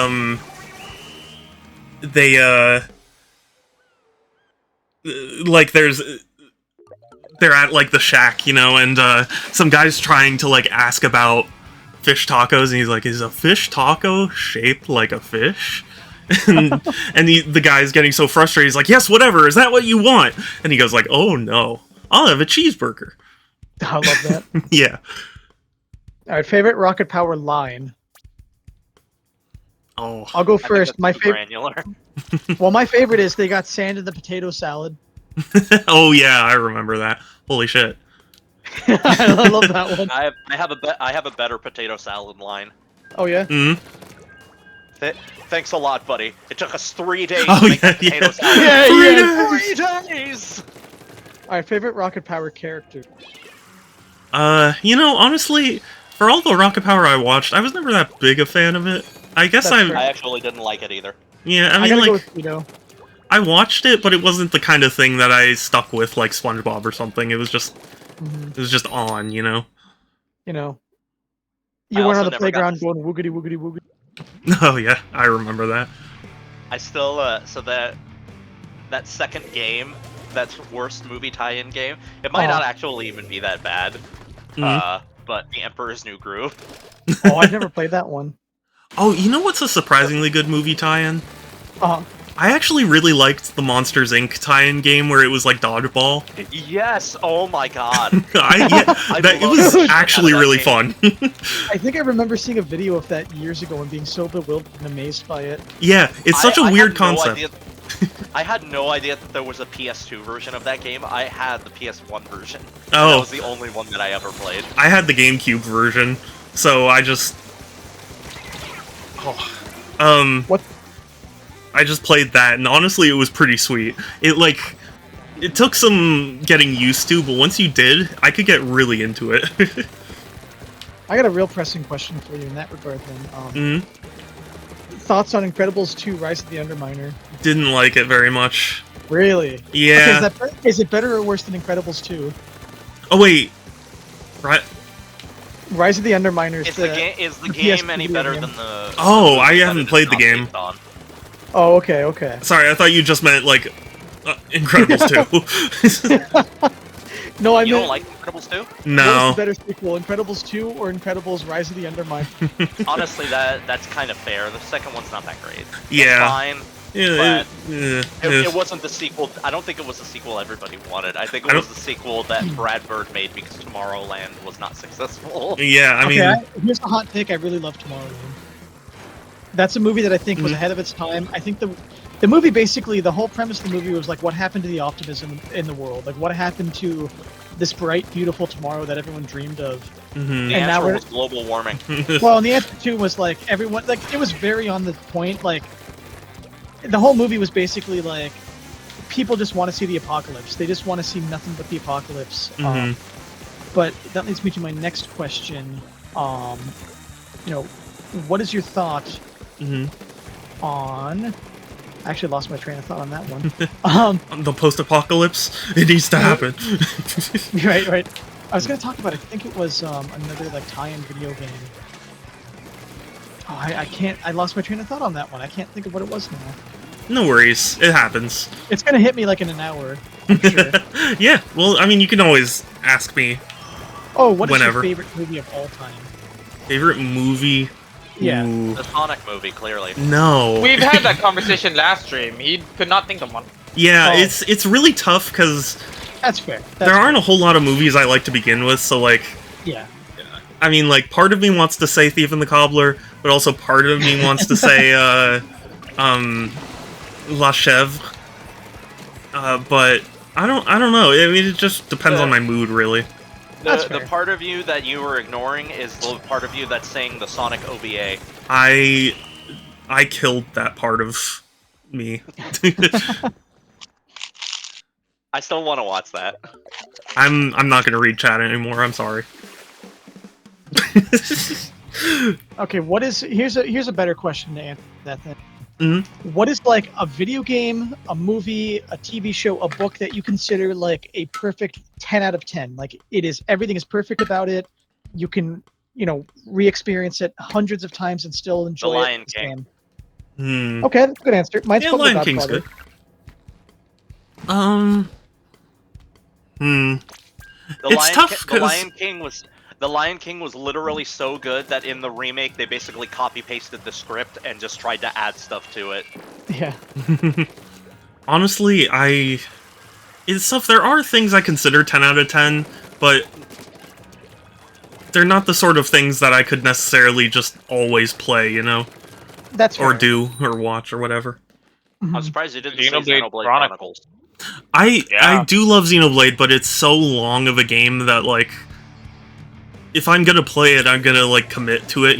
at like the shack, you know, and some guy's trying to like ask about fish tacos, and he's like, "Is a fish taco shaped like a fish?" and the guy's getting so frustrated, he's like, "Yes, whatever, is that what you want?" And he goes like, "Oh no, I'll have a cheeseburger." I love that. Yeah. All right, favorite Rocket Power line. Oh. I'll go I think first. that's My too favorite. granular. Well, my favorite is they got sand in the potato salad. Oh yeah, I remember that. Holy shit. I love that one. I have a better potato salad line. Oh yeah. Mm. Thanks a lot, buddy. It took us 3 days Oh, to make yeah, that potato yeah. salad. Yeah, yeah. 3 days! All right, favorite Rocket Power character. You know, honestly, for all the Rocket Power I watched, I was never that big a fan of it. I guess That's I'm. fair. I actually didn't like it either. Yeah, I I mean, gotta go like, with Tito. I watched it, but it wasn't the kind of thing that I stuck with, like SpongeBob or something. It was just on, you know. You know, I you weren't also on the never playground got going woogity woogity woogity. Oh yeah, I remember that. I still, so that second game, that's worst movie tie-in game, it might not actually even be that bad. But The Emperor's New Groove. Oh, I've never played that one. Oh, you know what's a surprisingly good movie tie-in? I actually really liked the Monsters Inc. tie-in game where it was like dodgeball. Yes! Oh my god. It love was the shit actually out of that really game. fun. I think I remember seeing a video of that years ago and being so bewildered and amazed by it. Yeah, it's such a I weird had no concept. idea- I had no idea that there was a PS2 version of that game. I had the PS1 version. And that Oh, was the only one that I ever played. I had the GameCube version, so I just... What? I just played that, and honestly, it was pretty sweet. It took some getting used to, but once you did, I could get really into it. I got a real pressing question for you in that regard then. Thoughts on Incredibles 2 Rise of the Underminer? Didn't like it very much. Really? Yeah. Okay, is it better or worse than Incredibles 2? Oh, wait. Right. Rise of the Underminer Is the the game PS2 any video better game. than the... Oh, the I movie that haven't it is played the not game. based on? Oh, okay, okay. Sorry, I thought you just meant, like, Incredibles 2. No, I You meant... don't like Incredibles 2? What No. was the better sequel, Incredibles 2 or Incredibles Rise of the Underminer? Honestly, that's kind of fair. The second one's not that great. Yeah. It's fine. Yeah, It wasn't the sequel. I don't think it was the sequel everybody wanted. I think it was the sequel that Brad Bird made because Tomorrowland was not successful. yeah, I mean... Okay, here's a hot take. I really love Tomorrowland. That's a movie that I think was ahead of its time. I think the movie basically, the whole premise of the movie was like what happened to the optimism in the world, like what happened to this bright, beautiful tomorrow that everyone dreamed of. The And now answer we're was global warming. well, and the answer too was like everyone, like it was very on the point. Like the whole movie was basically like people just want to see the apocalypse. They just want to see nothing but the apocalypse. But that leads me to my next question. You know, what is your thought on? I actually lost my train of thought on that one. The post-apocalypse? It needs to happen. Right. I was gonna talk about. I think it was another like tie-in video game. Oh, I can't. I lost my train of thought on that one. I can't think of what it was now. No worries, it happens. It's gonna hit me like in an hour. I'm sure. Yeah, well, I mean, you can always ask me. Oh, what is Whenever. your favorite movie of all time? Favorite movie? Yeah. Ooh, The Sonic movie, clearly. no. We've had that conversation last stream. He could not think of one. Yeah, Oh. it's really tough because That's fair. there aren't a whole lot of movies I like to begin with, so, like, Yeah. I mean, like, part of me wants to say Thief and the Cobbler, but also part of me wants to say, La Chèvre. But I don't know. I mean, it just depends on my mood, really. That's The fair. part of you that you were ignoring is the part of you that's saying the Sonic OVA. I killed that part of me. I still want to watch that. I'm not gonna read chat anymore. I'm sorry. Okay. What is? Here's a better question to answer that then. Mhm. What is like a video game, a movie, a TV show, a book that you consider like a perfect 10 out of 10? Like everything is perfect about it. You can, re-experience it hundreds of times and still enjoy Lion it. King. Okay, that's a good answer. Mine's Yeah, probably Lion King's Godfather. good. It's tough, The 'cause- Lion King was literally so good that in the remake they basically copy pasted the script and just tried to add stuff to it. Yeah. Honestly, it's tough. There are things I consider 10 out of 10, but they're not the sort of things that I could necessarily just always play, That's fair. or do, or watch, or whatever. Mhm. I'm surprised you didn't Xenoblade say Xenoblade Chronicles. Chronicles. I Yeah. do love Xenoblade, but it's so long of a game that, like, if I'm gonna play it, I'm gonna, like, commit to it,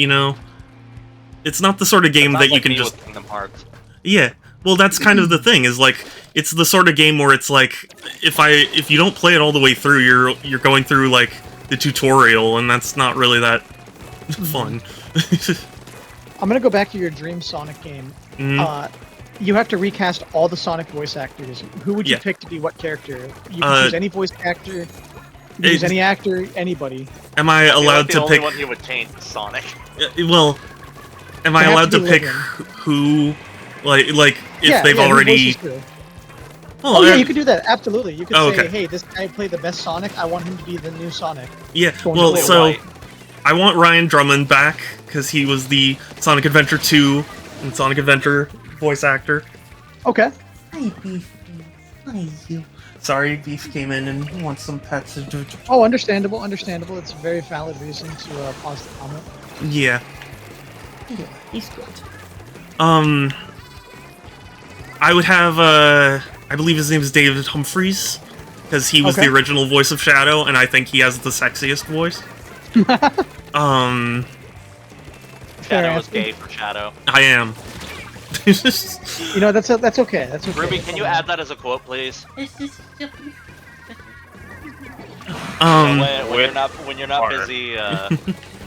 It's not the sort of game Sounds that you like can me just... with Kingdom Hearts. Yeah, well, that's kind of the thing, is, like, it's the sort of game where it's like, if you don't play it all the way through, you're going through, like, the tutorial, and that's not really that fun. I'm gonna go back to your dream Sonic game. Mhm. You have to recast all the Sonic voice actors. Who would you Yeah. pick to be what character? You can choose any voice actor. You can use any actor, anybody. Am I I feel allowed like the to only pick... one he would change is Sonic. Well, am I They have allowed to to be pick living. who... Like, if Yeah, they've yeah, who already... voices who. Well, Oh yeah, you could do that. Absolutely. You could Oh, say, okay. "Hey, this guy played the best Sonic. I want him to be the new Sonic." Yeah, Going well, to so... White. I want Ryan Drummond back, because he was the Sonic Adventure 2 and Sonic Adventure voice actor. Okay. Hi, Beef. Hi, you. Sorry, Beef came in and wants some pets. Oh, understandable. Understandable. It's a very valid reason to pause the comment. Yeah. Yeah, he's good. I would have, I believe his name is David Humphries, because he was Okay. the original voice of Shadow, and I think he has the sexiest voice. Fair Shadow is answer. gay for Shadow. I am. That's okay. That's okay. Ruby, can you add that as a quote, please? This is When you're not part? busy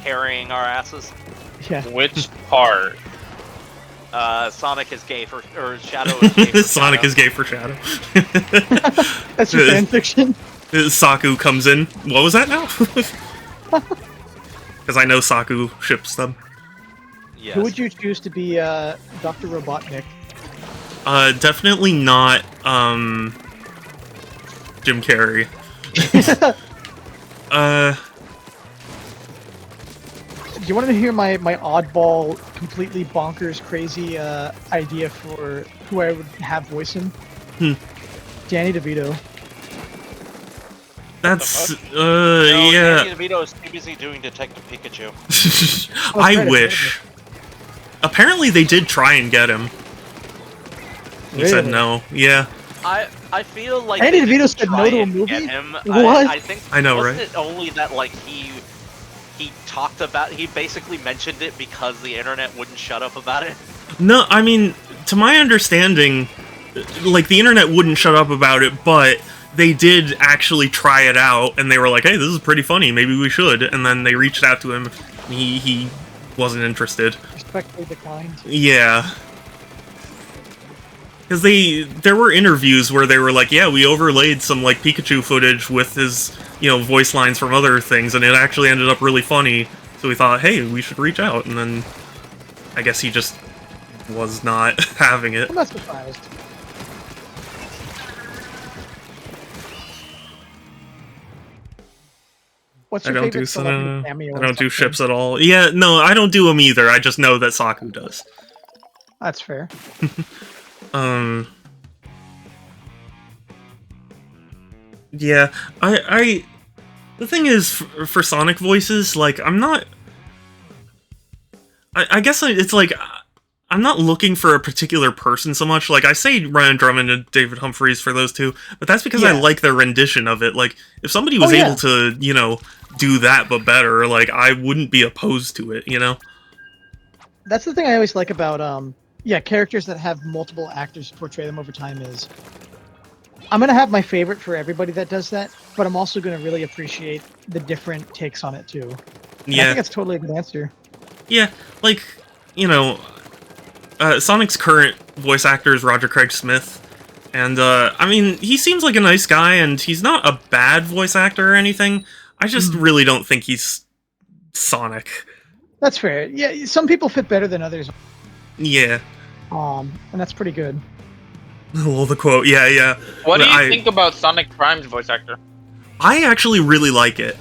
carrying our asses. Yeah. Which part? Sonic is gay for, or Shadow is gay for Sonic Shadow. is gay for Shadow. That's your fan fiction. Saku comes in. What was that now? Because I know Saku ships them. Yes. Who would you choose to be Dr. Robotnik? Definitely not, Jim Carrey. Do you want to hear my oddball, completely bonkers, crazy idea for who I would have voice him? Danny DeVito. That's, No, yeah. Danny DeVito is too busy doing Detective Pikachu. I right, wish. Apparently they did try and get him. He said Really? no. Yeah. I feel like Danny they DeVito didn't said no try to a and movie? get him. What? I think I know, wasn't right? it only that like he talked about, he basically mentioned it because the internet wouldn't shut up about it. No, I mean, to my understanding, like, the internet wouldn't shut up about it, but they did actually try it out, and they were like, hey, this is pretty funny, maybe we should, and then they reached out to him, and he wasn't interested. Respectfully declined. Yeah. Because there were interviews where they were like, yeah, we overlaid some, like, Pikachu footage with his, voice lines from other things, and it actually ended up really funny, so we thought, hey, we should reach out, and then I guess he just was not having it. I'm not surprised. What's I your don't favorite do celebrity cameo? I in don't do something? ships at all. Yeah, no, I don't do them either. I just know that Saku does. That's fair. Um. Yeah, the thing is, for Sonic voices, like, I'm not... I guess it's like, I'm not looking for a particular person so much. Like, I say Ryan Drummond and David Humphries for those two, but that's because I Yeah. like their rendition of it. Like, if somebody was yeah. able to, you know, do that but better, like, I wouldn't be opposed to it, you know? That's the thing I always like about characters that have multiple actors portray them over time is I'm gonna have my favorite for everybody that does that, but I'm also gonna really appreciate the different takes on it too. And I Yeah. think that's totally a good answer. Yeah, like, you know, Sonic's current voice actor is Roger Craig Smith, and, I mean, he seems like a nice guy, and he's not a bad voice actor or anything. I just really don't think he's Sonic. That's fair. Yeah, some people fit better than others. Yeah. And that's pretty good. Well, the quote, yeah. What do you think about Sonic Prime's voice actor? I actually really like it.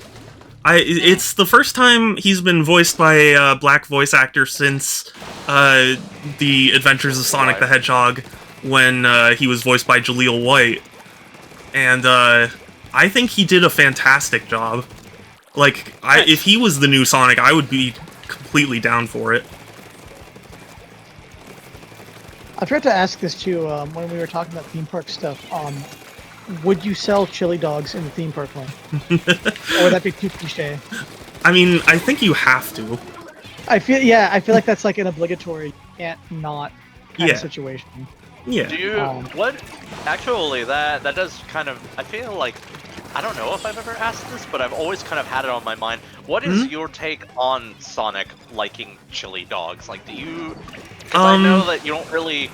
It's the first time he's been voiced by a black voice actor since the Adventures of Sonic the Hedgehog, when he was voiced by Jaleel White. And I think he did a fantastic job. Like, if he was the new Sonic, I would be completely down for it. I forgot to ask this too when we were talking about theme park stuff. Would you sell chili dogs in the theme park one? Or would that be too cliche? I mean, I think you have to. I feel like that's like an obligatory, you can't not kind of situation. Yeah. Do you what? Actually, that does kind of. I feel like I don't know if I've ever asked this, but I've always kind of had it on my mind. What is your take on Sonic liking chili dogs? Like, do you? Because I know that you don't really.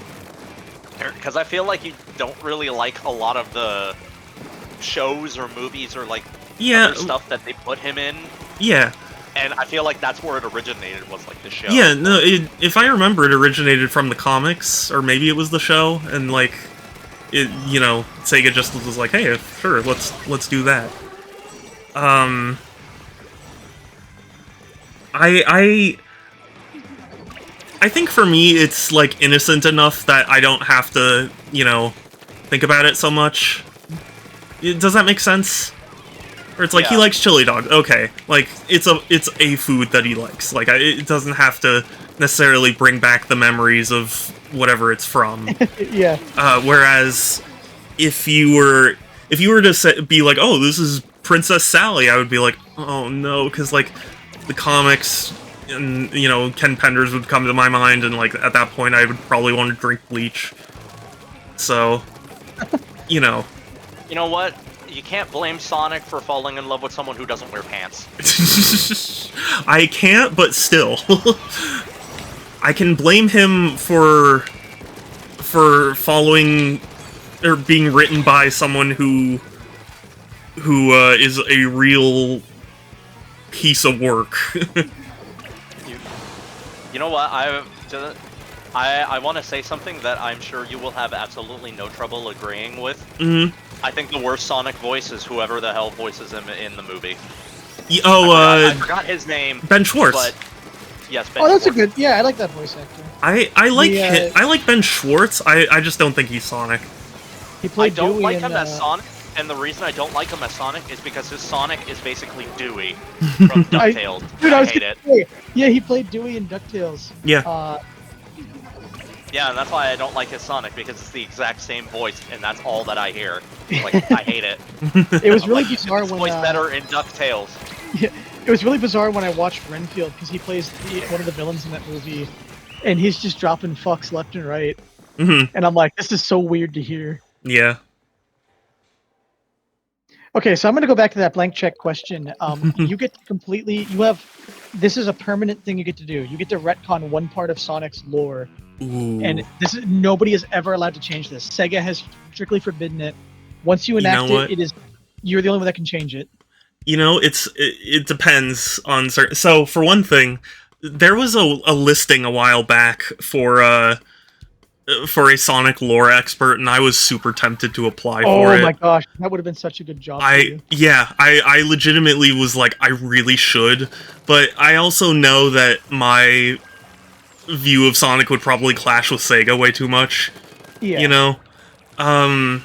Because I feel like you don't really like a lot of the shows or movies or like other stuff that they put him in. Yeah. And I feel like that's where it originated, was like the show. Yeah, no, if I remember, it originated from the comics, or maybe it was the show, and like, you know, Sega just was like, hey, sure, let's do that. I think for me, it's like innocent enough that I don't have to, you know, think about it so much. Does that make sense? Or it's like, he likes chili dog. Okay, like, it's a food that he likes. Like, it doesn't have to necessarily bring back the memories of whatever it's from. Yeah. Whereas, if you were to be like, oh, this is Princess Sally, I would be like, oh no, because like, the comics and, you know, Ken Penders would come to my mind, and like, at that point I would probably want to drink bleach. So, you know. You know what? You can't blame Sonic for falling in love with someone who doesn't wear pants. I can't, but still. I can blame him for following or being written by someone who is a real piece of work. You know what? I want to say something that I'm sure you will have absolutely no trouble agreeing with. Mm-hmm. I think the worst Sonic voice is whoever the hell voices him in the movie. I forgot his name. Ben Schwartz. But yes, Ben. Oh, that's Schwartz. a good. Yeah, I like that voice actor. I like Ben Schwartz. I just don't think he's Sonic. He played I don't Dewey like in, him as Sonic, and the reason I don't like him as Sonic is because his Sonic is basically Dewey from DuckTales. I hate it. Yeah, he played Dewey in DuckTales. Yeah. Yeah, and that's why I don't like his Sonic, because it's the exact same voice, and that's all that I hear. Like, I hate it. It was really like, bizarre his when voice better in DuckTales. Yeah, it was really bizarre when I watched Renfield, because he plays one of the villains in that movie, and he's just dropping fucks left and right. Mm-hmm. And I'm like, this is so weird to hear. Yeah. Okay, so I'm going to go back to that blank check question. You get to this is a permanent thing you get to do. You get to retcon one part of Sonic's lore. Ooh. And nobody is ever allowed to change this. Sega has strictly forbidden it. Once you enact you're the only one that can change it. You know, it depends on certain. So for one thing, there was a listing a while back for a Sonic lore expert, and I was super tempted to apply for it. Oh my gosh, that would have been such a good job for you. I legitimately was like, I really should, but I also know that my view of Sonic would probably clash with Sega way too much. Yeah. You know?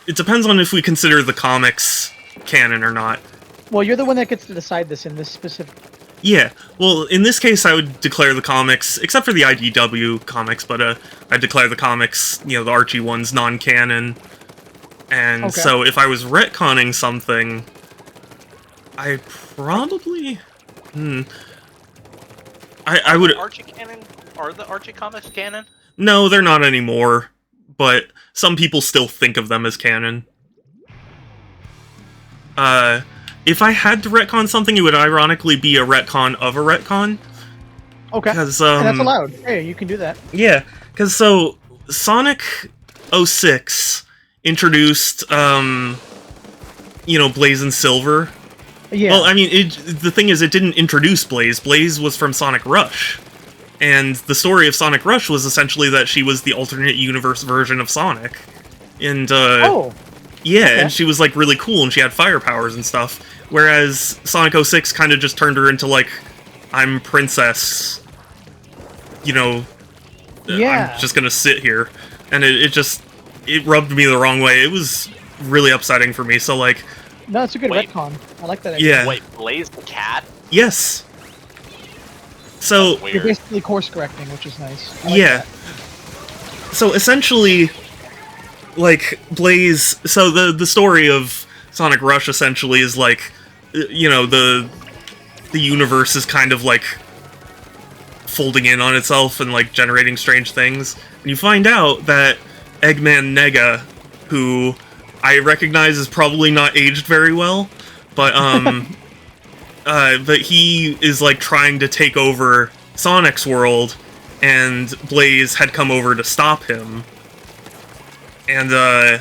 It depends on if we consider the comics canon or not. Well, you're the one that gets to decide this in this specific. Yeah, well, in this case, I would declare the comics, except for the IDW comics, but I'd declare the comics, you know, the Archie ones, non-canon. And Okay. so if I was retconning something, I probably... I would... Archie canon? Are the Archie comics canon? No, they're not anymore, but some people still think of them as canon. If I had to retcon something, it would ironically be a retcon of a retcon. Okay. Because, And that's allowed. Hey, you can do that. Yeah, because so Sonic 06 introduced, you know, Blaze and Silver. Yeah. Well, I mean, the thing is, it didn't introduce Blaze. Blaze was from Sonic Rush. And the story of Sonic Rush was essentially that she was the alternate universe version of Sonic. And, oh. yeah, Okay. and she was, like, really cool, and she had fire powers and stuff. Whereas Sonic 06 kind of just turned her into, like, I'm princess, you know, Yeah. I'm just gonna sit here. And it rubbed me the wrong way. It was really upsetting for me, so, like... No, it's a good Wait. retcon. I like that idea. Yeah. Wait, Blaze the cat? Yes. So, You're Weird. basically course correcting, which is nice. I like yeah. that. So essentially, like, Blaze... So the story of Sonic Rush essentially is, like, you know, the universe is kind of, like, folding in on itself and, like, generating strange things. And you find out that Eggman Nega, who I recognize is probably not aged very well, but, but he is, like, trying to take over Sonic's world, and Blaze had come over to stop him. And,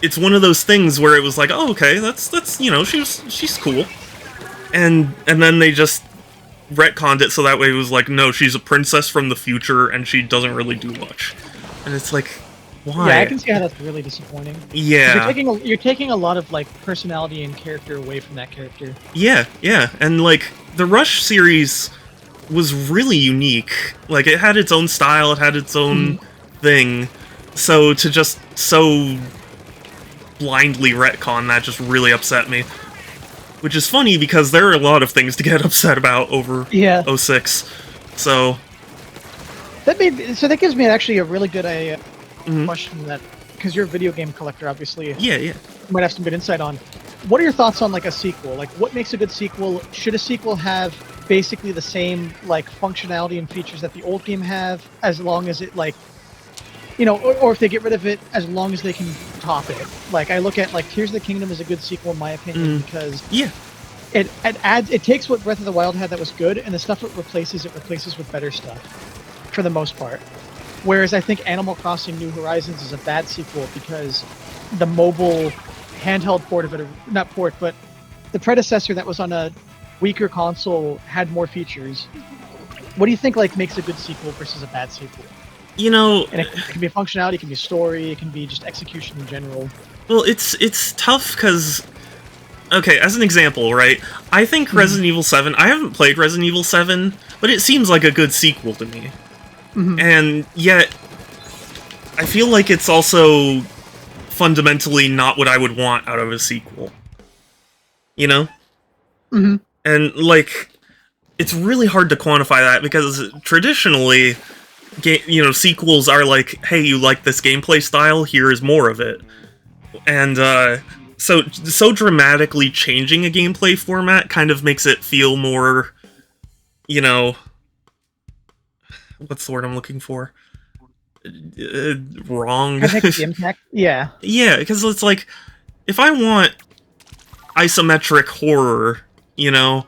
it's one of those things where it was like, oh, okay, that's you know, she's cool. And then they just retconned it so that way it was like, no, she's a princess from the future, and she doesn't really do much. And it's like, why? Yeah, I can see how that's really disappointing. 'Cause Yeah. You're taking a lot of like personality and character away from that character. Yeah, and, like, the Rush series was really unique. Like, it had its own style, it had its own thing. So to just so blindly retcon that just really upset me. Which is funny, because there are a lot of things to get upset about over Yeah. 06. So, That gives me actually a really good Mhm. question that, because you're a video game collector, obviously, yeah. you might have some good insight on. What are your thoughts on like a sequel? Like, what makes a good sequel? Should a sequel have basically the same like functionality and features that the old game have, as long as it like, you know, or if they get rid of it, as long as they can top it? Like, I look at like Tears of the Kingdom is a good sequel in my opinion because Yeah. it takes what Breath of the Wild had that was good, and the stuff it replaces with better stuff, for the most part. Whereas I think Animal Crossing New Horizons is a bad sequel because the mobile handheld port of it, not port, but the predecessor that was on a weaker console had more features. What do you think like makes a good sequel versus a bad sequel? You know, And it can be functionality, it can be story, it can be just execution in general. well, it's tough because, okay, as an example, right? I think Resident Evil 7. I haven't played Resident Evil 7, but it seems like a good sequel to me. And yet, I feel like it's also fundamentally not what I would want out of a sequel. You know? Mhm. And, like, it's really hard to quantify that because traditionally, you know, sequels are like, hey, you like this gameplay style, here is more of it. And, so dramatically changing a gameplay format kind of makes it feel more, you know, what's the word I'm looking for? Wrong. I think the impact. Yeah. Yeah, because it's like, if I want isometric horror, you know,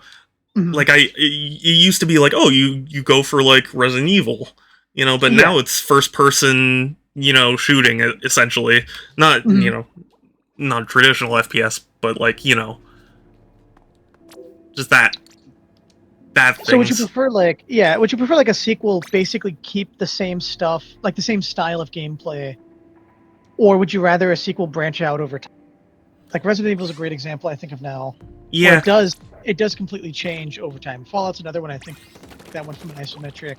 like it used to be like, oh, you go for like Resident Evil, you know, but now it's first person, you know, shooting essentially, not you know, not traditional FPS, but like, you know, just that bad things. So would you prefer like a sequel basically keep the same stuff, like the same style of gameplay, or would you rather a sequel branch out over time? Like Resident Evil is a great example I think of now. Where Yeah. it does completely change over time. Fallout's another one I think that went from an isometric,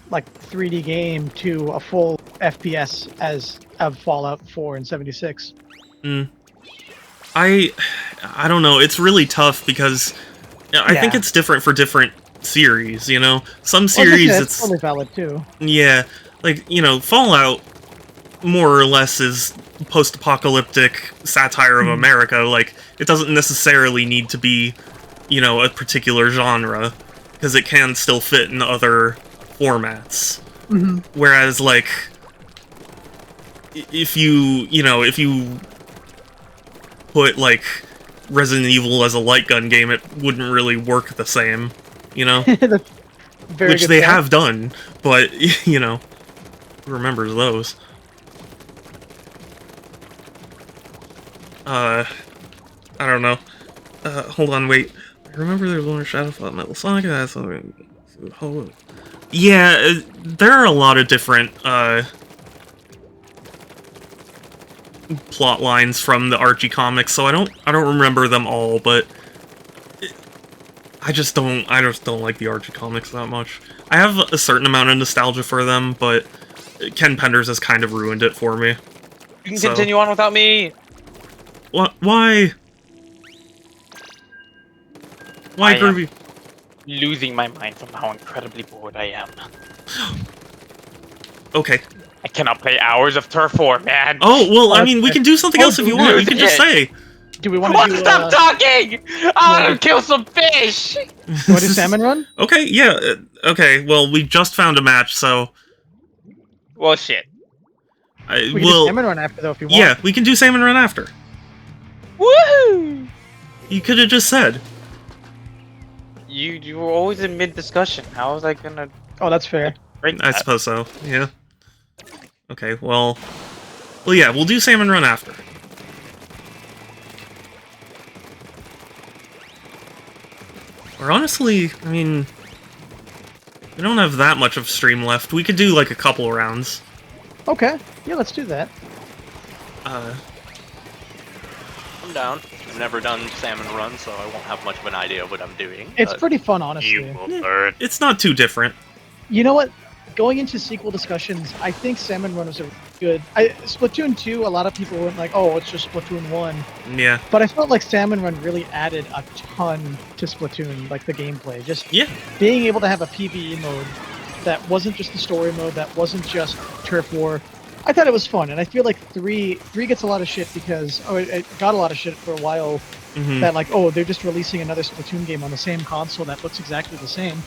like 3D game to a full FPS as of Fallout 4 and 76. I don't know. It's really tough because I think it's different for different series. Some series it's totally valid too. Yeah, like Fallout more or less is post-apocalyptic satire of America. Like it doesn't necessarily need to be a particular genre because it can still fit in other formats. Whereas like if you put like Resident Evil as a light gun game, it wouldn't really work the same, which they have done, but who remembers those? I don't know. Hold on, wait. I remember there's one Shadowfall Metal Sonic. That's something. Yeah, there are a lot of different plot lines from the Archie comics, so I don't remember them all, but I just don't like the Archie comics that much. I have a certain amount of nostalgia for them, but Ken Penders has kind of ruined it for me. You can continue on without me. What? Why? Why, Groovy? Losing my mind from how incredibly bored I am. Okay. I cannot play hours of Turf War, man. Oh, well, I mean, we can do something else if you want. You can just say. Do we want to stop talking? I want to kill some fish! You want to do Salmon Run? Okay, yeah. Okay, well, we just found a match, so... Well, shit. We can do Salmon Run after, though, if you want. Yeah, we can do Salmon Run after. Woohoo! You could have just said. You were always in mid-discussion. How was I gonna... Oh, that's fair. break I that? suppose so, yeah. Okay, well... Well, yeah, we'll do Salmon Run after. Or honestly, I mean... We don't have that much of stream left. We could do, like, a couple rounds. Okay. Yeah, let's do that. I'm down. I've never done Salmon Run, so I won't have much of an idea of what I'm doing. It's pretty fun, honestly. It's not too different. You know what? Going into sequel discussions, I think Salmon Run was a good... Splatoon 2, a lot of people went like, oh, it's just Splatoon 1. Yeah. But I felt like Salmon Run really added a ton to Splatoon, like the gameplay. Just being able to have a PvE mode that wasn't just the story mode, that wasn't just Turf War. I thought it was fun, and I feel like 3 gets a lot of shit because... Oh, it got a lot of shit for a while. That like, oh, they're just releasing another Splatoon game on the same console that looks exactly the same.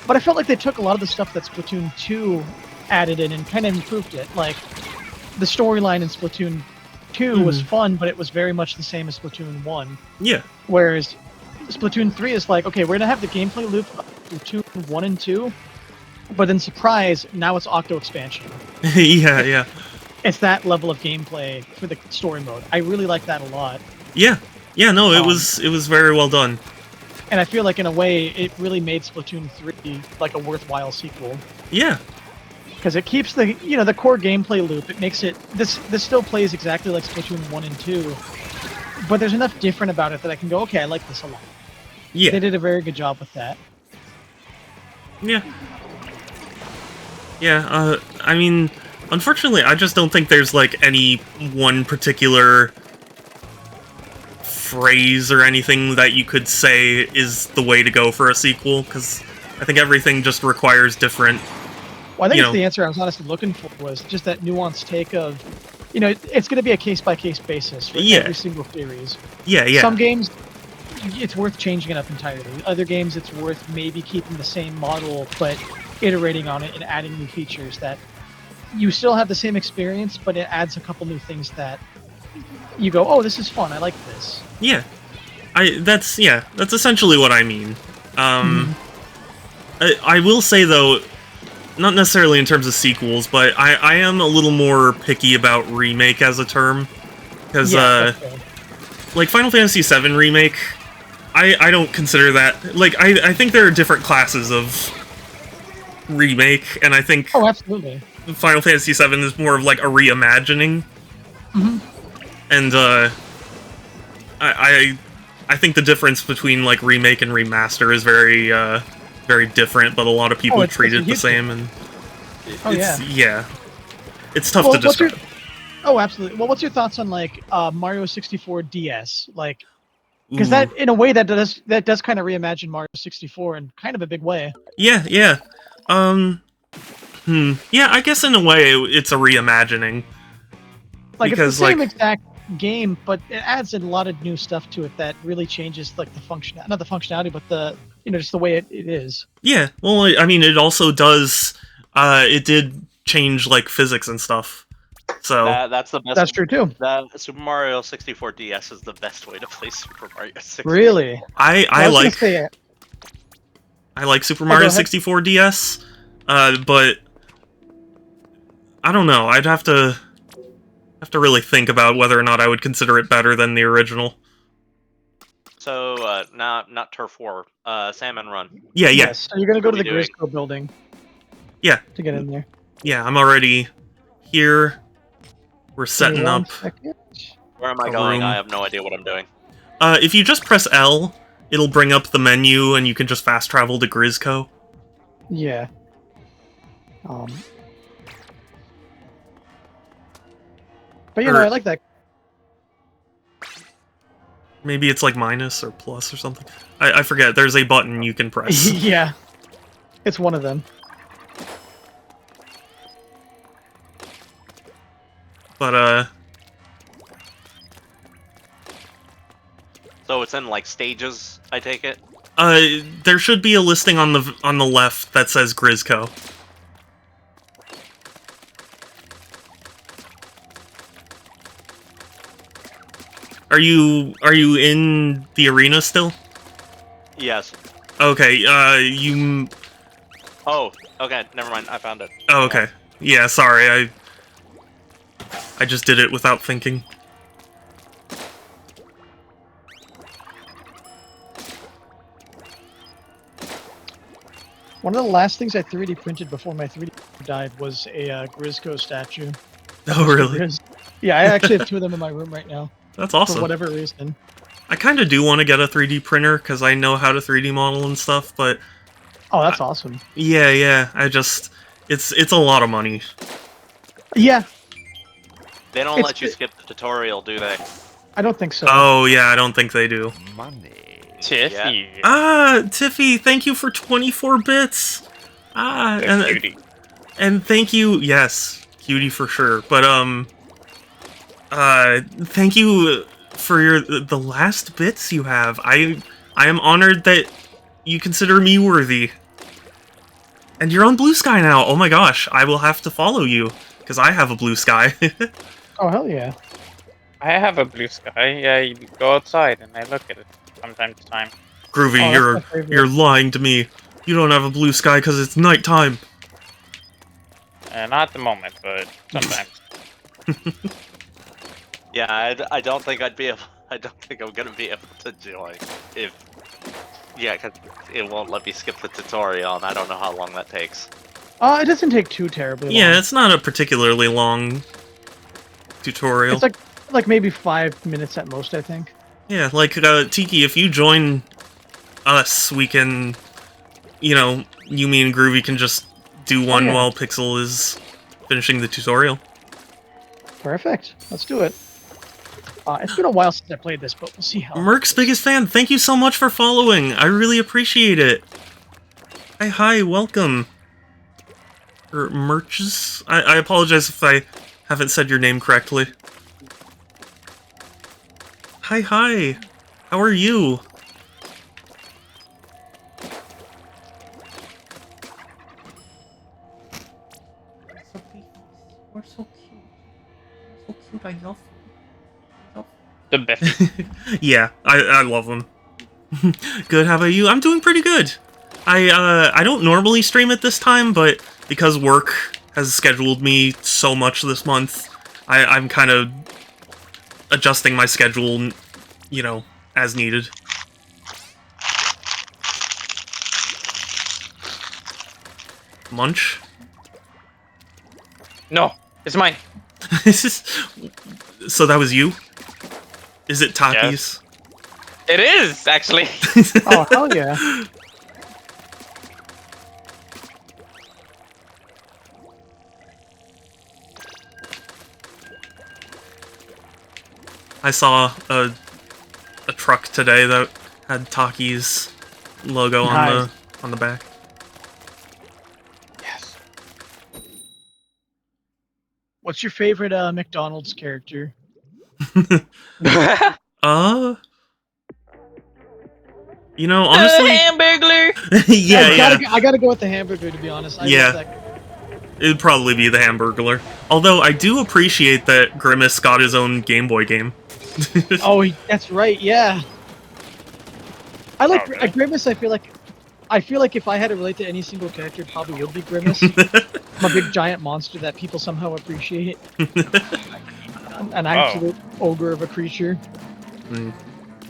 But I felt like they took a lot of the stuff that Splatoon 2 added in and kind of improved it. Like, the storyline in Splatoon 2 was fun, but it was very much the same as Splatoon 1. Yeah. Whereas Splatoon 3 is like, okay, we're going to have the gameplay loop of Splatoon 1 and 2, but then surprise, now it's Octo expansion. yeah. It's that level of gameplay for the story mode. I really like that a lot. Yeah. Yeah, no, it was very well done. And I feel like in a way, it really made Splatoon 3 like a worthwhile sequel. Yeah. Because it keeps the the core gameplay loop. It makes it this still plays exactly like Splatoon 1 and 2, but there's enough different about it that I can go, okay, I like this a lot. Yeah. They did a very good job with that. Yeah. Yeah, I mean, unfortunately, I just don't think there's, like, any one particular phrase or anything that you could say is the way to go for a sequel, because I think everything just requires different... Well, I think it's the answer I was honestly looking for was just that nuanced take of, it's going to be a case-by-case basis for every single series. Yeah, yeah. Some games, it's worth changing it up entirely. Other games, it's worth maybe keeping the same model, but iterating on it and adding new features that you still have the same experience, but it adds a couple new things that you go, oh, this is fun, I like this. Yeah. That's essentially what I mean. I will say, though, not necessarily in terms of sequels, but I am a little more picky about remake as a term. Because, like, Final Fantasy VII Remake, I don't consider that... Like, I think there are different classes of remake, and I think Oh, absolutely. Final Fantasy VII is more of, like, a reimagining. And, I think the difference between, like, remake and remaster is very, very different, but a lot of people treat it the same, and... Yeah. It's tough to describe. Oh, absolutely. Well, what's your thoughts on, like, Mario 64 DS? Like, because that, in a way, that does kind of reimagine Mario 64 in kind of a big way. Yeah. Yeah, I guess in a way it's a reimagining. Like, because, it's the same exact game, but it adds a lot of new stuff to it that really changes, like, the function, not the functionality, but the, just the way it is. Yeah, well, I mean, it also does, it did change, like, physics and stuff. So that's the best. That's true too. Super Mario 64 DS is the best way to play Super Mario 64. Really? I like Super Mario 64 DS, but I don't know. I'd have to really think about whether or not I would consider it better than the original. So, not Turf War, Salmon Run. Yeah. Yes. So you're gonna go to the Grisco building. Yeah. To get in there. Yeah, I'm already here. We're setting up. Where am I going? I have no idea what I'm doing. If you just press L, it'll bring up the menu, and you can just fast travel to Grisco. Yeah. But I like that. Maybe it's like minus or plus or something. I forget. There's a button you can press. Yeah. It's one of them. But, So it's in, like, stages, I take it? there should be a listing on the left that says Grisco. Are you in the arena still? Yes. Okay, you... Oh, okay, never mind, I found it. Oh, okay. Yeah, sorry, I just did it without thinking. One of the last things I 3D printed before my 3D died was a Grisco statue. Oh, really? Yeah, I actually have two of them in my room right now. That's awesome. For whatever reason. I kind of do want to get a 3D printer, because I know how to 3D model and stuff, but... Oh, that's awesome. Yeah, I just... It's a lot of money. Yeah. They don't let you skip the tutorial, do they? I don't think so. Oh, yeah, I don't think they do. Money. Tiffy. Yeah. Ah, Tiffy, thank you for 24 bits! And thank you... Yes, cutie for sure, but, thank you for the last bits you have. I am honored that you consider me worthy. And you're on Blue Sky now. Oh my gosh, I will have to follow you because I have a Blue Sky. Oh hell yeah! I have a Blue Sky. Yeah, you go outside and I look at it from time to time. Groovy, you're lying to me. You don't have a Blue Sky because it's nighttime. Not at the moment, but sometimes. Yeah, I don't think I'd be able... I don't think I'm gonna be able to join if... Yeah, because it won't let me skip the tutorial, and I don't know how long that takes. It doesn't take too terribly long. Yeah, it's not a particularly long tutorial. It's like maybe 5 minutes at most, I think. Yeah, like, Tiki, if you join us, we can... You know, Yumi and Groovy can just do one while Pixel is finishing the tutorial. Perfect. Let's do it. It's been a while since I played this, but we'll see how... Merc's biggest fan, thank you so much for following. I really appreciate it. Hi, welcome. Or Merches? I apologize if I haven't said your name correctly. Hi. How are you? We're so cute. So cute, I love you. The best. Yeah, I love them. Good, how about you? I'm doing pretty good. I don't normally stream at this time, but because work has scheduled me so much this month, I'm kind of adjusting my schedule, you know, as needed. Munch? No, it's mine. So that was you? Is it Taki's? Yes. It is actually. Oh hell yeah! I saw a truck today that had Taki's logo Nice. on the back. Yes. What's your favorite McDonald's character? You know, honestly, Hamburglar. yeah. I gotta go with the hamburger, to be honest. I Yeah. love that. It'd probably be the Hamburglar. Although I do appreciate that Grimace got his own Game Boy game. Oh, that's right. Yeah. I like Oh, really? Grimace. I feel like if I had to relate to any single character, it probably would be Grimace. I'm a big giant monster that people somehow appreciate. An absolute ogre of a creature.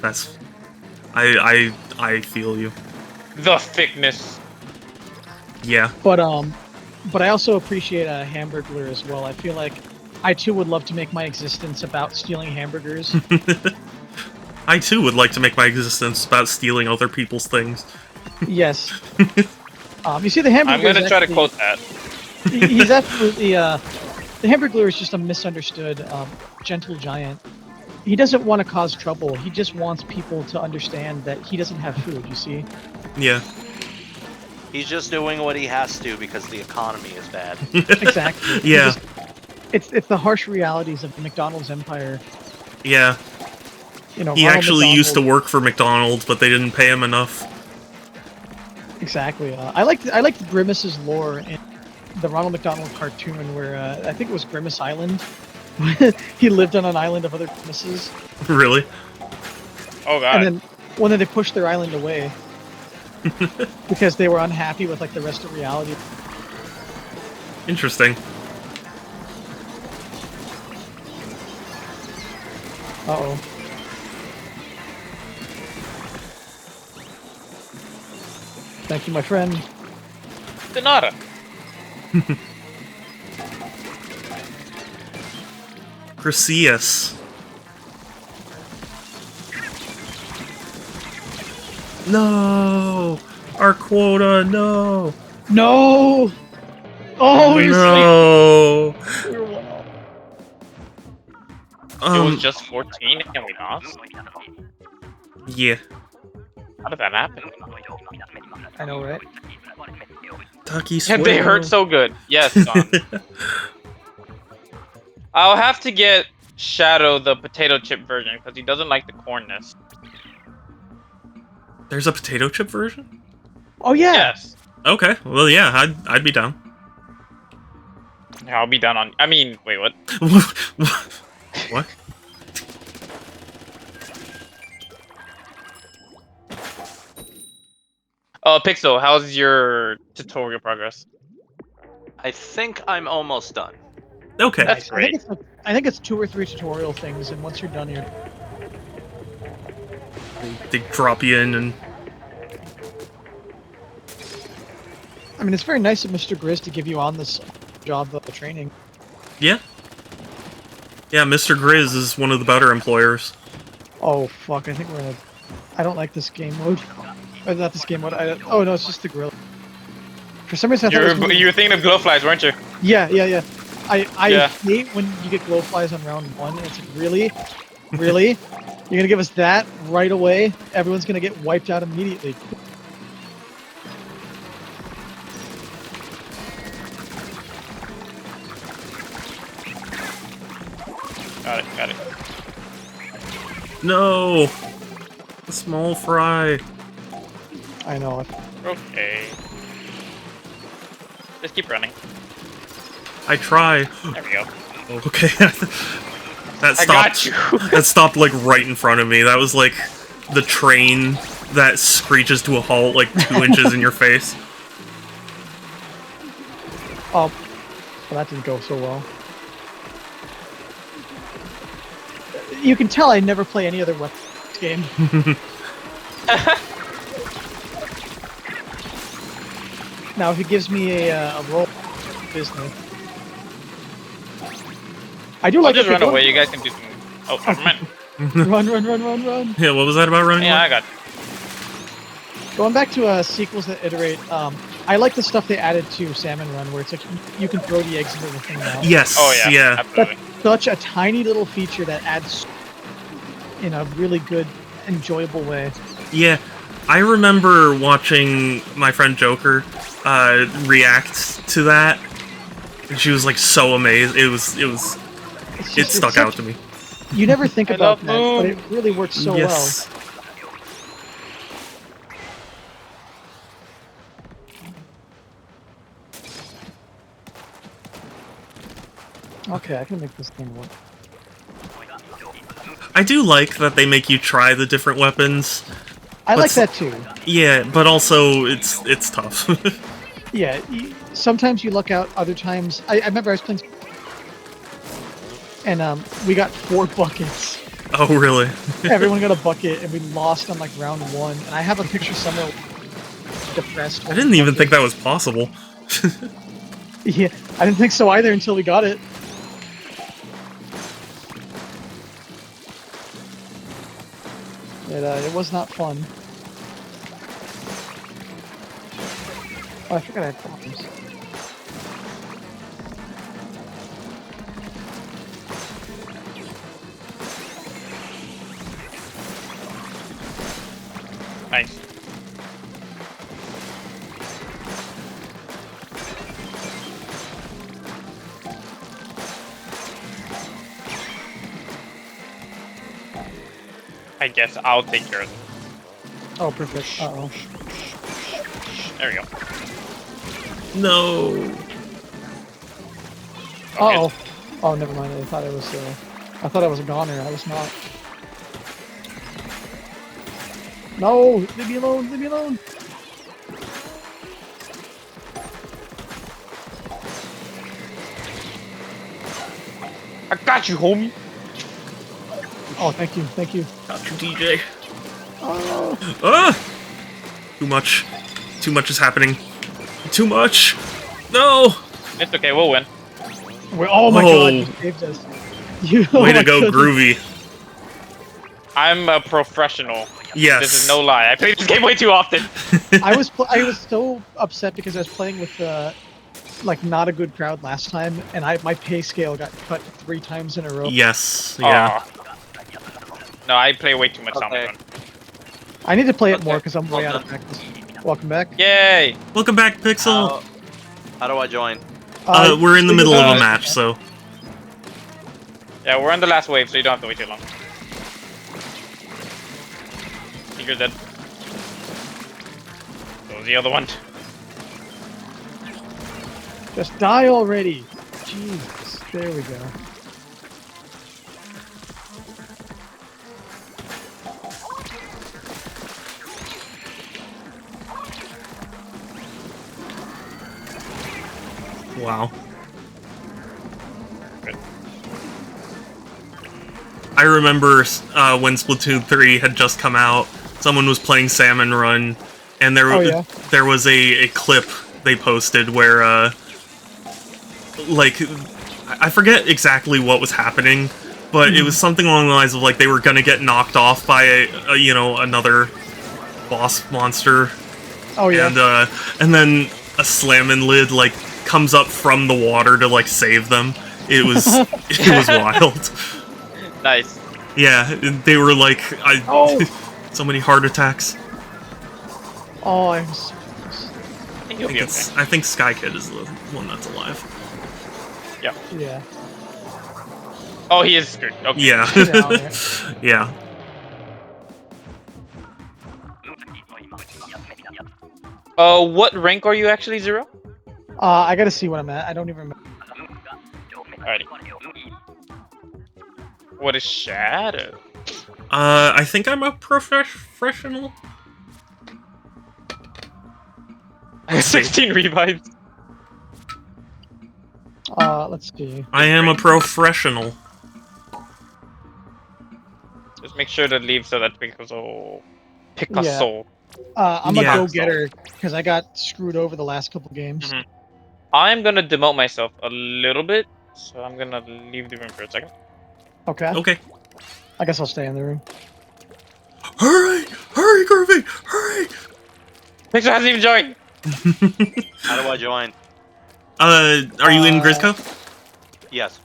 That's... I feel you. The thickness. Yeah. But I also appreciate a Hamburglar as well. I feel like I too would love to make my existence about stealing hamburgers. I too would like to make my existence about stealing other people's things. Yes. You see, the Hamburglar. I'm gonna try to quote that. He's absolutely the Hamburglar is just a misunderstood gentle giant. He doesn't want to cause trouble. He just wants people to understand that he doesn't have food. You see? Yeah. He's just doing what he has to because the economy is bad. Exactly. Yeah. It's the harsh realities of the McDonald's empire. Yeah. You know, He Ronald actually used to McDonald- work for McDonald's, but they didn't pay him enough. Exactly. I liked Grimace's lore in the Ronald McDonald cartoon, where I think it was Grimace Island. He lived on an island of other Grimaces, Really? Oh god. and then one day they pushed their island away because they were unhappy with like the rest of reality. Interesting. Uh-oh. Thank you, my friend. Denata. Chryseus. No! Our quota, no! No! Oh, you're No! safe. You're well. It was just 14 and we lost? Yeah. How did that happen? I know, right? Taki Yeah, they hurt so good. Yes, Don. I'll have to get Shadow the potato chip version because he doesn't like the cornness. There's a potato chip version? Oh yeah. Yes. Okay, well yeah, I'd be down. Yeah, I'll be down on. I mean, wait, what? What? Pixel, how's your tutorial progress? I think I'm almost done. Okay. That's great. I think it's 2 or 3 tutorial things, and once you're done, you're. They drop you in and... I mean, it's very nice of Mr. Grizz to give you on this job of training. Yeah. Yeah, Mr. Grizz is one of the better employers. Oh fuck! I think we're gonna. I don't like this game mode. Not this game mode. Oh no, it's just the grill. For some reason, I thought it was You were thinking of glowflies, weren't you? Yeah. I Yeah. hate when you get glowflies on round 1. And it's like, really? Really? You're gonna give us that right away? Everyone's gonna get wiped out immediately. Got it. No! The small fry. I know. Okay. Just keep running. I try. There we go. Okay. That stopped. I got you. That stopped like right in front of me. That was like the train that screeches to a halt like 2 inches in your face. Oh, well, that didn't go so well. You can tell I never play any other weapons game. Now, if he gives me a roll, business. I do I'll like. just okay, run go- away. You guys can do some. Oh, never mind. Run. Yeah, what was that about running? Yeah, away? I got. Going back to sequels that iterate, I like the stuff they added to Salmon Run, where it's like you can throw the eggs into the thing now. Yes. Oh yeah, Yeah. absolutely. Such a tiny little feature that adds in a really good, enjoyable way. Yeah. I remember watching my friend Joker react to that, and she was like so amazed. It's It just, stuck out to me. You never think I about love that, but Moon. it really works so Yes. well. Okay, I can make this thing work. I do like that they make you try the different weapons. I like Let's- that too. Yeah, but also it's tough. Yeah, sometimes you luck out, other times... I remember I was playing... And we got 4 buckets. Oh, really? Everyone got a bucket, and we lost on like round 1. And I have a picture somewhere depressed. I didn't even think that was possible. Yeah, I didn't think so either until we got it. It was not fun. Oh, I forgot I had bombs. Nice. I guess I'll take care of it. Oh, perfect. Uh-oh. There we go. No. Okay. Uh-oh. Oh, never mind. I thought I was a goner. I was not. No! Leave me alone! Leave me alone! I got you, homie. Oh, thank you. Thank you. Got you, DJ. Oh! Ah! Too much. Too much is happening. Too much. No. It's okay, we'll win. Oh my Oh. god, you saved us. You, Way oh to my go, goodness. Groovy. I'm a professional. Yes. This is no lie. I play this game way too often. I was so upset because I was playing with like not a good crowd last time, and my pay scale got cut 3 times in a row. Yes. Yeah. Aw. No, I play way too much Salmon Run. I need to play it Okay, more because I'm way well out of practice. Welcome back. Yay! Welcome back, Pixel. How do I join? We're in the middle of a uh, match, so Yeah, we're on the last wave, so you don't have to wait too long. I think you're dead. So was the other one. Just die already. Jesus. There we go. wow. Good. I remember when Splatoon 3 had just come out, someone was playing Salmon Run, and Oh, yeah. there was a clip they posted where, like, I forget exactly what was happening, but it was something along the lines of, like, they were gonna get knocked off by another boss monster, Oh yeah. and then a Slammin' Lid, like, comes up from the water to, like, save them. It was, it was wild. Nice. Yeah, they were like, Oh. so many heart attacks. Oh, I'm so I think you'll be okay. I think Sky Kid is the one that's alive. Yeah. yeah. Oh, he is screwed. Okay. Yeah. Down there. Yeah. What rank are you actually, Zero? I gotta see what I'm at. I don't even remember. Alrighty. What is Shadow? I think I'm a professional. I have 16 revives. Let's see. I am a professional. Just make sure to leave so that Picasso. I'm a Yeah. go-getter because I got screwed over the last couple games. Mhm. I'm gonna demote myself a little bit, so I'm gonna leave the room for a second. Okay. Okay. I guess I'll stay in the room. Hurry! Hurry, Groovy! Hurry! Pixar hasn't even joined. How do I join? Are you in Grisco? Yes.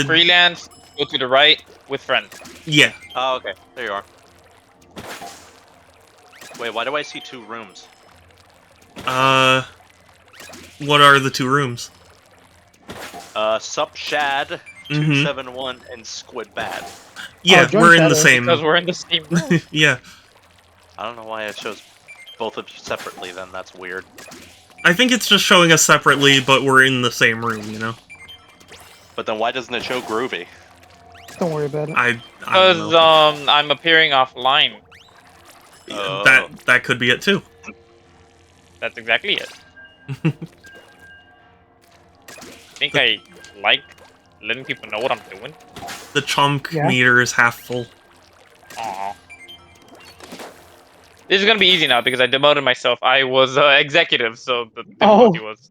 Freelance, go to the right with friends. Yeah. Oh, okay. There you are. Wait, why do I see 2 rooms? What are the 2 rooms? Sup Shad, 271, and Squid Bad. Yeah, join we're in the Shadows same. Because we're in the same room. Yeah. I don't know why it shows both of you separately. Then that's weird. I think it's just showing us separately, but we're in the same room, you know? But then why doesn't it show Groovy? Don't worry about it. I don't Because know. I'm appearing offline. Oh. That could be it, too. That's exactly it. I think I like letting people know what I'm doing. The chunk Yeah. meter is half full. Aww. This is gonna be easy now because I demoted myself. I was executive, so the difficulty was.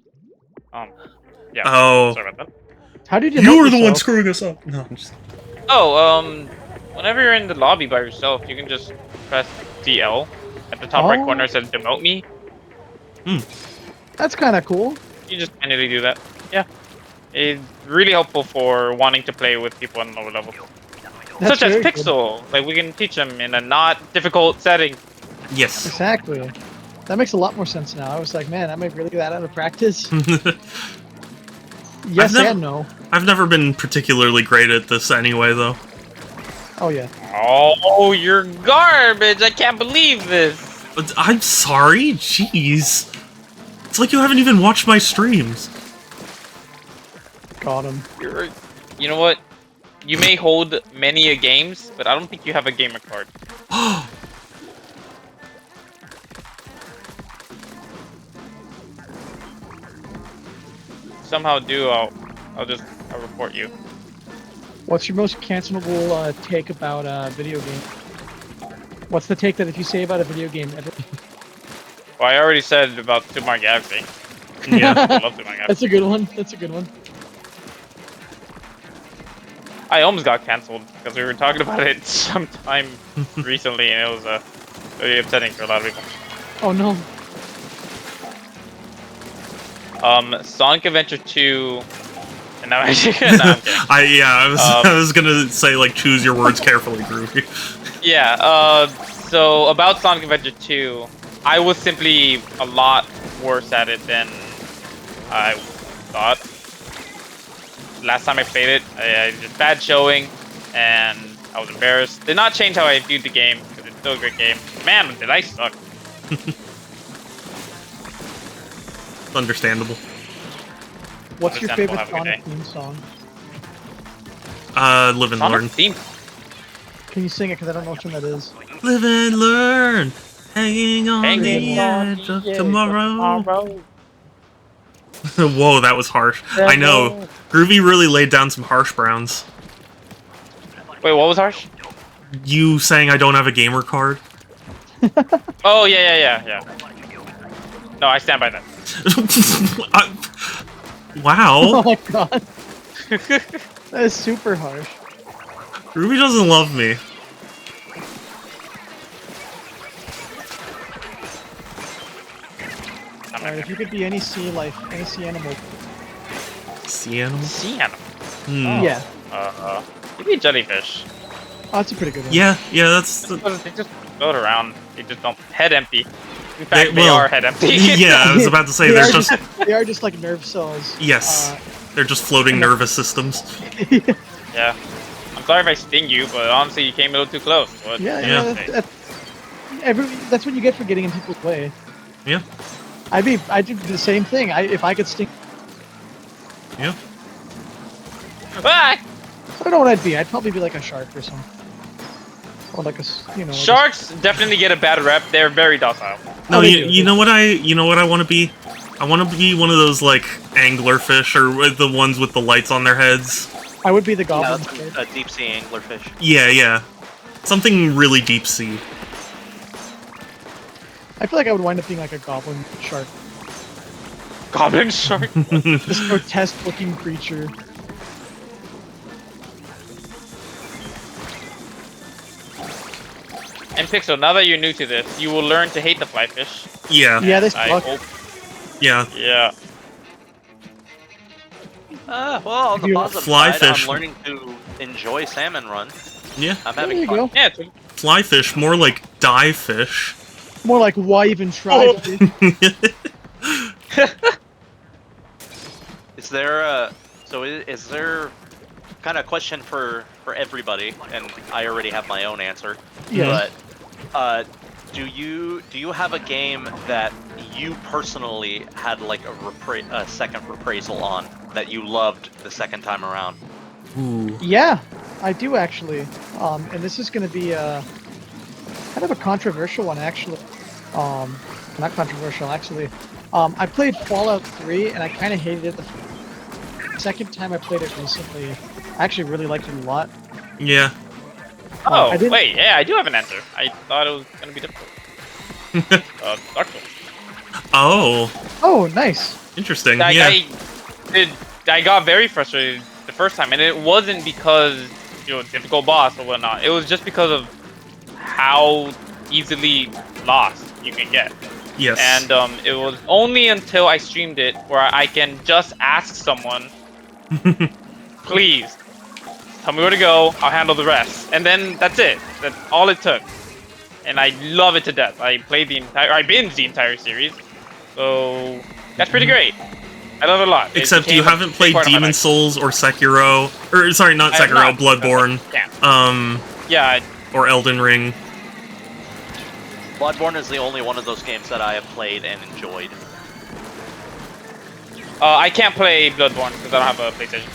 Yeah. Oh. Sorry about that. How did you? You're the one screwing us up. No, I'm just... Oh, whenever you're in the lobby by yourself, you can just press DL. At the top right corner it says demote me. That's kind of cool. You just manually do that. Yeah. It's really helpful for wanting to play with people on lower level. That's Such as very good. Pixel. Like, we can teach them in a not difficult setting. Yes. Exactly. That makes a lot more sense now. I was like, man, I might really get that out of practice. Yes never- and no. I've never been particularly great at this anyway, though. Oh yeah. Oh, you're garbage! I can't believe this! But I'm sorry, jeez. It's like you haven't even watched my streams. Got him. You know what? You may hold many a games, but I don't think you have a gamer card. Somehow do, I'll report you. What's your most cancelable take about a video game? What's the take that if you say about a video game ever? Well, I already said about Super Mario Galaxy. Yeah. I love Super Mario Galaxy. That's a good one. That's a good one. I almost got cancelled because we were talking about it sometime recently, and it was very upsetting for a lot of people. Oh no. Sonic Adventure 2, and now actually, no, I'm kidding. I was gonna say, like, choose your words carefully, Groovy. Yeah, so about Sonic Adventure 2, I was simply a lot worse at it than I thought. Last time I played it, I did bad showing, and I was embarrassed. Did not change how I viewed the game, because it's still a great game. Man, did I suck. It's understandable. What's your Understandable, favorite have a good Sonic day. theme song? Live and Sonic learn. theme. Can you sing it? Because I don't know which one that is. Live and learn, hanging on Hanging the on edge of the edge tomorrow. tomorrow. Whoa, that was harsh. I know. Groovy really laid down some harsh browns. Wait, what was harsh? You saying I don't have a gamer card? Oh, yeah. No, I stand by that. Oh Wow. my god. That is super harsh. Groovy doesn't love me. Alright, if you could be any sea life, any sea animal. Sea animal? Sea animal. Hmm. Yeah. Maybe a jellyfish. Oh, that's a pretty good one. Yeah, that's... Because they just float around. They just don't head empty. In fact, they well, are head empty. Yeah, I was about to say, They there's are just... They are just like nerve cells. Yes. They're just floating nervous systems. Yeah. I'm sorry if I sting you, but honestly, you came a little too close. What Yeah, can yeah, I yeah. say? That's what you get for getting in people's way. Yeah. I do the same thing. If I could sting, Yeah. Ah! I don't know what I'd be. I'd probably be like a shark or something. Or like like Sharks definitely get a bad rep. They're very docile. No, Oh, they you do. know what I want to be? I want to be one of those, like, anglerfish, or the ones with the lights on their heads. I would be the Yeah, goblin. that's a deep sea anglerfish. Yeah. Something really deep sea. I feel like I would wind up being like a goblin shark. Goblin shark. This grotesque-looking creature. And Pixel, now that you're new to this, you will learn to hate the flyfish. Yeah. Yeah, this I fuck. hope. Yeah. Yeah. Well, on the You- positive Fly side, fish. I'm learning to enjoy salmon run. Yeah. I'm There having you fun. go. Yeah. It's, Flyfish, more like die fish. More like, why even try? Oh. Fish? Is there a is there kind of a question for everybody? And I already have my own answer. Yes. But do you have a game that you personally had like a second reprisal on that you loved the second time around? Ooh. Yeah, I do actually. And this is going to be kind of a controversial one, actually. Not controversial, actually. I played Fallout 3, and I kind of hated it the second time I played it recently. I actually really liked it a lot. Yeah. oh, I didn't- wait. Yeah, I do have an answer. I thought it was gonna be difficult. Dark Souls. Oh. Oh, nice. Interesting. Like, Yeah. I got very frustrated the first time, and it wasn't because difficult boss or whatnot. It was just because of how easily lost you can get. Yes. And it was only until I streamed it where I can just ask someone, please tell me where to go. I'll handle the rest, and then that's it. That's all it took. And I love it to death. I binged the entire series, so that's pretty great. I love it a lot. It Except you became a haven't big played part of my Demon life. Souls or Sekiro, or sorry, not I have Sekiro, not. Bloodborne, Damn. Yeah, or Elden Ring. Bloodborne is the only one of those games that I have played and enjoyed. I can't play Bloodborne because I don't have a PlayStation.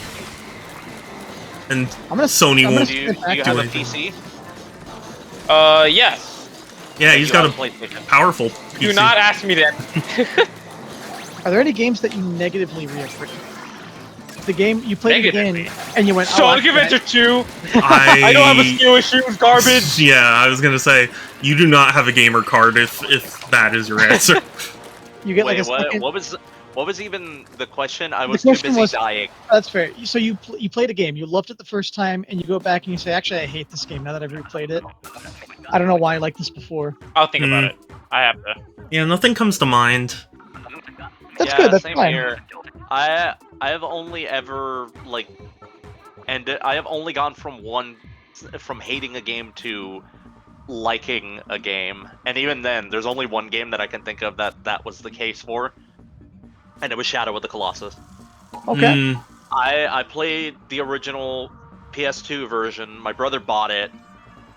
And I'm gonna Sony I'm gonna won't. Do you skip back to have a it. PC? Yes. Yeah, he's got a PlayStation. powerful PC. Do not ask me that. Are there any games that you negatively reappraised? The game you played it again Negatively? and you went, oh, Sonic I can't- Adventure 2. I I don't have a skill issues. Garbage. Yeah, I was gonna say you do not have a gamer card if that is your answer. You get like Wait, a second. what was even the question? I The was too question busy was- dying. That's fair. So you played a game, you loved it the first time, and you go back and you say, actually, I hate this game now that I've replayed it. I don't know why I liked this before. I'll think about it. I have to. Yeah, nothing comes to mind. That's Yeah, good. That's same fine. here. I have only ever I have only gone from hating a game to liking a game, and even then, there's only one game that I can think of that was the case for, and it was Shadow of the Colossus. Okay. Mm, I played the original PS2 version. My brother bought it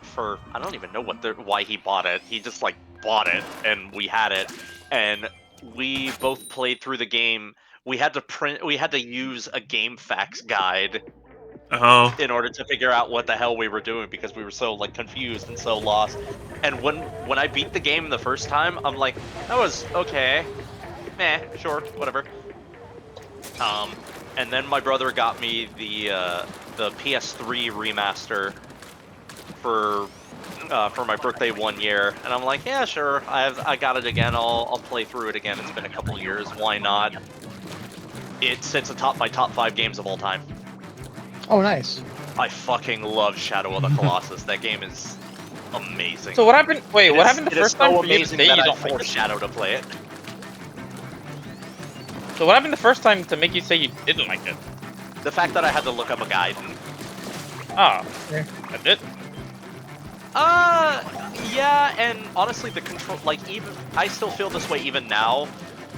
for I don't even know why he bought it. He just like bought it, and we had it, and we both played through the game. We had to use a game facts guide oh. in order to figure out what the hell we were doing because we were so like confused and so lost. And when I beat the game the first time, I'm like, that was okay. Meh, sure, whatever. And then my brother got me the PS3 remaster for my birthday 1 year, and I'm like, yeah, sure, I got it again. I'll play through it again. It's been a couple years. Why not? It sits atop my top 5 games of all time. Oh, nice. I fucking love Shadow of the Colossus. That game is amazing. So what happened? Wait, what happened the It is first time so for you to amazing say you that I don't like forced it? Shadow to play it. So what happened the first time to make you say you didn't like it? The fact that I had to look up a guide. Oh, Okay. that's it. Yeah, and honestly, the control, like, even I still feel this way even now,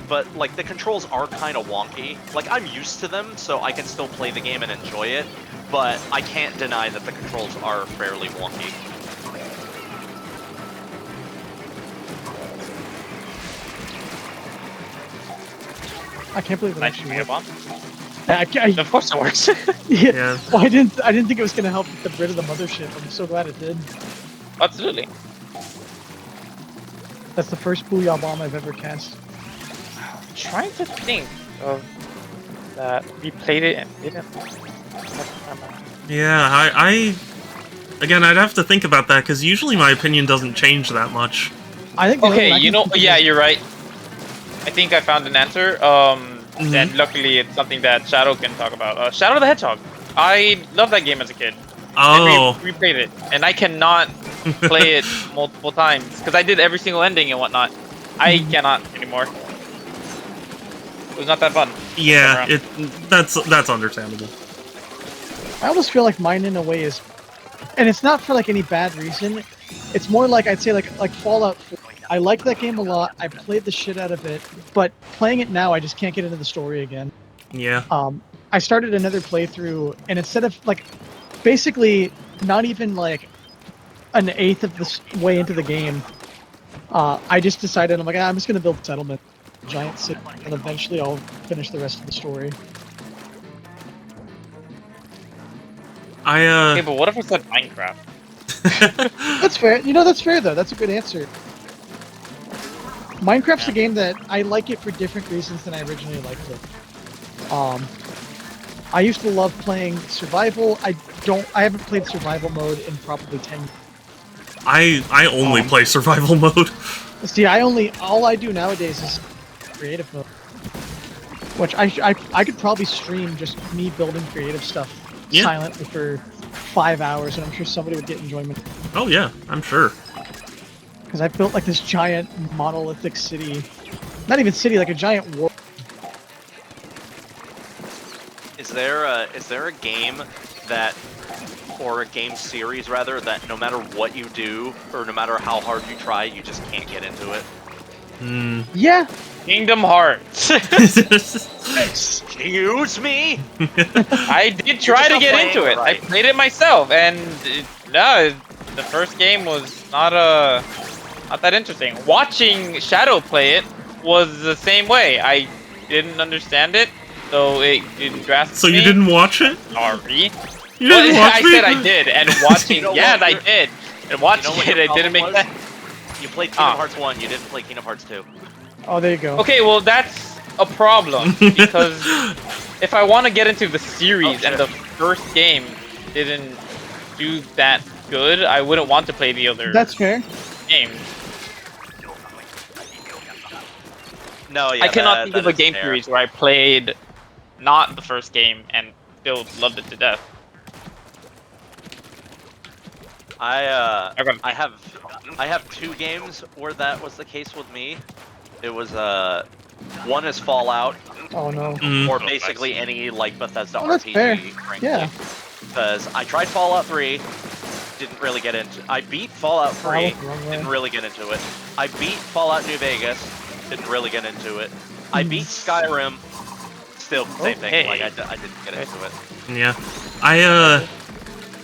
but like the controls are kind of wonky. Like, I'm used to them, so I can still play the game and enjoy it, but I can't deny that the controls are fairly wonky. I can't believe it Nice actually to worked. bomb. Of course it works. yeah. Yeah. Well, I didn't think it was gonna help get rid of the mothership. I'm so glad it did. Absolutely. That's the first Booyah bomb I've ever cast. I'm trying to think of that. We played it and didn't. Yeah, I again, I'd have to think about that because usually my opinion doesn't change that much. I think. The only Okay, one I you can know, think of yeah, is- you're right. I think I found an answer. And luckily it's something that Shadow can talk about. Shadow the Hedgehog. I loved that game as a kid. Oh. And replayed it, and I cannot play it multiple times because I did every single ending and whatnot. I cannot anymore. It was not that fun. Yeah, that's understandable. I almost feel like mine in a way is, and it's not for like any bad reason. It's more like I'd say like Fallout 4. I like that game a lot. I played the shit out of it, but playing it now, I just can't get into the story again. Yeah. I started another playthrough, and instead of like, basically not even like an eighth of the way into the game, I just decided I'm like, I'm just gonna build a settlement, giant city, and eventually I'll finish the rest of the story. Okay, but what if I said Minecraft? That's fair. You know, that's fair though. That's a good answer. Minecraft's a game that I like it for different reasons than I originally liked it. I used to love playing survival. I haven't played survival mode in probably 10 years. I only play survival mode. See, all I do nowadays is creative mode, which I could probably stream just me building creative stuff silently for 5 hours, and I'm sure somebody would get enjoyment. Oh yeah, I'm sure. Because I built like this giant monolithic city, not even city, like a giant world. Is there a game that, or a game series rather, that no matter what you do or no matter how hard you try, you just can't get into it? Yeah. Kingdom Hearts. Excuse me? I did try to get into it. Right. I played it myself, and no, the first game was not that interesting. Watching Shadow play it was the same way. I didn't understand it, so it didn't grasp So me. you didn't watch it? Sorry. You didn't watch I me? said I did, and watching, You know yes, what I your- did. And watching what it, your it didn't make problem sense. You played Kingdom Hearts 1, you didn't play Kingdom Hearts 2. Oh, there you go. Okay, well that's a problem because if I want to get into the series and the first game didn't do that good, I wouldn't want to play the other That's fair. games. No, yeah, I cannot think that of a is game fair. series where I played not the first game and still loved it to death. I have 2 games where that was the case with me. It was one is Fallout, Oh no. or basically any like Bethesda Oh, that's RPG. fair. frankly. Yeah. Because I tried Fallout 3, didn't really get into. I beat Fallout 3, I went the wrong way. didn't really get into it. I beat Fallout New Vegas, didn't really get into it. I beat Skyrim, still same thing. Okay. Like I didn't get into it. Yeah.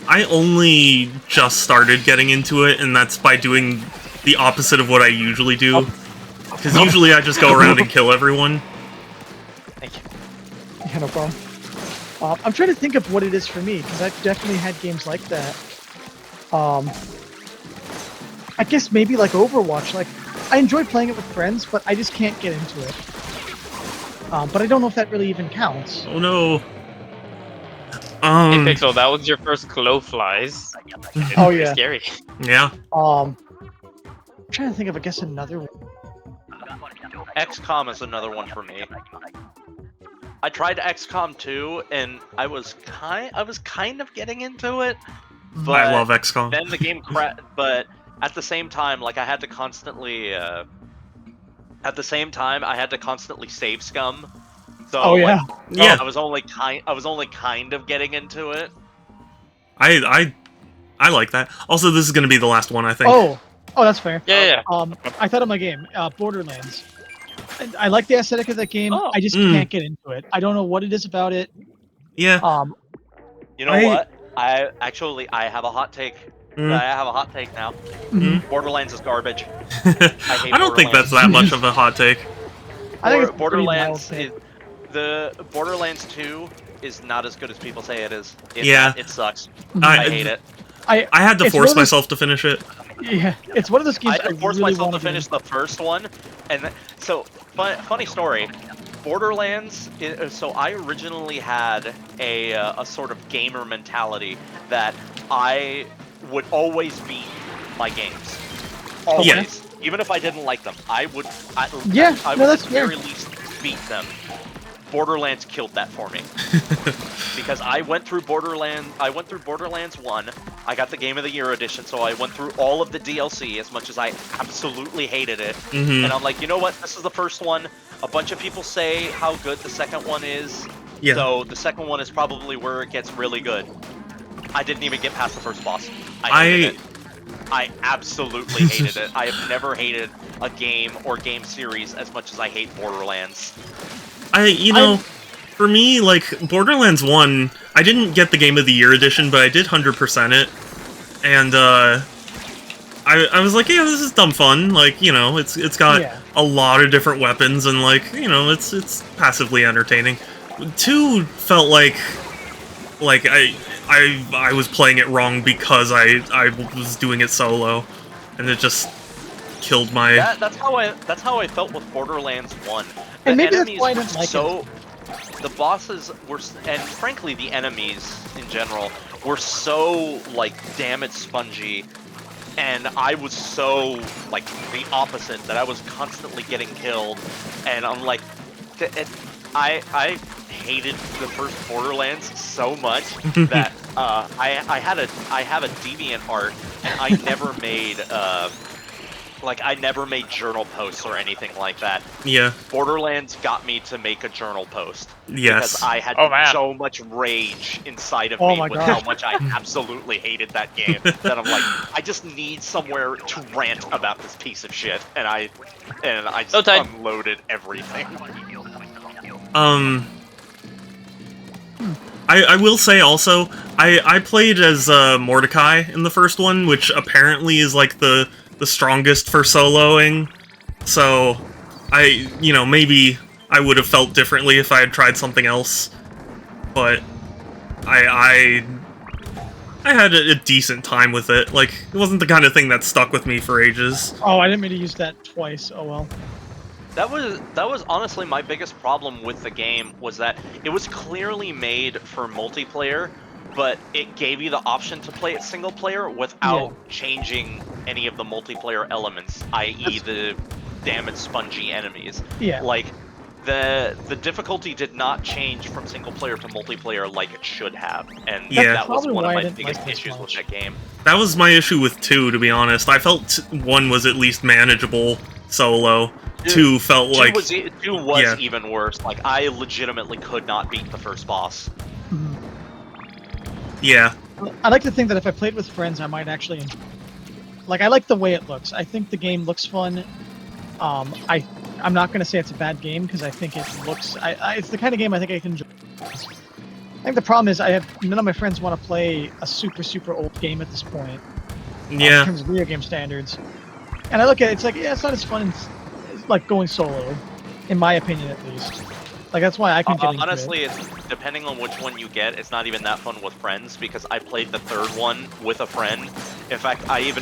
I only just started getting into it, and that's by doing the opposite of what I usually do. Because usually I just go around and kill everyone. Thank you. Yeah, no problem. I'm trying to think of what it is for me, because I've definitely had games like that. I guess maybe like Overwatch. Like, I enjoy playing it with friends, but I just can't get into it. But I don't know if that really even counts. Oh no. Hey Pixel, that was your first Glowflies. Oh, Pretty yeah. Scary. Yeah. I'm trying to think of, I guess, another one. XCOM is another one for me. I tried XCOM 2, and I was kind of getting into it, but I love XCOM. then the game but at the same time, like I had to constantly save scum. So Oh yeah. like, Yeah. I was only kind of getting into it. I like that. Also, this is gonna be the last one, I think. Oh, that's fair. Yeah. I thought of my game, Borderlands. I like the aesthetic of that game. Oh. I just can't get into it. I don't know what it is about it. Yeah. You know what? I have a hot take. I have a hot take now. Borderlands is garbage. hate I don't think that's that much of a hot take. I think it's a pretty Borderlands. mild take. The Borderlands 2 is not as good as people say it is. Yeah. It sucks. I- I hate it. I had to It's force one of those- myself to finish it. Yeah, it's one of those games I forced really myself to wanna get finish the first one, and so funny story. Borderlands. So I originally had a sort of gamer mentality that I would always beat my games. Always. Yeah. even if I didn't like them, I would. I would that's at the fair. very least beat them. Borderlands killed that for me because I went through Borderlands 1. I got the Game of the Year edition, so I went through all of the DLC as much as I absolutely hated it. And I'm like, you know what? This is the first one. A bunch of people say how good the second one is. Yeah. So the second one is probably where it gets really good. I didn't even get past the first boss. I hated it. I absolutely hated it. I have never hated a game or game series as much as I hate Borderlands. For me, like, Borderlands 1, I didn't get the Game of the Year edition, but I did 100% it. And, I was like, yeah, this is dumb fun. Like, you know, it's got a lot of different weapons, and, like, you know, it's passively entertaining. 2 felt like I was playing it wrong because I was doing it solo, and it just killed my... That's how I felt with Borderlands 1. The And maybe that's enemies why I were didn't like so... The bosses were, and frankly the enemies in general, were so, like, damage spongy, and I was so, like, the opposite, that I was constantly getting killed, and I'm like... I hated the first Borderlands so much that I have a deviant art, and I never made I never made journal posts or anything like that. Yeah. Borderlands got me to make a journal post. Yes. Because I had so much rage inside of me with how much I absolutely hated that game that I'm like, I just need somewhere to rant about this piece of shit, and I just unloaded everything. I will say also, I played as Mordecai in the first one, which apparently is like the strongest for soloing. So maybe I would have felt differently if I had tried something else. But I had a decent time with it. Like, it wasn't the kind of thing that stuck with me for ages. Oh, I didn't mean to use that twice. Oh well. That was honestly my biggest problem with the game, was that it was clearly made for multiplayer, but it gave you the option to play it single player without changing any of the multiplayer elements, i.e. the damage spongy enemies. Yeah. Like, the difficulty did not change from single player to multiplayer like it should have, and that was one of my biggest issues with that game. That was my issue with 2, to be honest. I felt 1 was at least manageable solo. 2 felt like... 2 was even worse. Like, I legitimately could not beat the first boss. Yeah. I like to think that if I played with friends, I might actually enjoy it. Like, I like the way it looks. I think the game looks fun. I'm not going to say it's a bad game, because I think it looks... it's the kind of game I think I can enjoy. I think the problem is none of my friends want to play a super, super old game at this point. In terms of video game standards. And I look at it, it's like, it's not as fun as like going solo, in my opinion at least. Like, that's why I can get into honestly, it. it's depending on which one you get, it's not even that fun with friends, because I played the third one with a friend. In fact, I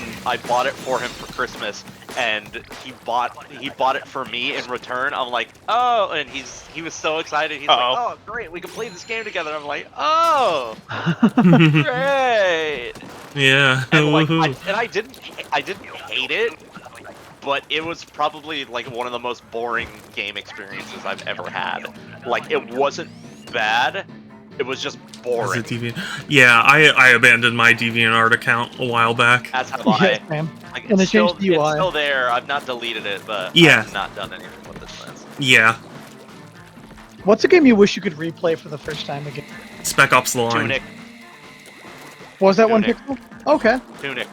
bought it for him for Christmas, and he bought it for me in return. I'm like, oh, and he was so excited. He's like, oh, great, we can play this game together. I'm like, oh, great. Yeah. And like, I didn't hate it, but it was probably like one of the most boring game experiences I've ever had. Like, it wasn't bad, it was just boring. Yeah, I abandoned my DeviantArt account a while back. That's how I. Like, it's still there. I've not deleted it, but I've not done anything with it since. Yeah. What's a game you wish you could replay for the first time again? Spec Ops: The Line. Tunic. Was that Tunic. One pixel? Okay. Tunic.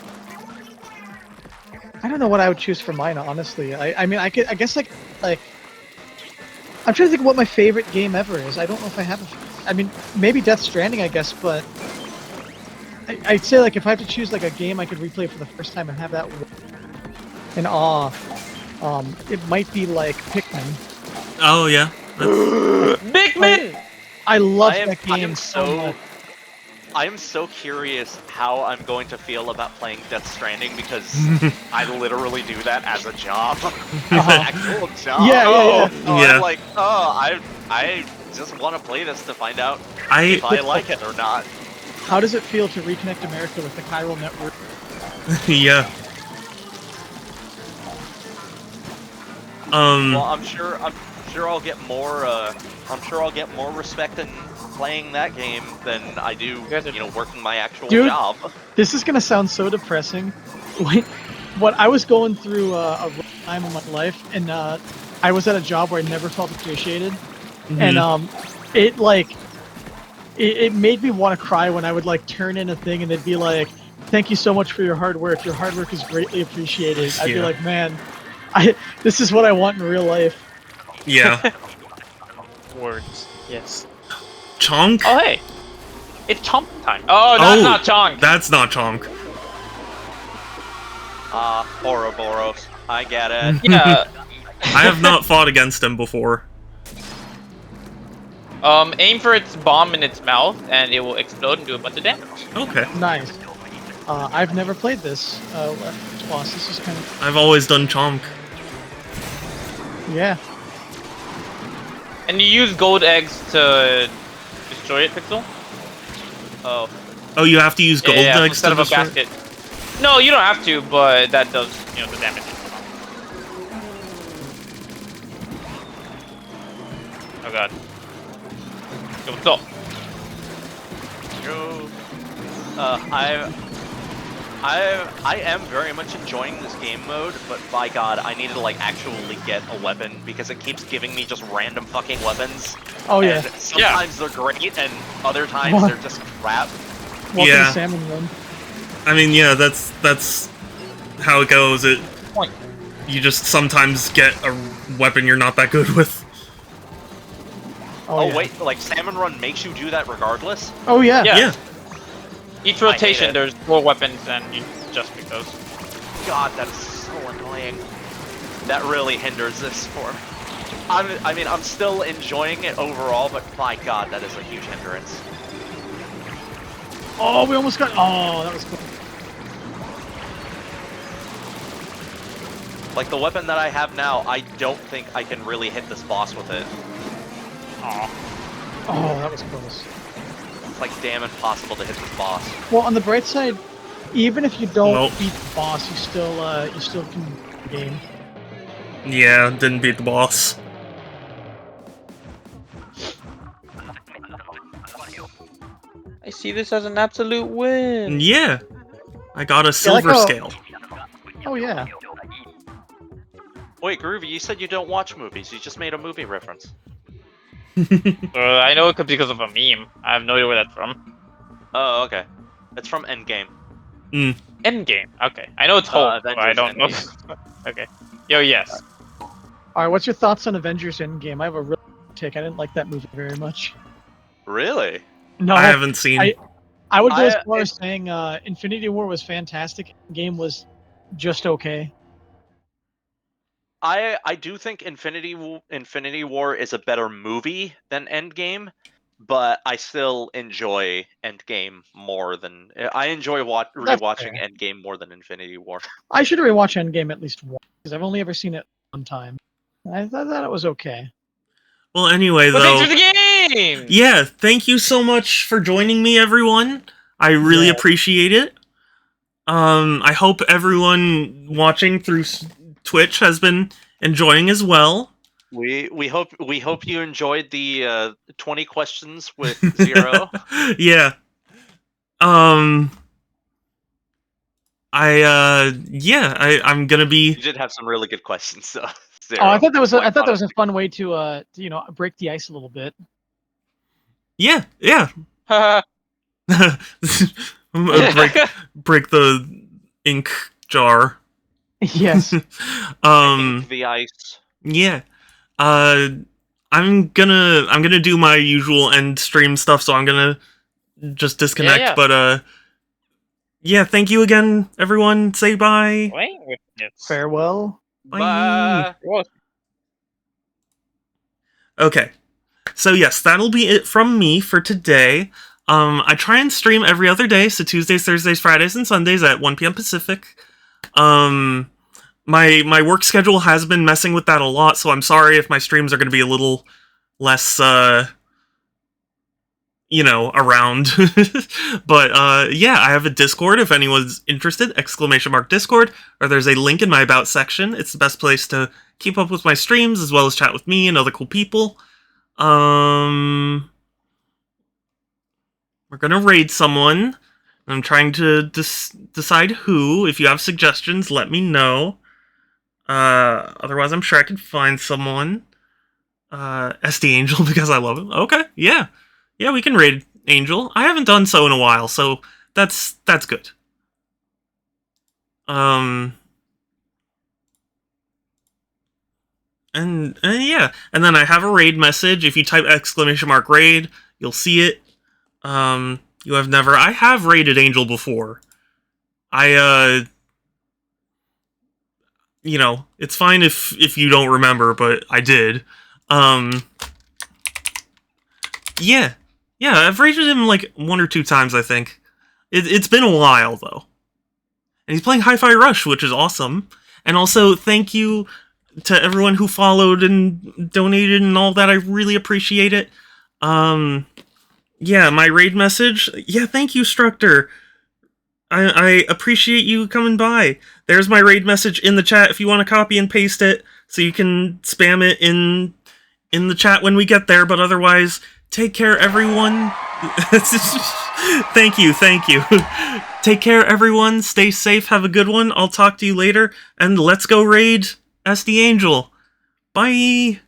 I don't know what I would choose for mine, honestly. I mean, I guess like I'm trying to think of what my favorite game ever is. I don't know if I have I mean, maybe Death Stranding, I guess, but I'd say, like, if I have to choose like a game I could replay for the first time and have that in awe, it might be like Pikmin. Oh yeah. Pikmin! I love that game so much. I am so curious how I'm going to feel about playing Death Stranding, because I literally do that as a job. As an actual job. Yeah. I'm like, I just want to play this to find out if I like it or not. How does it feel to reconnect America with the chiral network? Yeah. Well, I'm sure I'll get more. I'm sure I'll get more respect in playing that game than I do, guys are- working my actual Dude. job. This is gonna sound so depressing. Like, what I was going through a rough time in my life, and I was at a job where I never felt appreciated, and it like it made me want to cry when I would like turn in a thing and they'd be like, "Thank you so much for your hard work. Your hard work is greatly appreciated." I'd be Yeah. like, "Man, this is what I want in real life." Yeah. Words. Yes. Chonk? Oh hey, it's chomp time. Oh, that's Oh, not chonk. That's not Chonk. Ouroboros. I get it. Yeah. I have not fought against him before. Aim for its bomb in its mouth, and it will explode and do a bunch of damage. Okay. Nice. I've never played this boss. This is kind of I've always done Chonk. yeah. And you use gold eggs to destroy it, Pixel? Oh, Oh, you have to use gold yeah, eggs instead to of a destroy? basket. No, you don't have to, but that does, the damage. Oh god. Go. I am very much enjoying this game mode, but by God, I need to like actually get a weapon because it keeps giving me just random fucking weapons. Oh yeah. And sometimes they're great, and other times What? they're just crap. Welcome Yeah. to Salmon Run. I mean, yeah, that's how it goes. Point. You just sometimes get a weapon you're not that good with. Oh, Yeah. wait, like Salmon Run makes you do that regardless? Oh yeah. Yeah. Yeah. Each I hate rotation, it. there's 4 weapons, and you just pick those. God, that is so annoying. That really hinders this for me. I mean, I'm still enjoying it overall, but my God, that is a huge hindrance. Oh, we almost got. Oh, that was cool. Like, the weapon that I have now, I don't think I can really hit this boss with it. Aw. Oh, that was close. It's like damn impossible to hit this boss. Well, on the bright side, even if you don't Nope. beat the boss, you still can game. Yeah, didn't beat the boss. I see this as an absolute win. Yeah. I got a silver how- scale. Oh yeah. Wait, Groovy, you said you don't watch movies. You just made a movie reference. I know it could be because of a meme. I have no idea where that's from. Oh, okay. It's from Endgame. Endgame. Okay. I know it's Hulk, but I Avengers don't know. Okay. Yo, yes. All right. What's your thoughts on Avengers Endgame? I have a real take. I didn't like that movie very much. Really? No, I haven't seen. I would go as I- far as saying Infinity War was fantastic. Endgame was just okay. I do think Infinity War is a better movie than Endgame, but I still enjoy Endgame more than I enjoy That's rewatching fair. Endgame more than Infinity War. I should rewatch Endgame at least once because I've only ever seen it one time. I thought it was okay. Well, anyway, But though. thanks for the game! Yeah, thank you so much for joining me, everyone. I really Yeah. appreciate it. I hope everyone watching through Twitch has been enjoying as well. We hope you enjoyed the 20 questions with Zero. Yeah. I'm gonna You be. did have some really good questions, so Zero. Oh, I thought that was Like, a fun way to break the ice a little bit. Yeah. break the ink jar. Yes. ink the ice. Yeah. I'm gonna do my usual end stream stuff, so I'm gonna just disconnect. Yeah. But yeah, thank you again, everyone. Say bye. Wait, it's... Farewell. Bye. Bye. Okay. So yes, that'll be it from me for today. I try and stream every other day, so Tuesdays, Thursdays, Fridays, and Sundays at 1 p.m. Pacific. My work schedule has been messing with that a lot, so I'm sorry if my streams are going to be a little less, around. But yeah, I have a Discord if anyone's interested, !Discord, or there's a link in my About section. It's the best place to keep up with my streams as well as chat with me and other cool people. We're gonna raid someone. I'm trying to decide who. If you have suggestions, let me know. Otherwise, I'm sure I can find someone. SD Angel, because I love him. Okay, yeah. Yeah, we can raid Angel. I haven't done so in a while, so that's good. And yeah. And then I have a raid message. If you type !raid, you'll see it. You have never... I have raided Angel before. You know, it's fine if you don't remember, but I did. Yeah. Yeah, I've rated him like 1 or 2 times, I think. It's been a while, though. And he's playing Hi-Fi Rush, which is awesome. And also, thank you to everyone who followed and donated and all that. I really appreciate it. Yeah, my raid message. Yeah, thank you, Structor. I appreciate you coming by. There's my raid message in the chat if you want to copy and paste it, so you can spam it in the chat when we get there, but otherwise, take care, everyone. Thank you. Take care, everyone. Stay safe, have a good one. I'll talk to you later, and let's go raid SD Angel. Bye!